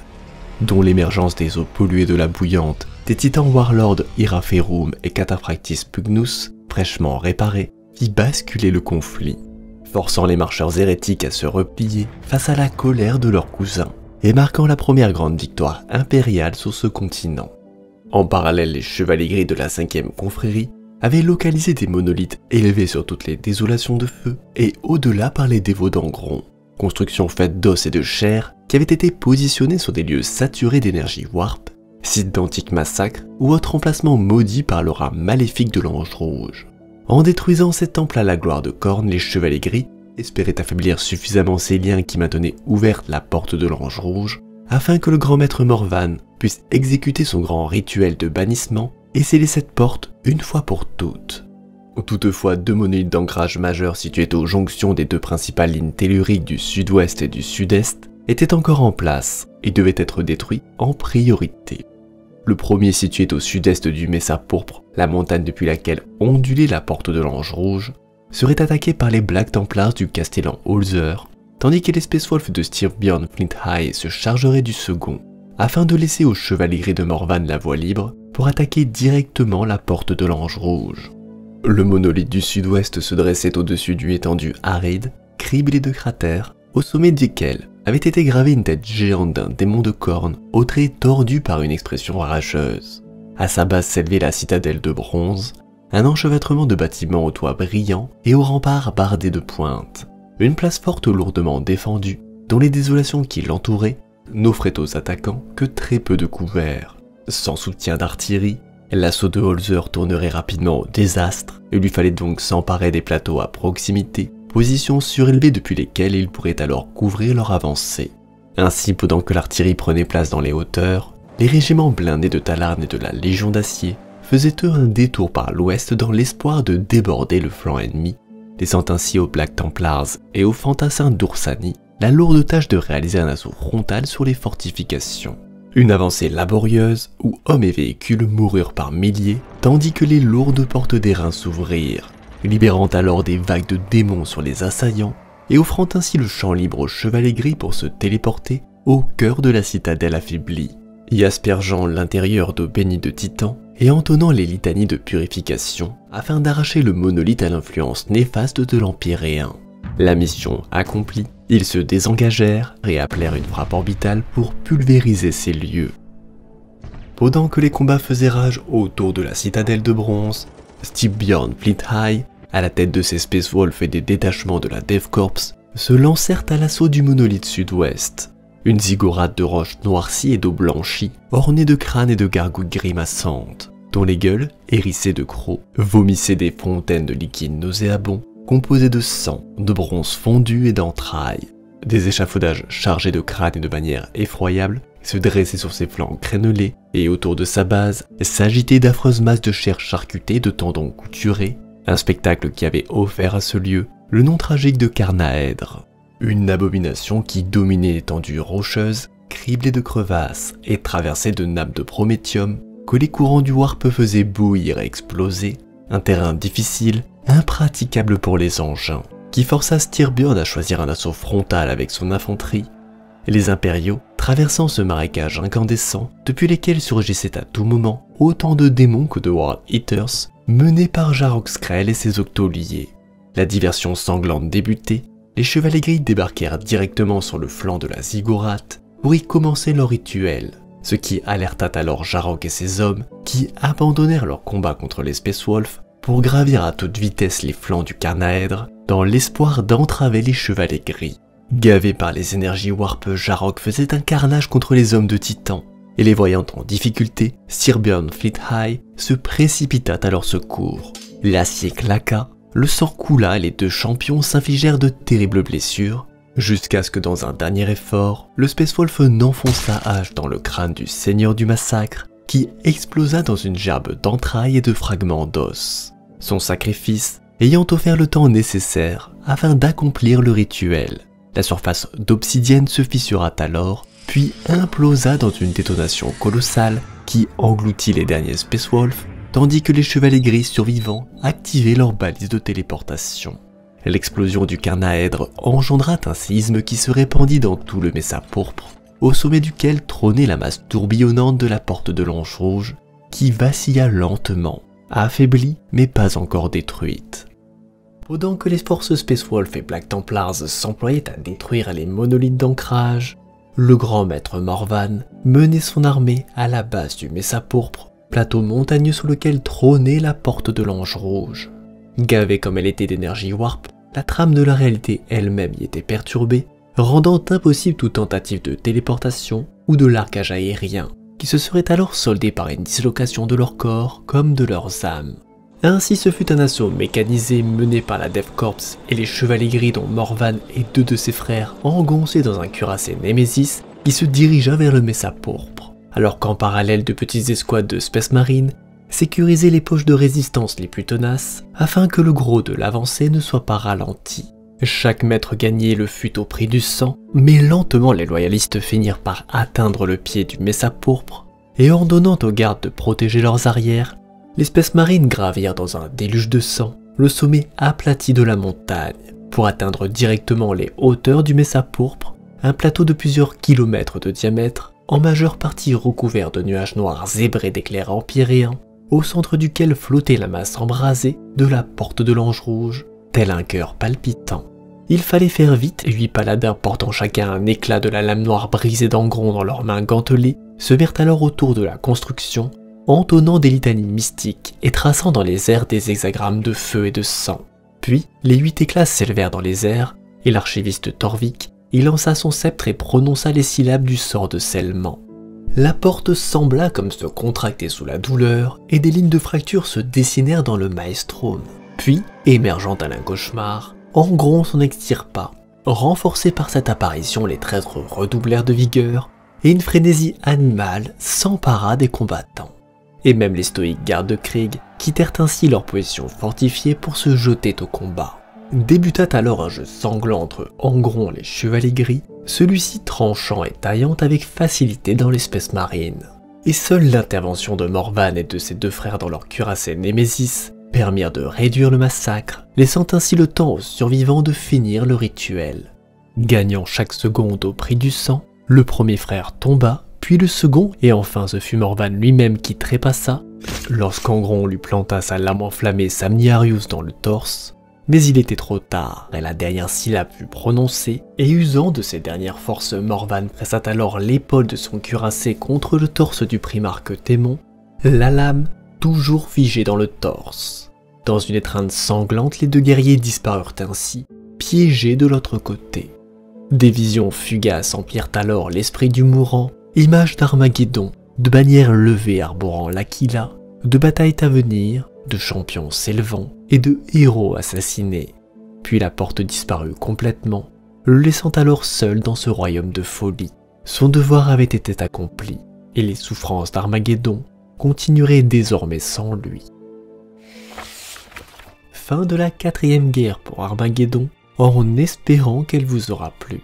dont l'émergence des eaux polluées de la bouillante, des titans Warlord Iraferum et Cataphractis Pugnus, fraîchement réparés, fit basculer le conflit, forçant les marcheurs hérétiques à se replier face à la colère de leurs cousins, et marquant la première grande victoire impériale sur ce continent. En parallèle, les chevaliers gris de la 5e confrérie avaient localisé des monolithes élevés sur toutes les désolations de feu et au-delà par les dévots d'Angron, constructions faites d'os et de chair qui avaient été positionnées sur des lieux saturés d'énergie warp, sites d'antiques massacres ou autres emplacements maudits par l'aura maléfique de l'Ange Rouge. En détruisant ces temples à la gloire de Khorne, les chevaliers gris espéraient affaiblir suffisamment ces liens qui maintenaient ouverte la porte de l'Ange Rouge afin que le grand maître Morvan puisse exécuter son grand rituel de bannissement et sceller cette porte une fois pour toutes. Toutefois, deux monolithes d'ancrage majeurs situés aux jonctions des deux principales lignes telluriques du sud-ouest et du sud-est étaient encore en place et devaient être détruits en priorité. Le premier situé au sud-est du Mesa Pourpre, la montagne depuis laquelle ondulait la porte de l'Ange Rouge, serait attaqué par les Black Templars du Castellan Holzer, tandis que les Space Wolves de Styrbjörn Flint High se chargeraient du second, afin de laisser aux Chevaliers Gris de Morvan la voie libre pour attaquer directement la porte de l'Ange Rouge. Le monolithe du sud-ouest se dressait au-dessus d'une étendue aride, criblée de cratères, au sommet desquels avait été gravée une tête géante d'un démon de cornes, aux traits tordus par une expression rageuse. À sa base s'élevait la citadelle de bronze, un enchevêtrement de bâtiments aux toits brillants et aux remparts bardés de pointes. Une place forte lourdement défendue, dont les désolations qui l'entouraient n'offraient aux attaquants que très peu de couverts. Sans soutien d'artillerie, l'assaut de Holzer tournerait rapidement au désastre, et lui fallait donc s'emparer des plateaux à proximité, positions surélevées depuis lesquelles il pourrait alors couvrir leur avancée. Ainsi, pendant que l'artillerie prenait place dans les hauteurs, les régiments blindés de Talarn et de la Légion d'Acier faisaient eux un détour par l'ouest dans l'espoir de déborder le flanc ennemi, laissant ainsi aux Black Templars et aux fantassins d'Ursani la lourde tâche de réaliser un assaut frontal sur les fortifications. Une avancée laborieuse où hommes et véhicules moururent par milliers, tandis que les lourdes portes d'airain s'ouvrirent, libérant alors des vagues de démons sur les assaillants et offrant ainsi le champ libre aux Chevaliers Gris pour se téléporter au cœur de la citadelle affaiblie, y aspergeant l'intérieur d'eau bénie de titans et entonnant les litanies de purification afin d'arracher le monolithe à l'influence néfaste de l'Empyréen. La mission accomplie, ils se désengagèrent et appelèrent une frappe orbitale pour pulvériser ces lieux. Pendant que les combats faisaient rage autour de la citadelle de bronze, Styrbjörn Flint High, à la tête de ses Space Wolves et des détachements de la Death Corps, se lancèrent à l'assaut du monolithe sud-ouest. Une ziggourate de roches noircies et d'eau blanchie, ornée de crânes et de gargouilles grimaçantes, dont les gueules, hérissées de crocs, vomissaient des fontaines de liquide nauséabond, composés de sang, de bronze fondu et d'entrailles. Des échafaudages chargés de crânes et de manières effroyables se dressaient sur ses flancs crénelés, et autour de sa base s'agitaient d'affreuses masses de chair charcutée de tendons couturés, un spectacle qui avait offert à ce lieu le nom tragique de Carnaèdre, une abomination qui dominait l'étendue rocheuse, criblée de crevasses et traversée de nappes de prométhium que les courants du Warp faisaient bouillir et exploser, un terrain difficile, impraticable pour les engins, qui força Styrbjörn à choisir un assaut frontal avec son infanterie, et les impériaux traversant ce marécage incandescent depuis lesquels surgissaient à tout moment autant de démons que de World Eaters, menés par Jarok Skrell et ses octoliers. La diversion sanglante débutée, les Chevaliers Gris débarquèrent directement sur le flanc de la ziggourate pour y commencer leur rituel, ce qui alerta alors Jarok et ses hommes qui abandonnèrent leur combat contre les Space Wolves pour gravir à toute vitesse les flancs du Carnaèdre dans l'espoir d'entraver les Chevaliers Gris. Gavé par les énergies Warp, Jarok faisait un carnage contre les hommes de Titan, et les voyant en difficulté, Styrbjörn Flint High se précipita à leur secours. L'acier claqua, le sang coula et les deux champions s'infligèrent de terribles blessures, jusqu'à ce que dans un dernier effort, le Space Wolf n'enfonce sa hache dans le crâne du Seigneur du Massacre, qui explosa dans une gerbe d'entrailles et de fragments d'os. Son sacrifice ayant offert le temps nécessaire afin d'accomplir le rituel. La surface d'obsidienne se fissura alors, puis implosa dans une détonation colossale qui engloutit les derniers Space Wolves, tandis que les Chevaliers Gris survivants activaient leurs balises de téléportation. L'explosion du Carnaèdre engendra un séisme qui se répandit dans tout le Mesa Pourpre, au sommet duquel trônait la masse tourbillonnante de la porte de l'Ange Rouge, qui vacilla lentement, affaiblie mais pas encore détruite. Pendant que les forces Space Wolf et Black Templars s'employaient à détruire les monolithes d'ancrage, le grand maître Morvan menait son armée à la base du Mesa Pourpre, plateau montagneux sur lequel trônait la porte de l'Ange Rouge. Gavée comme elle était d'énergie Warp, la trame de la réalité elle-même y était perturbée, rendant impossible toute tentative de téléportation ou de largage aérien, qui se serait alors soldé par une dislocation de leur corps comme de leurs âmes. Ainsi ce fut un assaut mécanisé mené par la Death Corps et les Chevaliers Gris dont Morvan et deux de ses frères engoncés dans un cuirassé Némésis qui se dirigea vers le Mesa Pourpre, alors qu'en parallèle de petites escouades de Space Marine sécuriser les poches de résistance les plus tenaces afin que le gros de l'avancée ne soit pas ralenti. Chaque mètre gagné le fut au prix du sang, mais lentement les loyalistes finirent par atteindre le pied du Mesa pourpre, et ordonnant aux gardes de protéger leurs arrières, les Space Marines gravirent dans un déluge de sang le sommet aplati de la montagne pour atteindre directement les hauteurs du Mesa pourpre, un plateau de plusieurs kilomètres de diamètre, en majeure partie recouvert de nuages noirs zébrés d'éclairs empyréens, au centre duquel flottait la masse embrasée de la porte de l'Ange Rouge, tel un cœur palpitant. Il fallait faire vite, 8 paladins portant chacun un éclat de la lame noire brisée d'Angron dans leurs mains gantelées, se mirent alors autour de la construction, entonnant des litanies mystiques et traçant dans les airs des hexagrammes de feu et de sang. Puis, les 8 éclats s'élevèrent dans les airs, et l'archiviste Torvik y lança son sceptre et prononça les syllabes du sort de scellement. La porte sembla comme se contracter sous la douleur, et des lignes de fracture se dessinèrent dans le maelstrom. Puis, émergeant à un cauchemar, Angron s'en extirpa. Renforcés par cette apparition, les traîtres redoublèrent de vigueur, et une frénésie animale s'empara des combattants. Et même les stoïques gardes de Krieg quittèrent ainsi leur position fortifiée pour se jeter au combat. Débuta alors un jeu sanglant entre Angron et les Chevaliers Gris, celui-ci tranchant et taillant avec facilité dans l'espèce marine. Et seule l'intervention de Morvan et de ses 2 frères dans leur cuirassé Némésis permirent de réduire le massacre, laissant ainsi le temps aux survivants de finir le rituel. Gagnant chaque seconde au prix du sang, le premier frère tomba, puis le second, et enfin ce fut Morvan lui-même qui trépassa, lorsqu'Angron lui planta sa lame enflammée Samniarius dans le torse. Mais il était trop tard, et la dernière syllabe fut prononcée, et usant de ses dernières forces, Morvan pressa alors l'épaule de son cuirassé contre le torse du primarque Thémon, la lame toujours figée dans le torse. Dans une étreinte sanglante, les 2 guerriers disparurent ainsi, piégés de l'autre côté. Des visions fugaces emplirent alors l'esprit du mourant, images d'Armageddon, de bannières levées arborant l'Aquila, de batailles à venir, de champions s'élevant et de héros assassinés. Puis la porte disparut complètement, le laissant alors seul dans ce royaume de folie. Son devoir avait été accompli, et les souffrances d'Armageddon continueraient désormais sans lui. Fin de la 4e guerre pour Armageddon, en espérant qu'elle vous aura plu.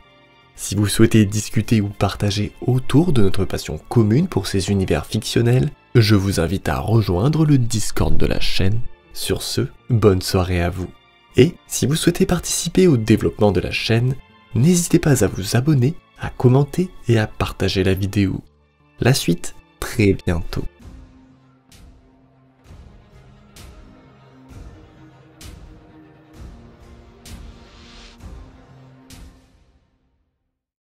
Si vous souhaitez discuter ou partager autour de notre passion commune pour ces univers fictionnels, je vous invite à rejoindre le Discord de la chaîne. Sur ce, bonne soirée à vous. Et si vous souhaitez participer au développement de la chaîne, n'hésitez pas à vous abonner, à commenter et à partager la vidéo. La suite, très bientôt.